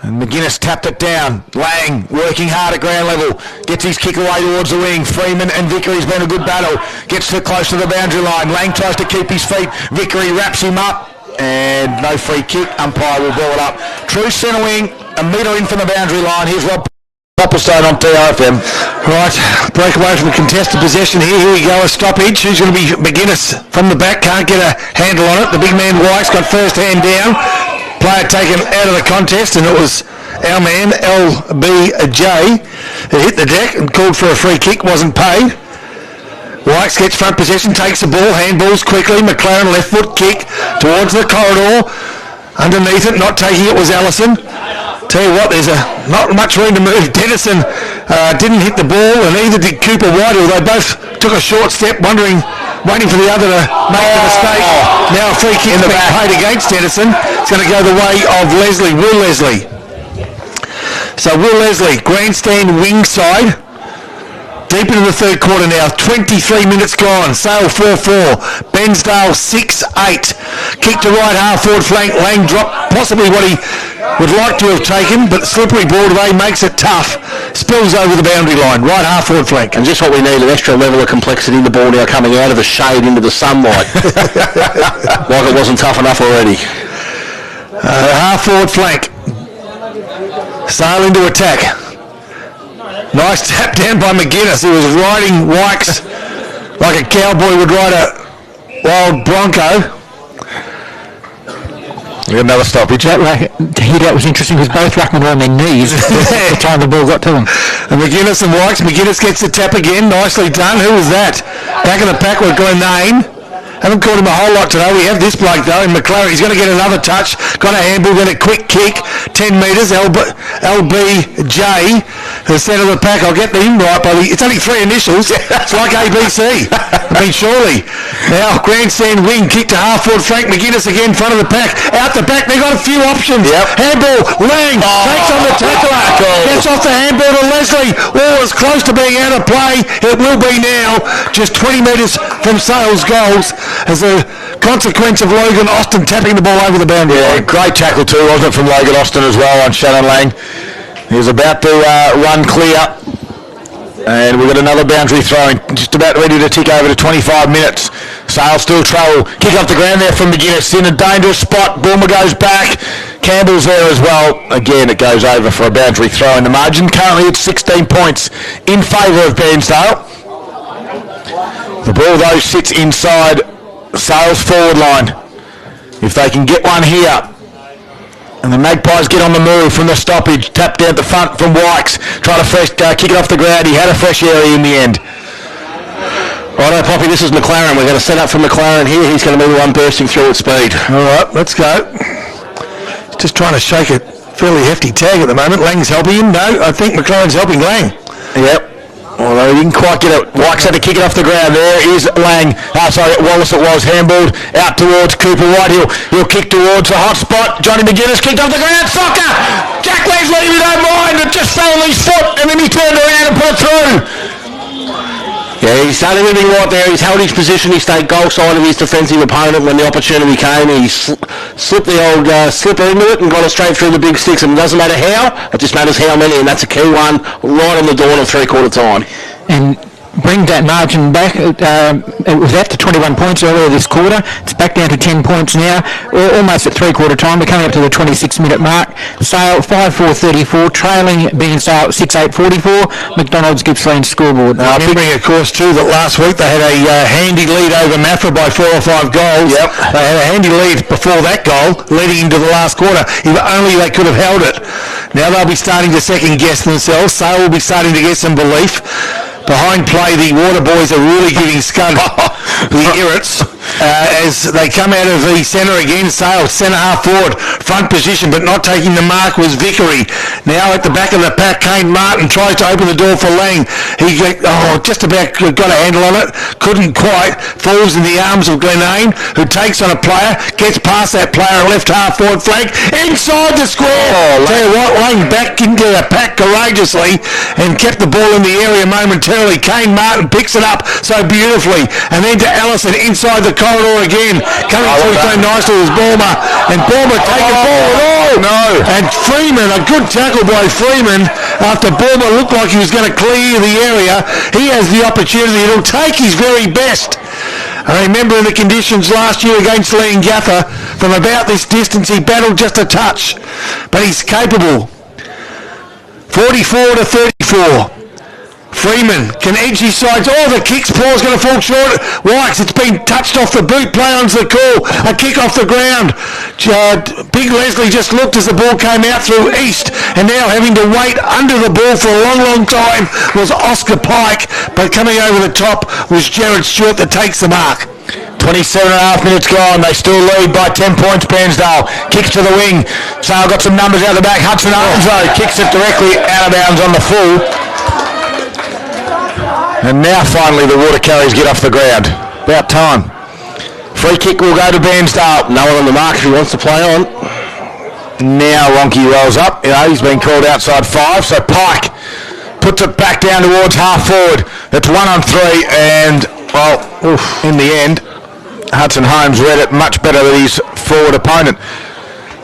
And McGuinness tapped it down. Lang working hard at ground level. Gets his kick away towards the wing. Freeman and Vickery's been a good battle. Gets to close to the boundary line. Lang tries to keep his feet. Vickery wraps him up. And no free kick. Umpire will ball it up. True centre wing. A metre in from the boundary line. Here's Rob Popplestone on TRFM. Right, break away from the contested possession here. Here we go, a stoppage. Who's going to be McGuinness from the back? Can't get a handle on it. The big man White's got first hand down. Player taken out of the contest, and it was our man, LBJ, who hit the deck and called for a free kick, wasn't paid. White gets front possession, takes the ball, handballs quickly. McLaren left foot kick towards the corridor. Underneath it, not taking it, was Allison. Tell you what, there's not much room to move. Dennison didn't hit the ball, and neither did Cooper Whitehill. They both took a short step, waiting for the other to make the mistake. Now a free kick being paid against Dennison. It's going to go the way of Will Leslie. So Will Leslie, grandstand wing side. Deep into the third quarter now, 23 minutes gone. Sale 4-4, Bairnsdale 6-8. Kick to right half forward flank. Lang dropped possibly what he would like to have taken, but the slippery ball today makes it tough. Spills over the boundary line, right half forward flank. And just what we need, an extra level of complexity in the ball now, coming out of the shade into the sunlight. Like it wasn't tough enough already. Half forward flank. Sale into attack. Nice tap down by McGuinness, who was riding Wykes like a cowboy would ride a wild bronco. We got another stoppage. That was interesting because both ruckmen were on their knees at the time the ball got to them. And McGuinness and Wykes. McGuinness gets the tap again. Nicely done. Who was that? Back of the pack with Glenane. Haven't caught him a whole lot today. We have this bloke though in McLaren. He's going to get another touch. Got a handball, then a quick kick. 10 metres. LBJ, the centre of the pack. I'll get him right, but it's only 3 initials. It's like ABC. I mean, surely. Now, grandstand wing, kick to half forward. Frank McGuinness again, front of the pack. Out the back, they've got a few options. Yep. Handball, Lang takes on the tackler. Gets off the handball to Leslie. Oh, it's close to being out of play. It will be now. Just 20 metres from Sales goals as a consequence of Logan Austin tapping the ball over the boundary. Yeah, great tackle too, wasn't it, from Logan Austin as well on Shannon Lang. He was about to run clear. And we've got another boundary throw, just about ready to tick over to 25 minutes. Sale still trouble. Kick off the ground there from McGuinness in a dangerous spot. Bulmer goes back. Campbell's there as well. Again, it goes over for a boundary throw in the margin. Currently it's 16 points in favour of Bairnsdale. The ball though sits inside Sale's forward line. If they can get one here. And the Magpies get on the move from the stoppage. Tap down the front from Wykes. Trying to kick it off the ground. He had a fresh area in the end. Righto, Poppy, this is McLaren. We're going to set up for McLaren here. He's going to be the one bursting through at speed. All right, let's go. Just trying to shake a fairly hefty tag at the moment. Lang's helping him. No, I think McLaren's helping Lang. Yep. Although he didn't quite get it. Wykes had to kick it off the ground. There is Lang. Wallace it was. Handballed out towards Cooper Whitehill. He'll kick towards the hot spot. Johnny McGuinness kicked off the ground. Soccer! Jack Leslie, if you don't mind, it just fell on his foot and then he turned around and put it through. Yeah, he started everything right there. He's held his position. He stayed goal side of his defensive opponent. When the opportunity came, he slipped the old slipper into it and got it straight through the big sticks. And it doesn't matter how, it just matters how many. And that's a key one right on the dawn of three-quarter time. And brings that margin back. It was at to 21 points earlier this quarter. It's back down to 10 points now. We're almost at three-quarter time. We're coming up to the 26-minute mark. Sale 5-4-34, trailing Bairnsdale 6-8-44. McDonald's Gippsland scoreboard. Remembering, of course, too, that last week they had a handy lead over Maffra by 4 or 5 goals. Yep. They had a handy lead before that goal, leading into the last quarter. If only they could have held it. Now they'll be starting to second-guess themselves. Sale will be starting to get some belief. Behind play, the Water Boys are really giving scud the Irrits as they come out of the centre again. Sale, centre half forward, front position, but not taking the mark was Vickery. Now at the back of the pack, Kane Martin tries to open the door for Lang. He just about got a handle on it, couldn't quite, falls in the arms of Glenane, who takes on a player, gets past that player, left half forward flank, inside the square. Tell you what, Lang back into the pack courageously and kept the ball in the area momentarily. Kane Martin picks it up so beautifully, and then to Allison inside the corridor again, coming through so nicely was Balmer, and Balmer taking forward. And Freeman, a good tackle by Freeman after Balmer looked like he was going to clear the area. He has the opportunity. He'll take his very best. I remember in the conditions last year against Lee and Gaffer, from about this distance he battled just a touch, but he's capable. 44-34. Freeman can edge his sides. The kick's paul's going to fall short. Wykes, it's been touched off the boot. Play on's the call. A kick off the ground. Big Leslie just looked as the ball came out through East, and now having to wait under the ball for a long, long time was Oscar Pike, but coming over the top was Jared Stewart that takes the mark. 27 and a half minutes gone. They still lead by 10 points, Bairnsdale. Kicks to the wing. Sale got some numbers out the back. Hudson Holmes, though, kicks it directly out of bounds on the full. And now finally the water carriers get off the ground. About time. Free kick will go to Bairnsdale. No one on the mark if he wants to play on. Now Ronke rolls up. He's been called outside 5, so Pike puts it back down towards half forward. It's 1 on 3, and, in the end, Hudson Holmes read it much better than his forward opponent.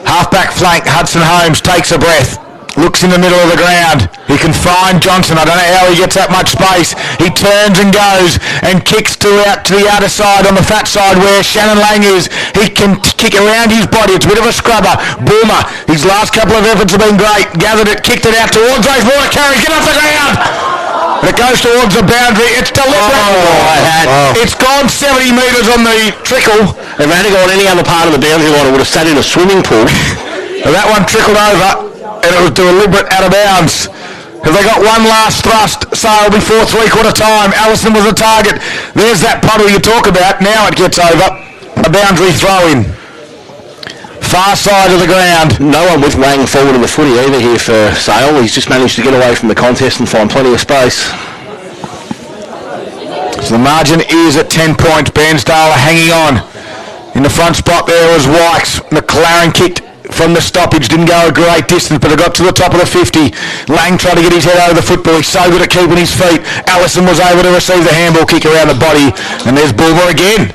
Half-back flank, Hudson Holmes takes a breath. Looks in the middle of the ground. He can find Johnson. I don't know how he gets that much space. He turns and goes and kicks out to the outer side on the fat side where Shannon Lang is. He can kick around his body. It's a bit of a scrubber. Boomer, his last couple of efforts have been great. Gathered it, kicked it out towards those water carriers. Get off the ground! And it goes towards the boundary. It's deliberate. It's gone 70 metres on the trickle. If it had gone any other part of the boundary line, it would have sat in a swimming pool. And that one trickled over. And it was deliberate out of bounds. Have they got one last thrust? Sale before three-quarter time. Allison was the target. There's that puddle you talk about. Now it gets over. A boundary throw-in. Far side of the ground. No one with Lang forward in the footy either here for Sale. He's just managed to get away from the contest and find plenty of space. So the margin is at 10 points. Bairnsdale are hanging on. In the front spot there was Wykes. McLaren kicked from the stoppage, didn't go a great distance, but it got to the top of the 50. Lang tried to get his head over the football. He's so good at keeping his feet. Allison was able to receive the handball kick around the body, and there's Bulmer again.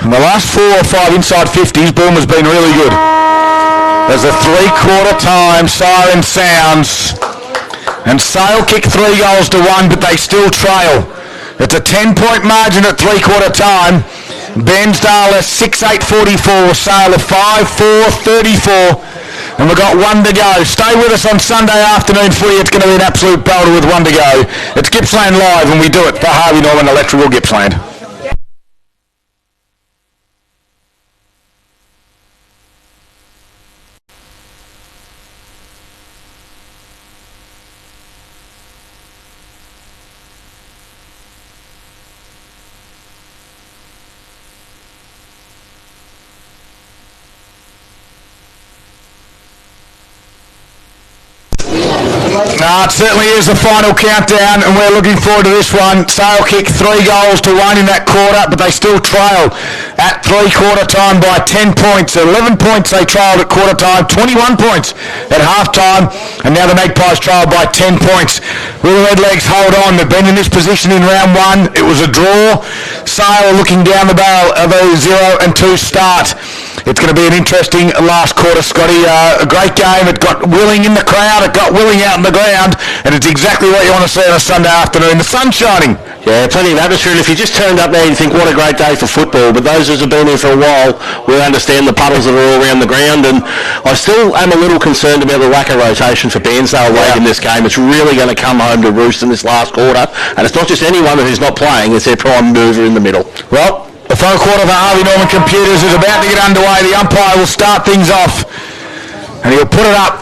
In the last 4 or 5 inside 50s, Bulmer's been really good. There's a three-quarter time siren sounds, and Sale kicked 3 goals to 1, but they still trail. It's a 10-point margin at three-quarter time. Bairnsdale is 6-8-44, Sale of 5-4-34, and we've got 1 to go. Stay with us on Sunday afternoon footy. It's going to be an absolute belter with 1 to go. It's Gippsland Live, and we do it for Harvey Norman Electrical Gippsland. It certainly is the final countdown, and we're looking forward to this one. Sale kick 3 goals to 1 in that quarter, but they still trail at three-quarter time by 10 points. 11 points they trailed at quarter time, 21 points at half time, and now the Magpies trail by 10 points. Will the Redlegs hold on? They've been in this position in round 1. It was a draw. Sale looking down the barrel of a 0-2 start. It's going to be an interesting last quarter, Scotty. A great game. It got Willing in the crowd. It got Willing out on the ground. And it's exactly what you want to see on a Sunday afternoon. The sun's shining. Yeah, plenty of atmosphere, and if you just turned up there, you think, what a great day for football, but those of us who have been here for a while will understand the puddles that are all around the ground, and I still am a little concerned about the lack of rotation for Bairnsdale late in this game. It's really going to come home to roost in this last quarter, and it's not just anyone who's not playing, it's their prime mover in the middle. Well, the final quarter for Harvey Norman Computers is about to get underway. The umpire will start things off, and he'll put it up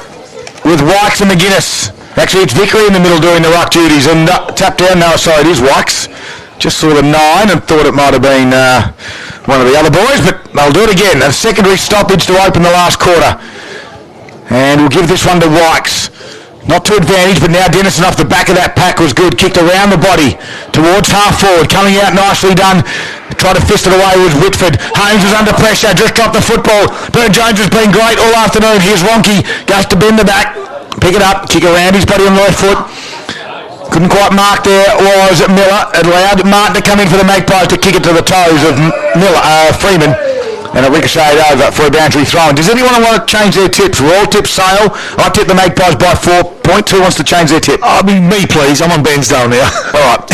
with Wykes and McGuinness. Actually, it's Vickery in the middle doing the ruck duties, and tap down. No, sorry, it is Wykes. Just saw the 9 and thought it might have been one of the other boys, but they'll do it again. A secondary stoppage to open the last quarter, and we'll give this one to Wykes. Not to advantage, but now Dennison off the back of that pack was good. Kicked around the body towards half forward, coming out nicely done. Tried to fist it away with Whitford. Holmes was under pressure, just dropped the football. Burn-Jones has been great all afternoon. Here's Ronke, goes to bend the back. Pick it up, kick around his body on the left foot. Couldn't quite mark there was Miller. It allowed Martin to come in for the Magpies to kick it to the toes of Freeman. And it ricocheted over for a boundary throw. Does anyone want to change their tips? Royal tip Sale. I tip the Magpies by 4 points. Who wants to change their tip? Me, please. I'm on Bairnsdale now. All right.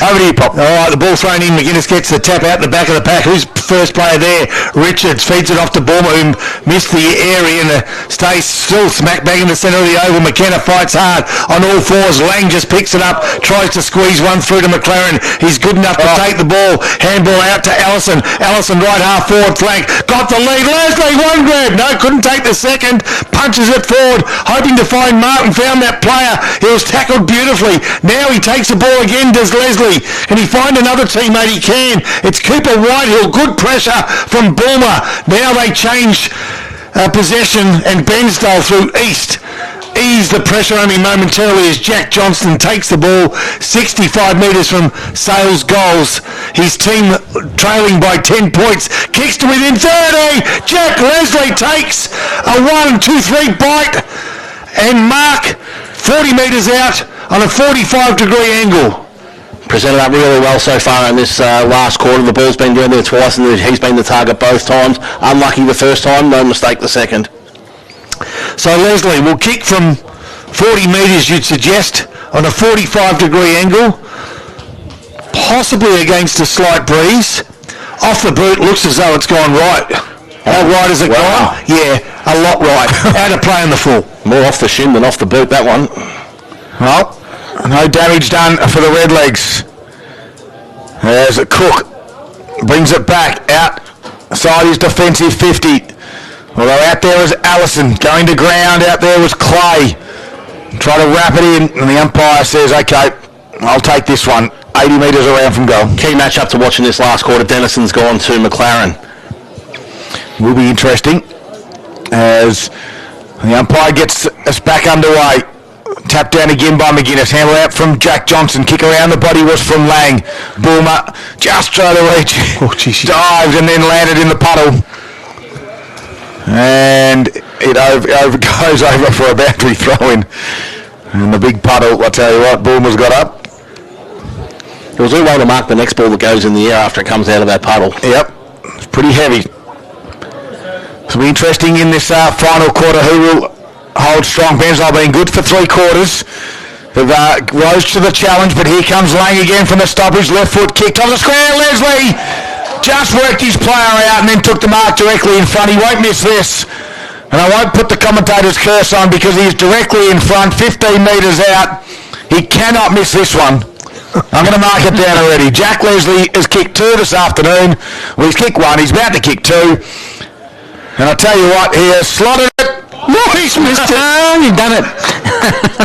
Over to you, Pop. All right, the ball thrown in. McGuinness gets the tap out the back of the pack. Who's first player there? Richards feeds it off to Bulmer, who missed the area and stays still smack bang in the centre of the oval. McKenna fights hard on all fours. Lang just picks it up, tries to squeeze one through to McLaren. He's good enough to take the ball. Handball out to Allison. Allison right half forward flank. Got the lead. Leslie, one grab. No, couldn't take the second. Punches it forward, hoping to find Martin. Found that player. He was tackled beautifully. Now he takes the ball again, does Leslie. Can he find another teammate? He can. It's Cooper Whitehill. Good pressure from Bulmer. Now they change possession, and Bairnsdale through East ease the pressure only momentarily as Jack Johnston takes the ball 65 metres from Sales goals. His team trailing by 10 points. Kicks to within 30. Jack Leslie takes a 1-2-3 bite and mark 40 metres out on a 45-degree angle. Presented up really well so far in this last quarter. The ball's been down there twice and he's been the target both times. Unlucky the first time, no mistake the second. So Leslie will kick from 40 metres, you'd suggest, on a 45-degree angle, possibly against a slight breeze. Off the boot, looks as though it's gone right. How right has it gone? Yeah, a lot right. Out of play on the full. More off the shin than off the boot, that one. Well, no damage done for the Redlegs. There's a Cook. Brings it back outside his defensive 50. Although out there was Allison. Going to ground, out there was Clay. Try to wrap it in, and the umpire says, okay, I'll take this one. 80 metres around from goal. Key match up to watching this last quarter. Dennison's gone to McLaren. Will be interesting as the umpire gets us back underway. Tapped down again by McGuinness. Handle out from Jack Johnson. Kick around the body was from Lang. Bulmer just tried to reach. Dived and then landed in the puddle. And it goes over for a boundary throw-in. And the big puddle, I tell you what, Bulmer's got up. It was a way to mark the next ball that goes in the air after it comes out of that puddle. Yep, it's pretty heavy. It'll be interesting in this final quarter who will hold strong. Bairnsdale been good for 3 quarters. They've rose to the challenge, but here comes Lang again from the stoppage. Left foot kicked on the square. Leslie just worked his player out and then took the mark directly in front. He won't miss this. And I won't put the commentator's curse on because he's directly in front, 15 metres out. He cannot miss this one. I'm going to mark it down already. Jack Leslie has kicked 2 this afternoon. Well, he's kicked 1. He's about to kick 2. And I tell you what, he has slotted it. Nice, mister. You've done it.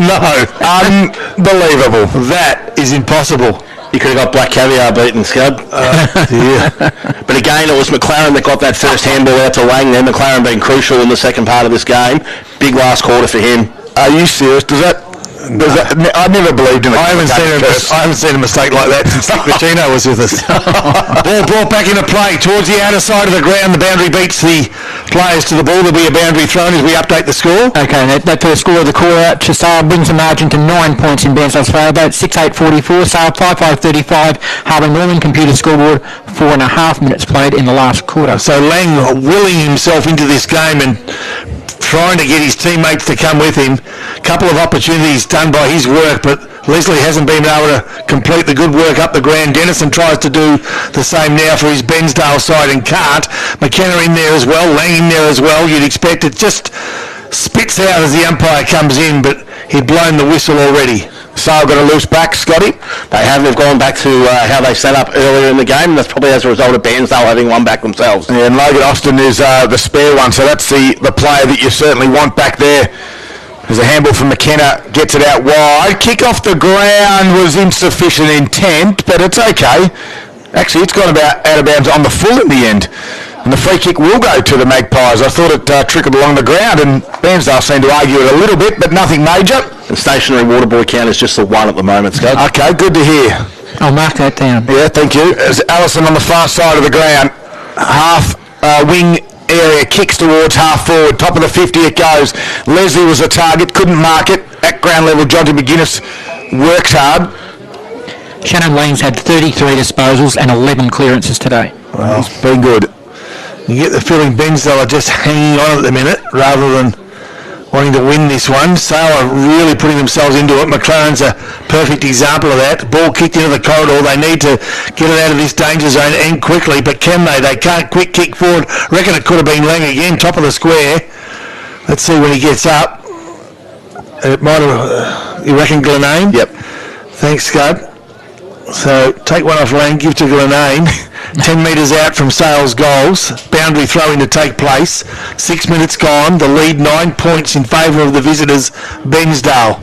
No. Unbelievable. That is impossible. You could have got Black Caviar beaten, Scud. Yeah. But again, it was McLaren that got that first handball out to Lang there. McLaren being crucial in the second part of this game. Big last quarter for him. Are you serious? Does that I never believed in it. I haven't seen a mistake like that since Nick Vicino was with us. Ball brought back into play towards the outer side of the ground. The boundary beats the players to the ball. There'll be a boundary thrown as we update the score. Okay, that first score of the quarter, Sale brings the margin to 9 points in Bairnsdale's favour. About 6-8-44, Sale 5-5-35. Harvey Norman computer scoreboard 4.5 minutes played in the last quarter. So Lang willing himself into this game and trying to get his teammates to come with him. Couple of opportunities done by his work, but Leslie hasn't been able to complete the good work up the ground. Dennison tries to do the same now for his Bairnsdale side and can't. McKenna in there as well, Lang in there as well. You'd expect it just spits out as the umpire comes in, but he'd blown the whistle already. Sale got a loose back, Scotty. They have. They've gone back to how they set up earlier in the game, and that's probably as a result of Bairnsdale having one back themselves. Yeah, and Logan Austin is the spare one, so that's the player that you certainly want back there. There's a handball from McKenna, gets it out wide. Kick off the ground was insufficient intent, but it's okay. Actually, it's gone about out of bounds on the full in the end. And the free kick will go to the Magpies. I thought it trickled along the ground, and Bairnsdale seemed to argue it a little bit, but nothing major. The stationary water boy count is just the one at the moment, Scott. Okay, good to hear. I'll mark that down. Yeah, thank you. As Allison on the far side of the ground, half wing area, kicks towards half forward, top of the 50 it goes. Leslie was the target, couldn't mark it. At ground level, Jonty McGuinness works hard. Shannon Lang's had 33 disposals and 11 clearances today. Well, it's been good. You get the feeling Bairnsdale are just hanging on at the minute rather than wanting to win this one. Sale are really putting themselves into it. McLaren's a perfect example of that. Ball kicked into the corridor. They need to get it out of this danger zone and quickly, but can they? They can't quick kick forward. Reckon it could have been Lang again, top of the square. Let's see when he gets up. It might have, you reckon Glenane? Yep. Thanks, Scud. So take one off Lang, give to Glenane. 10 metres out from Sale's goals. Boundary throwing to take place. 6 minutes gone. The lead 9 points in favour of the visitors, Bairnsdale.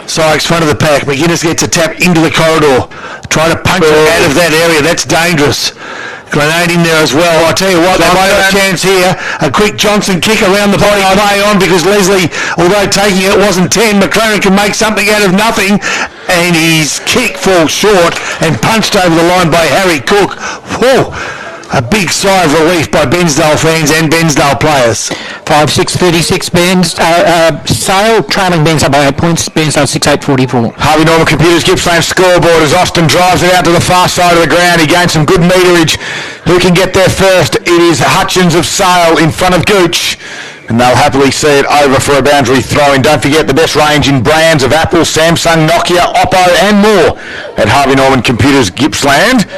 Sykes front of the pack. McGuinness gets a tap into the corridor. Try to punch it out of that area. That's dangerous. Grenade in there as well. I tell you what, they might have a chance here. A quick Johnson kick around the body play on because Leslie, although taking it wasn't 10, McLaren can make something out of nothing. And his kick falls short and punched over the line by Harry Cook. Whoa! A big sigh of relief by Bairnsdale fans and Bairnsdale players. 5-6-36 Sale trailing Bairnsdale by 8 points. Bairnsdale 6-8-44. Harvey Norman Computers Gippsland scoreboard as Austin drives it out to the far side of the ground. He gains some good meterage. Who can get there first? It is Hutchins of Sale in front of Gooch. And they'll happily see it over for a boundary throw-in. Don't forget the best range in brands of Apple, Samsung, Nokia, Oppo and more at Harvey Norman Computers Gippsland.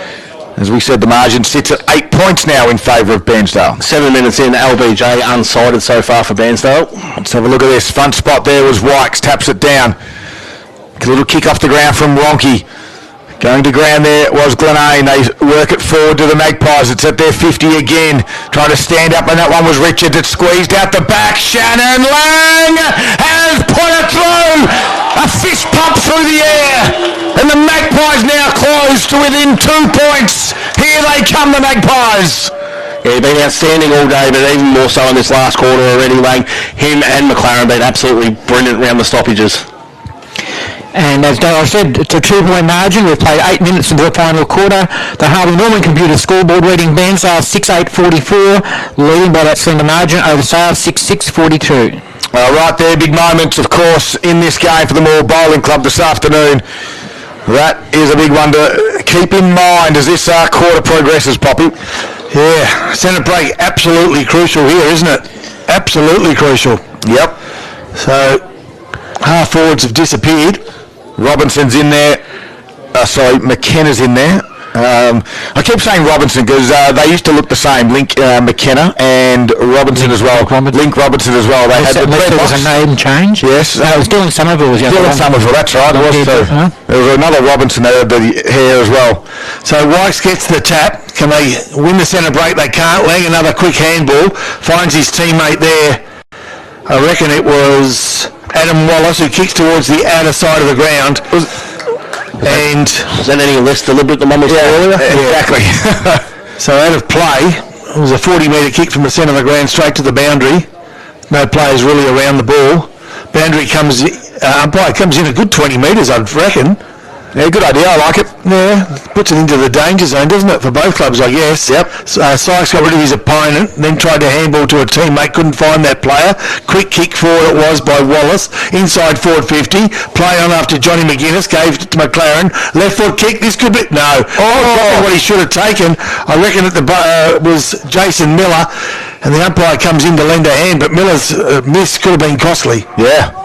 As we said, the margin sits at 8 points now in favour of Bairnsdale. 7 minutes in, LBJ unsighted so far for Bairnsdale. Let's have a look at this. Front spot there was Wykes, taps it down. A little kick off the ground from Ronke. Going to ground there was Glenane. They work it forward to the Magpies. It's at their 50 again. Trying to stand up, and that one was Richards. It squeezed out the back. Shannon Lang has put it through. A fist pump through the air. And the Magpies now close to within 2 points. Here they come, the Magpies. Yeah, he's been outstanding all day, but even more so in this last quarter already, Lang. Him and McLaren been absolutely brilliant around the stoppages. And as Dale said, it's a 2-point margin. We've played 8 minutes into the final quarter. The Harvey Norman Computer scoreboard reading Bairnsdale 6-8-44, leading by that slender margin over Sale 6-6-42. Right there, big moments, of course, in this game for the Moore Bowling Club this afternoon. That is a big one to keep in mind as this quarter progresses, Poppy. Yeah, centre break absolutely crucial here, isn't it? Absolutely crucial. Yep. So half forwards have disappeared. Robinson's in there. McKenna's in there. I keep saying Robinson because they used to look the same. McKenna and Robinson as well. Link Robinson as well. They had the red there was a name change. Yes. It was Dylan Somerville. Dylan Somerville, that's right. There was another Robinson that had the hair as well. So Wykes gets the tap. Can they win the centre break? They can't. Lang another quick handball. Finds his teammate there. I reckon it was Adam Wallace who kicks towards the outer side of the ground. And is that any less deliberate than one was earlier? Exactly. So out of play, it was a 40-metre kick from the centre of the ground straight to the boundary. No players really around the ball. Boundary comes in a good 20 metres, I'd reckon. Yeah, good idea. I like it. Yeah, puts it into the danger zone, doesn't it, for both clubs, I guess. Yep. Sykes got rid of his opponent, then tried to handball to a teammate, couldn't find that player. Quick kick forward it was by Wallace, inside forward 50. Play on after Johnny McGuinness, gave it to McLaren. Left foot kick, this could be... No. Oh, what he should have taken. I reckon it was Jason Miller, and the umpire comes in to lend a hand, but Miller's miss could have been costly. Yeah.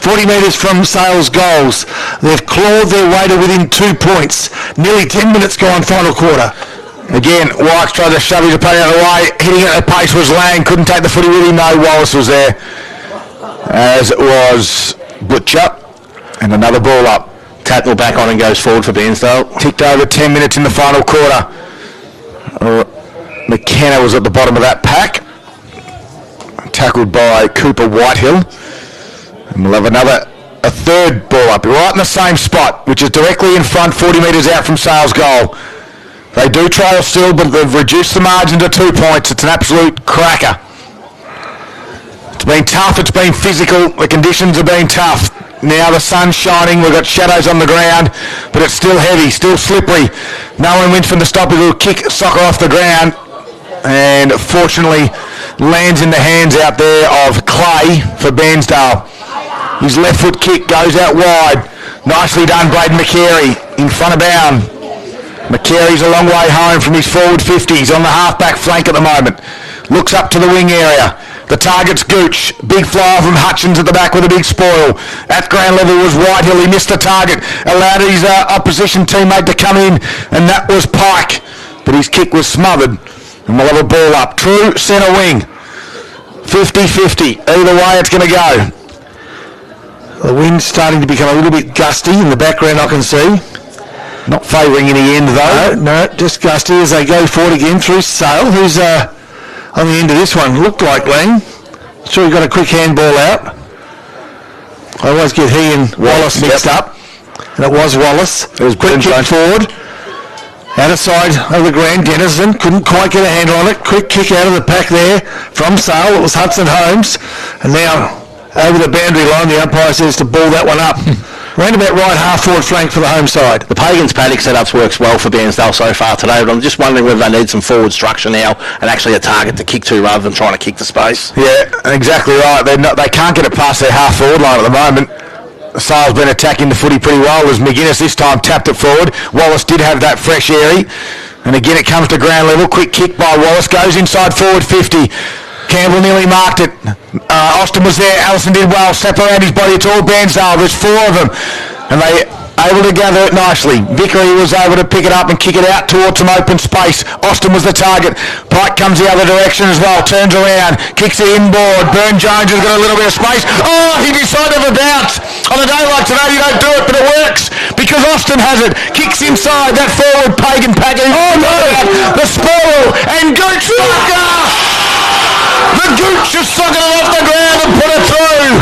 40 metres from Sale's goals. They've clawed their way to within 2 points. Nearly 10 minutes gone, final quarter. Again, Wykes tried to shove his opponent out of the way. Hitting it at pace was Lang. Couldn't take the footy with him. No, Wallace was there. As it was Butcher. And another ball up. Tackle back on and goes forward for Bairnsdale. Ticked over 10 minutes in the final quarter. McKenna was at the bottom of that pack. Tackled by Cooper Whitehill. And we'll have a third ball up, right in the same spot, which is directly in front, 40 metres out from Sale's goal. They do trail still, but they've reduced the margin to 2 points. It's an absolute cracker. It's been tough, it's been physical, the conditions have been tough. Now the sun's shining, we've got shadows on the ground, but it's still heavy, still slippery. No one wins from the stop, it'll kick soccer off the ground, and fortunately lands in the hands out there of Clay for Bairnsdale. His left foot kick goes out wide. Nicely done, Braden McCary in front of bound. McCary's a long way home from his forward 50. He's on the half-back flank at the moment. Looks up to the wing area. The target's Gooch. Big fly from Hutchins at the back with a big spoil. At ground level was Whitehill. He missed the target. Allowed his opposition teammate to come in, and that was Pike. But his kick was smothered. And we'll have a ball up. True centre wing. 50-50. Either way it's going to go. The wind's starting to become a little bit gusty in the background, I can see. Not favouring any end though. No, just gusty as they go forward again through Sale, who's on the end of this one. Looked like Lang. Sure, he got a quick handball out. I always get he and Wallace mixed up. And it was Wallace. It was quick kick forward. Out of side of the ground, Dennison couldn't quite get a handle on it. Quick kick out of the pack there from Sale. It was Hudson Holmes. And now over the boundary line, the umpire says to ball that one up. Round about right half forward flank for the home side. The Pagans paddock setups works well for Bairnsdale so far today, but I'm just wondering whether they need some forward structure now and actually a target to kick to rather than trying to kick to space. Yeah, exactly right. They can't get it past their half forward line at the moment. Sale's been attacking the footy pretty well as McGuinness this time tapped it forward. Wallace did have that fresh airy. And again it comes to ground level. Quick kick by Wallace. Goes inside forward 50. Campbell nearly marked it. Austin was there. Allison did well. Step around his body. It's all Bairnsdale. There's 4 of them. And they able to gather it nicely. Vickery was able to pick it up and kick it out towards some open space. Austin was the target. Pike comes the other direction as well. Turns around. Kicks it inboard. Burn-Jones has got a little bit of space. Oh, he decided to bounce. On a day like today, you don't do it, but it works. Because Austin has it. Kicks inside that forward Pagan packer. Oh, no. The spoil. And Gooch The Gooch has sucked it off the ground and put it through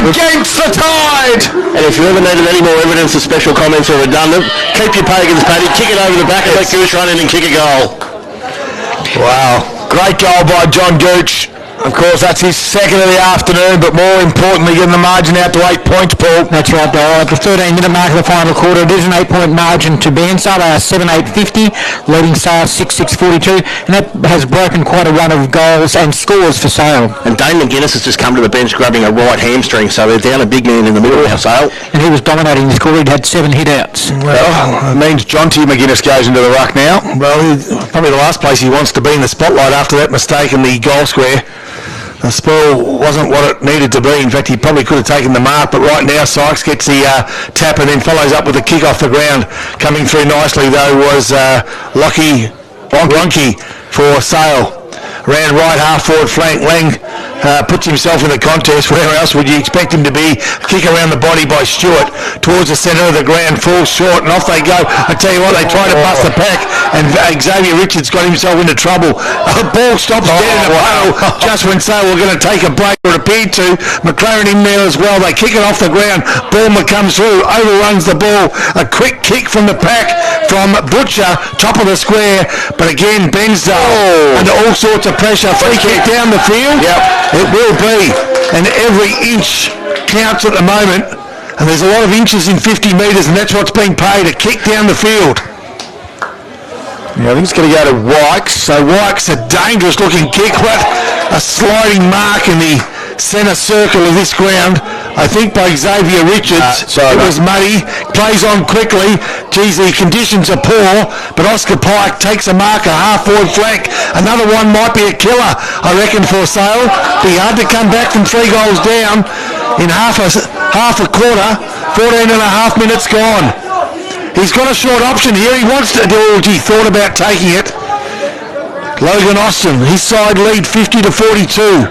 against the tide. And if you ever needed any more evidence of special comments or redundant, keep your Pagans paddy, kick it over the back and let Gooch run in and kick a goal. Wow. Great goal by John Gooch. Of course, that's his second of the afternoon, but more importantly, getting the margin out to 8 points, Paul. That's right, Dale. At the 13-minute mark of the final quarter, it is an 8-point margin to Bairnsdale. They are 7-8-50, leading Sale 6-6-42, and that has broken quite a run of goals and scores for Sale. And Dane McGuinness has just come to the bench grabbing a right hamstring, so they're down a big man in the middle now, Sale. And he was dominating the score. He'd had 7 hit-outs. Well, it means John T. McGuinness goes into the ruck now. Well, probably the last place he wants to be in the spotlight after that mistake in the goal square. The spoil wasn't what it needed to be. In fact, he probably could have taken the mark, but right now Sykes gets the tap and then follows up with a kick off the ground. Coming through nicely, though, was Lockie Ronke for Sale. Ran right half forward flank. Lang puts himself in the contest. Where else would you expect him to be? Kick around the body by Stewart towards the centre of the ground. Falls short and off they go. I tell you what, they try to bust the pack and Xavier Richards got himself into trouble. The ball stops dead in a puddle just when Sale were going to take a break, or it appeared to. McLaren in there as well. They kick it off the ground. Bulmer comes through, overruns the ball. A quick kick from the pack from Butcher, top of the square. But again, Bairnsdale under all sorts of pressure. Free kick down the field. Yep. It will be. And every inch counts at the moment. And there's a lot of inches in 50 metres, and that's what's being paid, a kick down the field. Yeah, I think it's going to go to Wykes. So Wykes, a dangerous looking kick, but a sliding mark in the centre circle of this ground, I think by Xavier Richards. It was muddy, plays on quickly. Geez, the conditions are poor, but Oscar Pike takes a mark, a half-forward flank. Another one might be a killer, I reckon, for Sale. Be hard to come back from 3 goals down in half a half a quarter, 14 and a half minutes gone. He's got a short option here. He wants to do, he thought about taking it. Logan Austin, his side lead 50 to 42.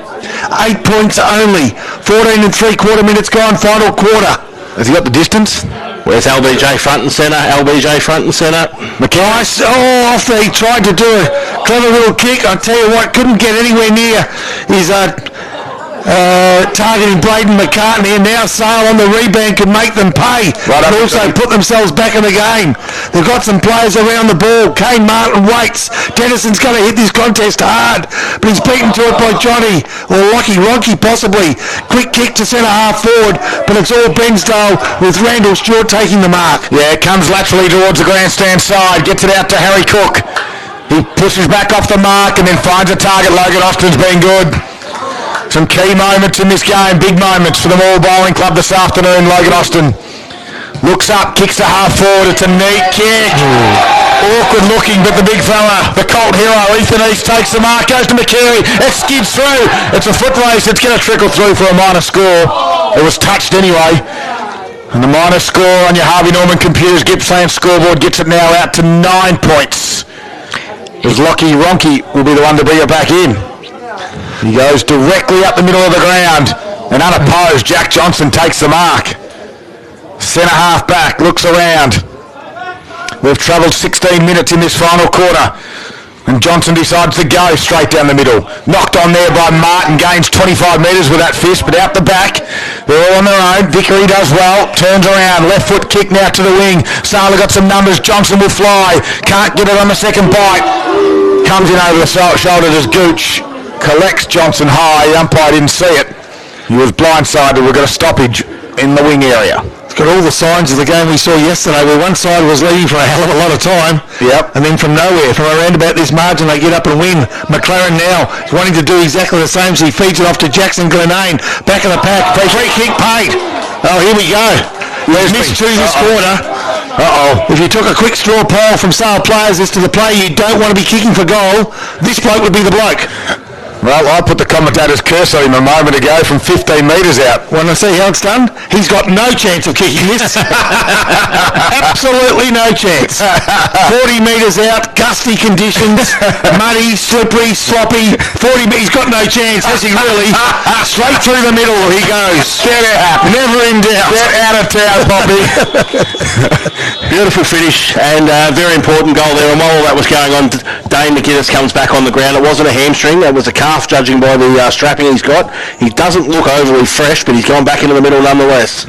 8 points only. 14 and 3/4 minutes gone, final quarter. Has he got the distance? Where's LBJ front and centre? LBJ front and centre. Nice. Oh, off there. He tried to do a clever little kick. I tell you what, couldn't get anywhere near his targeting Braden McCartney, and now Sale on the rebound can make them pay, Right, and also put themselves back in the game. They've got some players around the ball. Kane Martin waits. Dennison's going to hit this contest hard, but he's beaten to it by Johnny, or Lockie Ronke possibly. Quick kick to centre half forward, but it's all Bairnsdale with Randall Stewart taking the mark. Yeah, it comes laterally towards the grandstand side, gets it out to Harry Cook. He pushes back off the mark and then finds a target. Logan Austin's been good. Some key moments in this game, big moments for the Moore Bowling Club this afternoon. Logan Austin looks up, kicks to half forward. It's a neat kick. Awkward looking, but the big fella, the Colt hero, Ethan East takes the mark, goes to McCary. It skids through. It's a foot race. It's going to trickle through for a minor score. It was touched anyway. And the minor score on your Harvey Norman Computers Gippsland scoreboard gets it now out to 9 points. As Lockie Ronke will be the one to bring it back in. He goes directly up the middle of the ground, and unopposed, Jack Johnson takes the mark. Centre half back, looks around. We've travelled 16 minutes in this final quarter, and Johnson decides to go straight down the middle. Knocked on there by Martin, gains 25 metres with that fist, but out the back, they're all on their own. Vickery does well, turns around, left foot kick now to the wing. Sala got some numbers, Johnson will fly, can't get it on the second bite. Comes in over the shoulder to Gooch. Collects Johnson high. The umpire didn't see it. He was blindsided. We've got a stoppage in the wing area. It's got all the signs of the game we saw yesterday, where one side was leading for a hell of a lot of time. Yep. And then from nowhere, from around about this margin, they get up and win. McLaren now is wanting to do exactly the same, so he feeds it off to Jackson Glenane. Back of the pack. Free kick paid. Oh, here we go. There's missed two this quarter. If you took a quick straw poll from Sale players as to the play you don't want to be kicking for goal, this bloke would be the bloke. Well, I put the commentator's curse on him a moment ago from 15 metres out. Want to see how it's done? He's got no chance of kicking this. Absolutely no chance. 40 metres out, gusty conditions, muddy, slippery, sloppy. 40 he's got no chance, has he really? Straight through the middle he goes. Get out. Never in doubt. Get out of town, Bobby. Beautiful finish and very important goal there. And while all that was going on, Dane McGuinness comes back on the ground. It wasn't a hamstring, it was a calf, judging by the strapping he's got. He doesn't look overly fresh, but he's gone back into the middle nonetheless.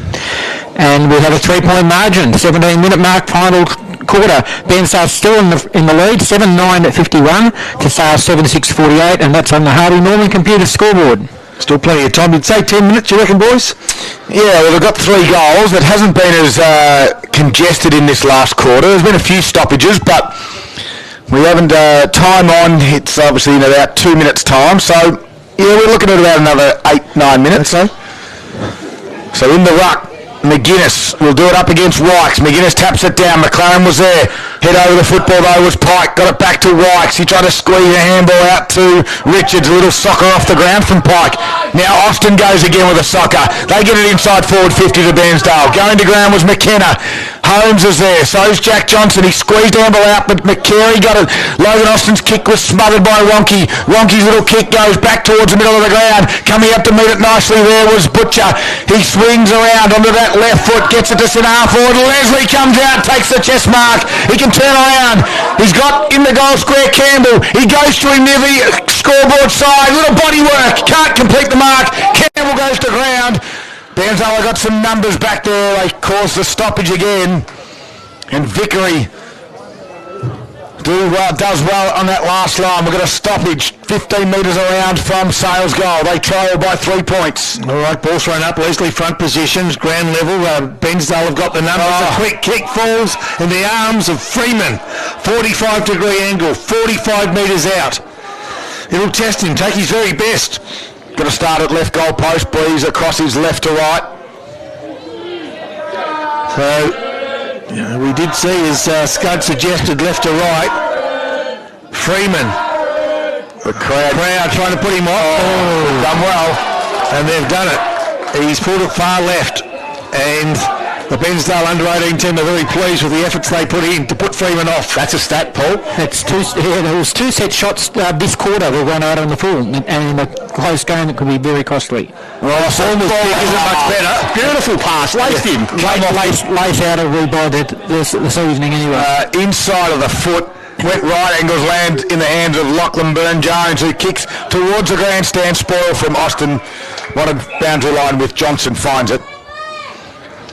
And we have a 3-point margin, 17-minute mark, final quarter. Bairnsdale still in the lead, 7-9 at 51 to Sale 7-6-48, and that's on the Harvey Norman Computer scoreboard. Still plenty of time. You'd say 10 minutes, you reckon, boys? Yeah, well, they've got 3 goals. It hasn't been as congested in this last quarter. There's been a few stoppages, but we haven't time on. It's obviously in about 2 minutes' time. So, yeah, we're looking at about another 8-9 minutes. So in the ruck, McGuinness will do it up against Wykes. McGuinness taps it down. McLaren was there. Head over the football though was Pike. Got it back to Wykes. He tried to squeeze a handball out to Richards. A little soccer off the ground from Pike. Now Austin goes again with a soccer. They get it inside forward 50 to Bairnsdale. Going to ground was McKenna. Holmes is there. So's Jack Johnson. He squeezed a handball out, but McCary got it. Logan Austin's kick was smothered by Ronke. Ronke's little kick goes back towards the middle of the ground. Coming up to meet it nicely there was Butcher. He swings around onto that left foot, gets it to centre half forward. Leslie comes out, takes the chest mark. He can turn around. He's got in the goal square Campbell. He goes to him near the scoreboard side. Little body work. Can't complete the mark. Campbell goes to ground. Bairnsdale got some numbers back there. They caused the stoppage again. And Vickery does well on that last line. We've got a stoppage 15 metres around from Sale's goal. They trail by 3 points. All right, ball thrown up. Leslie front positions, ground level. Bairnsdale have got the numbers. A quick kick falls in the arms of Freeman. 45-degree angle, 45 metres out. It'll test him, take his very best. Got to start at left goal post, please, across his left to right. So, we did see as Scud suggested left to right. Freeman. The crowd trying to put him off. Done well. And they've done it. He's pulled it far left. And the Bairnsdale under-18 team are very pleased with the efforts they put in to put Freeman off. That's a stat, Paul. There was two set shots this quarter that went out on the full, and in a close game that could be very costly. Well, almost isn't much better. Beautiful pass, laced him. Lace out of rebuy this evening anyway. Inside of the foot. Went right angles, land in the hands of Lachlan Burn-Jones, who kicks towards the grandstand spoil from Austin. What a boundary line with Johnson finds it.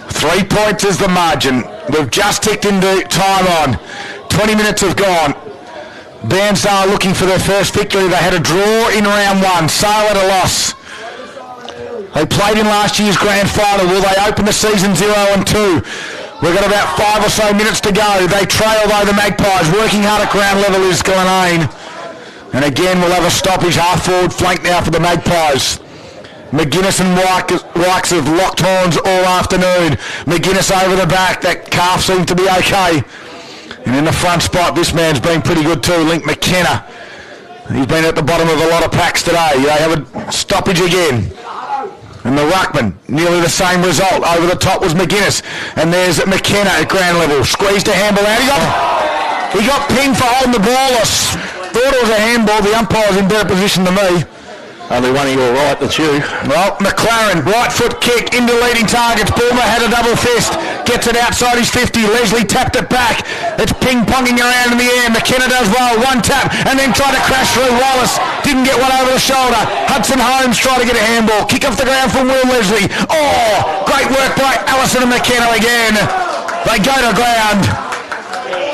3 points is the margin. We've just ticked into time on. 20 minutes have gone. Bairnsdale looking for their first victory. They had a draw in round one. Sale at a loss. They played in last year's grand final. Will they open the season 0-2? We've got about 5 or so minutes to go. They trail though the Magpies. Working hard at ground level is Glenane. And again we'll have a stoppage half forward flank now for the Magpies. McGuinness and Wykes have locked horns all afternoon. McGuinness over the back. That calf seems to be okay. And in the front spot, this man's been pretty good too, Link McKenna. He's been at the bottom of a lot of packs today. They have a stoppage again. And the ruckman, nearly the same result. Over the top was McGuinness. And there's McKenna at ground level. Squeezed a handball out. He got pinned for holding the ball. I thought it was a handball. The umpire's in better position than me. Only one of you all right, that's you. Well, McLaren, right foot kick into leading targets. Bulmer had a double fist. Gets it outside his 50. Leslie tapped it back. It's ping-ponging around in the air. McKenna does well. One tap and then tried to crash through Wallace. Didn't get one over the shoulder. Hudson Holmes tried to get a handball. Kick off the ground from Will Leslie. Oh, great work by Allison and McKenna again. They go to ground.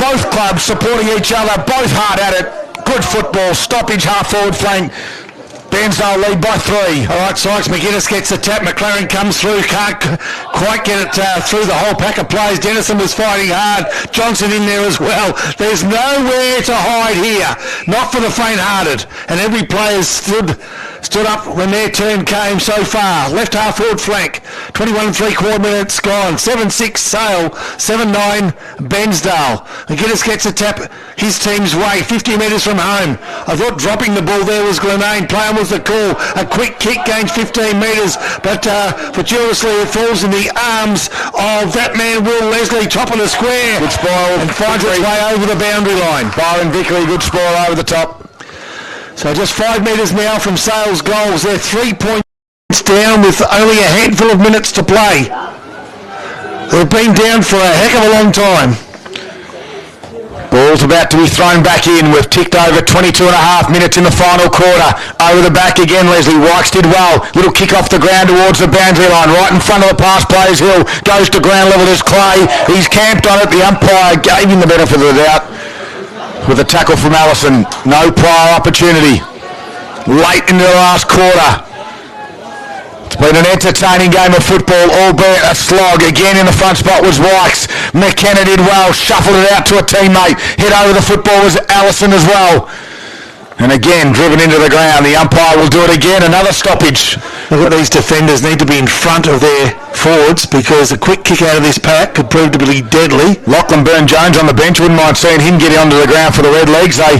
Both clubs supporting each other. Both hard at it. Good football. Stoppage half forward flank. Bairnsdale lead by 3. All right, Sykes, McGuinness gets the tap. McLaren comes through, can't quite get it through the whole pack of players. Dennison was fighting hard. Johnson in there as well. There's nowhere to hide here, not for the faint-hearted. And every player stood up when their turn came so far. Left half forward flank, 21 3/4 minutes gone. 7-6 Sale, 7-9 Bairnsdale. McGuinness gets a tap his team's way, 50 metres from home. I thought dropping the ball there was Glenane. Playing was the call. A quick kick gains 15 metres, but fortuitously it falls in the arms of that man Will Leslie, top of the square. Good spoil. And finds its way over the boundary line. Byron Vickery, good spoil over the top. So just 5 metres now from Sale's goals. They're 3 points down with only a handful of minutes to play. They've been down for a heck of a long time. Ball's about to be thrown back in. We've ticked over 22.5 minutes in the final quarter. Over the back again, Leslie. Wykes did well. Little kick off the ground towards the boundary line. Right in front of the pass players hill. Goes to ground level as Clay. He's camped on it. The umpire gave him the benefit of the doubt with a tackle from Allison. No prior opportunity. Late into the last quarter. It's been an entertaining game of football, albeit a slog. Again in the front spot was Wykes. McKenna did well, shuffled it out to a teammate. Hit over the football was Allison as well. And again, driven into the ground. The umpire will do it again. Another stoppage. Look at these defenders need to be in front of their forwards because a quick kick out of this pack could prove to be deadly. Lachlan Burn-Jones on the bench. Wouldn't mind seeing him get onto the ground for the Red Legs. They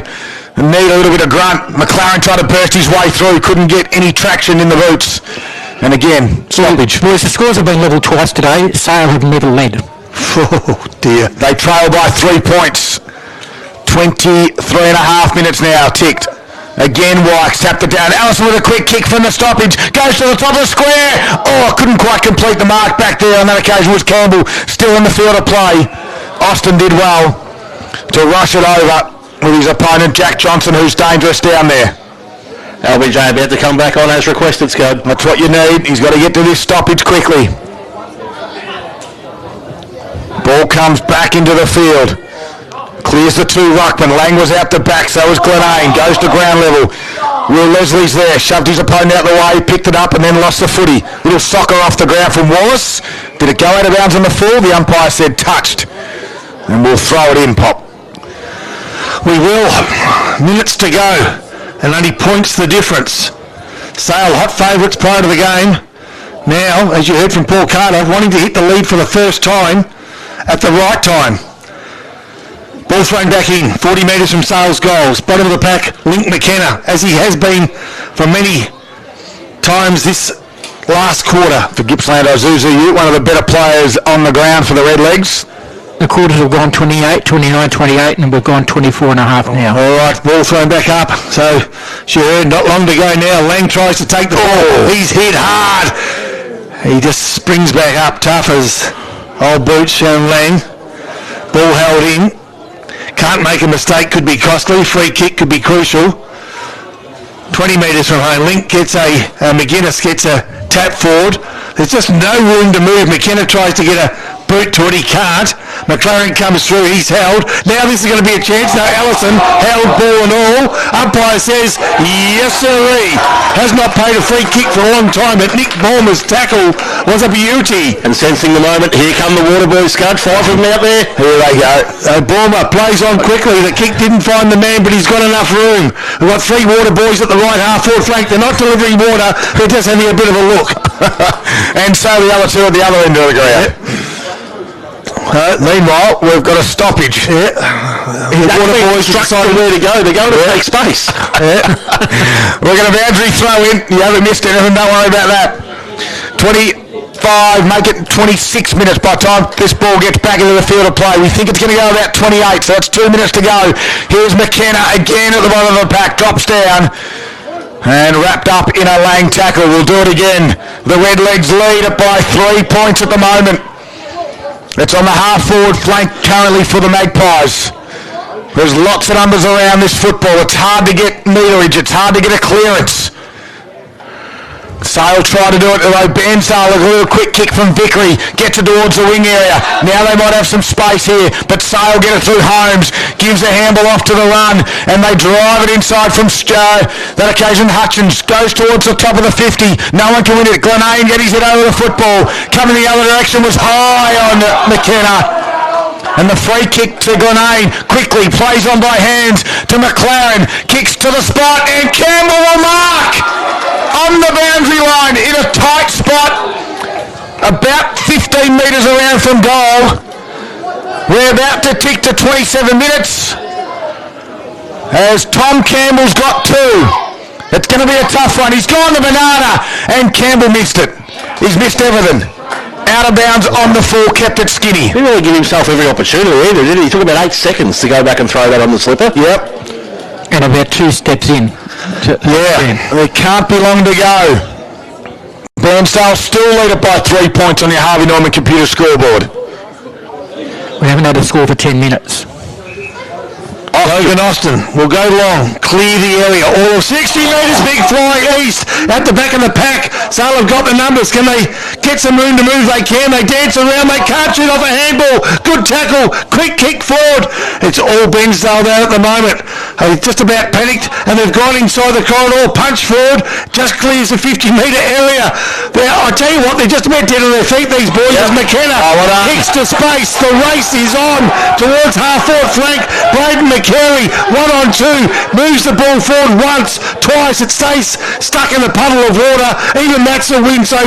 need a little bit of grunt. McLaren tried to burst his way through. Couldn't get any traction in the boots. And again, stoppage. Boys, the scores have been level twice today. Sale have never led. Oh dear. They trail by 3 points. 23.5 minutes now ticked. Again, Wykes tapped it down. Allison with a quick kick from the stoppage. Goes to the top of the square. Oh, couldn't quite complete the mark back there. On that occasion was Campbell still in the field of play. Austin did well to rush it over with his opponent, Jack Johnson, who's dangerous down there. LBJ about to come back on as requested, Scud. That's what you need. He's got to get to this stoppage quickly. Ball comes back into the field. Clears the 2 ruckman. Lang was out the back, so was Glenane. Goes to ground level. Will Leslie's there. Shoved his opponent out the way, picked it up and then lost the footy. Little soccer off the ground from Wallace. Did it go out of bounds on the full? The umpire said touched. And we'll throw it in, Pop. We will. Minutes to go. And only points the difference. Sale hot favourites prior to the game. Now, as you heard from Paul Carter, wanting to hit the lead for the first time at the right time. Ball thrown back in, 40 metres from Sale's goals. Bottom of the pack, Link McKenna, as he has been for many times this last quarter. For Gippsland Isuzu Ute, one of the better players on the ground for the Redlegs. The quarters have gone 28, 29, 28, and we've gone 24 and a half now. All right, ball thrown back up. So, sure, not long to go now. Lang tries to take the ball. He's hit hard. He just springs back up tough as old boots and Lang. Ball held in. Can't make a mistake, could be costly. Free kick could be crucial. 20 metres from home. Link gets McGuinness gets a tap forward. There's just no room to move. McKenna tries to get a boot to it, he can't. McLaren comes through, he's held. Now this is going to be a chance. No, Allison held ball and all. Umpire says, yes sirree. Has not paid a free kick for a long time, but Nick Ballmer's tackle was a beauty. And sensing the moment, here come the Waterboy Scud, 5 of them out there. Here they go. Ballmer plays on quickly. The kick didn't find the man, but he's got enough room. We've got 3 water boys at the right half forward flank. They're not delivering water, they're just having a bit of a look. And so the other 2 at the other end of the ground. Meanwhile, we've got a stoppage. Yeah. Water boys decided where to go. They're going to take space. We're going to boundary throw in. You haven't missed anything, don't worry about that. 25, make it 26 minutes by the time this ball gets back into the field of play. We think it's going to go about 28, so that's 2 minutes to go. Here's McKenna again at the bottom of the pack, drops down. And wrapped up in a Lang tackle. We'll do it again. The Redlegs lead it by 3 points at the moment. It's on the half-forward flank currently for the Magpies. There's lots of numbers around this football. It's hard to get meterage. It's hard to get a clearance. Sale tried to do it, though Bairnsdale, a little quick kick from Vickery, gets it towards the wing area. Now they might have some space here, but Sale get it through Holmes, gives a handball off to the run, and they drive it inside from that occasion Hutchins, goes towards the top of the 50. No one can win it. Glenane get his head over the football. Coming the other direction was high on McKenna. And the free kick to Glenane, quickly plays on by hands to McLaren, kicks to the spot, and Campbell will mark on the boundary line in a tight spot, about 15 metres around from goal. We're about to tick to 27 minutes as Tom Campbell's got 2. It's going to be a tough one. He's gone to Banana, and Campbell missed it. He's missed everything. Out of bounds on the full, kept it skinny. He didn't really give himself every opportunity either, did he? He took about 8 seconds to go back and throw that on the slipper. Yep. And about 2 steps in. There can't be long to go. Bairnsdale still lead it by 3 points on your Harvey Norman computer scoreboard. We haven't had a score for 10 minutes. Logan Austin will go long, clear the area, all of 60 metres, big fly east, at the back of the pack. Sale have got the numbers. Can they get some room to move? They can. They dance around. They can't shoot off a handball. Good tackle. Quick kick forward. It's all Bairnsdale there at the moment. They're just about panicked, and they've gone inside the corridor. Punch forward. Just clears the 50-metre area. I tell you what, they're just about dead on their feet, these boys. As McKenna kicks to space. The race is on towards half-forward flank. Braden McCary, 1-on-2, moves the ball forward once, twice. It stays stuck in a puddle of water. Even that's a win. So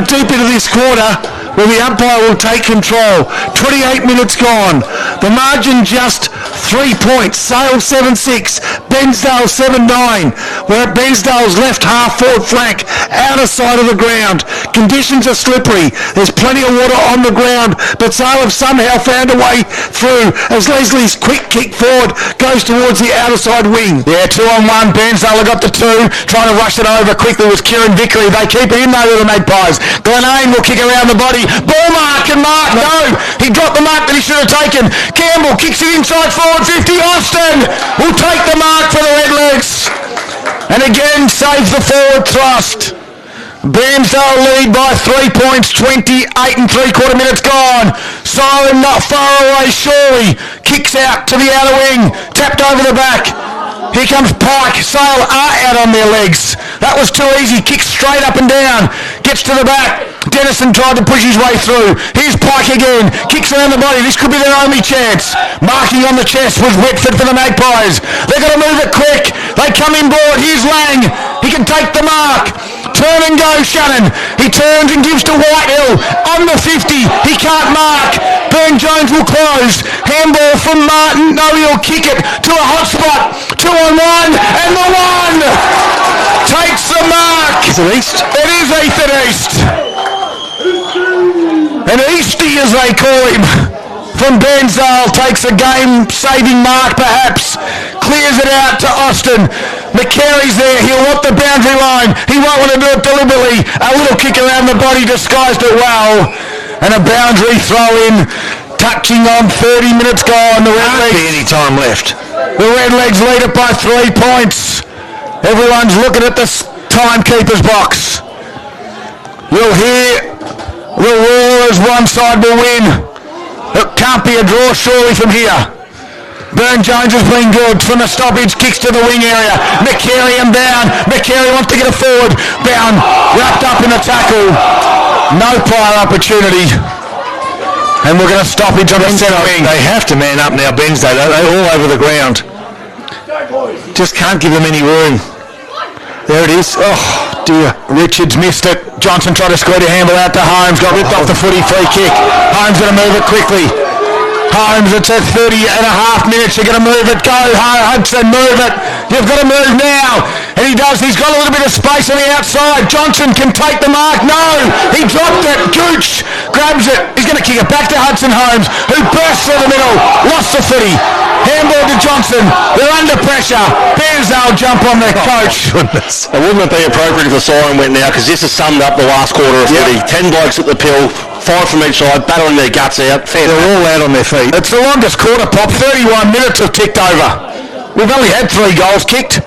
deep into this quarter, where the umpire will take control. 28 minutes gone. The margin just 3 points. Sale 7-6. Bairnsdale 7-9. We're at Bairnsdale's left half forward flank, outer side of the ground. Conditions are slippery. There's plenty of water on the ground, but Sale have somehow found a way through as Leslie's quick kick forward goes towards the outer side wing. Yeah, 2-on-1. Bairnsdale have got the 2, trying to rush it over quickly with Kieran Vickery. They keep it in though, the Magpies. Glenane will kick around the body. Ball mark and mark. No, he dropped the mark that he should have taken. Campbell kicks it inside forward 50. Austin will take the mark for the Redlegs. And again saves the forward thrust. Bairnsdale lead by 3 points, 28 3/4 minutes gone. Siren not far away, surely. Kicks out to the outer wing. Tapped over the back. Here comes Pike. Sale are out on their legs. That was too easy. Kicks straight up and down. Gets to the back. Dennison tried to push his way through. Here's Pike again. Kicks around the body. This could be their only chance. Marking on the chest was Whitford for the Magpies. They've got to move it quick. They come inboard. Here's Lang. He can take the mark. Turn and go, Shannon. He turns and gives to Whitehill. On the 50. He can't mark. Burn-Jones will close. Handball from Martin. No, he'll kick it to a hot spot. 2-on-1. And the 1 takes the mark. Is it East? It is Ethan East. And Easty, as they call him, from Bairnsdale, takes a game-saving mark perhaps, clears it out to Austin. McCary's there, he'll want the boundary line, he won't want to do it deliberately, a little kick around the body disguised it well, and a boundary throw in, touching on 30 minutes gone. The Can't be any time left. the Redlegs lead it by 3 points. Everyone's looking at the timekeeper's box. You'll hear the roar as one side will win. It can't be a draw surely from here. Burne-Jones has been good from the stoppage, kicks to the wing area. McCary and Bound. McCary wants to get it forward. Bound wrapped up in a tackle. No prior opportunity. And we're going to stoppage on the centre wing. They have to man up now, Bairnsdale. They're all over the ground. Just can't give them any room. There it is. Oh, dear. Richards missed it. Johnson tried to square a handle out to Holmes. Got ripped off the footy. Free kick. Holmes going to move it quickly. Holmes, it's at 30 and a half minutes. You're going to move it. Go, Hudson, move it. You've got to move now. And he does. He's got a little bit of space on the outside. Johnson can take the mark. No, he dropped it. Gooch grabs it. He's going to kick it back to Hudson Holmes, who bursts through the middle. Lost the footy. Handball to Johnson. They're under pressure. Bairnsdale jump on their coach. Goodness. It wouldn't it be appropriate if the siren went now, because this has summed up the last quarter of footy. 10 blokes at the pill, 5 from each side, battling their guts out. They're all out on their feet. It's the longest quarter, Pop. 31 minutes have ticked over. We've only had 3 goals kicked.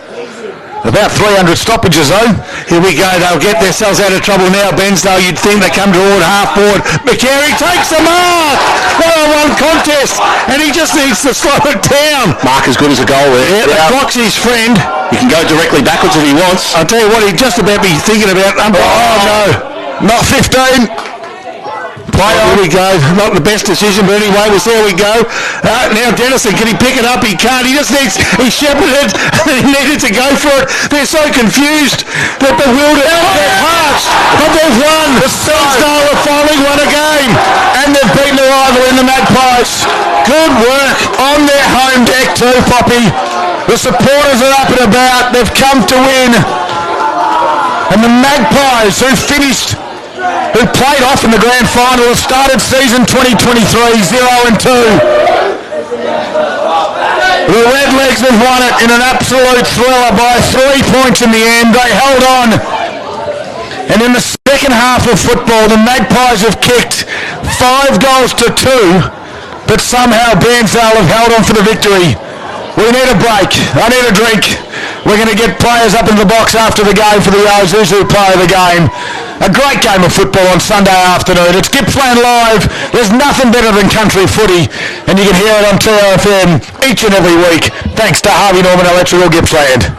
About 300 stoppages, though. Here we go. They'll get themselves out of trouble now. Bairnsdale, you'd think they come toward half board. McCary takes the mark. 1-on-1 contest, and he just needs to slow it down. Mark as good as a goal there. Yeah, the clock's his friend. He can go directly backwards if he wants. I'll tell you what, he'd just about be thinking about... Oh, no. Not 15. Play on. Here we go. Not the best decision, but anyway, there we go. Now Dennison, can he pick it up? He can't. He just needs... He shepherded, and he needed to go for it. They're so confused. They're bewildered. They're parched, but they've won. The Bairnsdale have finally won a game. And they've beaten the rival in the Magpies. Good work. On their home deck too, Poppy. The supporters are up and about. They've come to win. And the Magpies, who played off in the grand final, have started season 2023 0-2. The Redlegs have won it in an absolute thriller by 3 points in the end. They held on. And in the second half of football, the Magpies have kicked 5 goals to 2, but somehow Bairnsdale have held on for the victory. We need a break. I need a drink. We're going to get players up in the box after the game for the Isuzu player of the game. A great game of football on Sunday afternoon. It's Gippsland Live. There's nothing better than country footy, and you can hear it on TRFM each and every week, thanks to Harvey Norman Electrical Gippsland.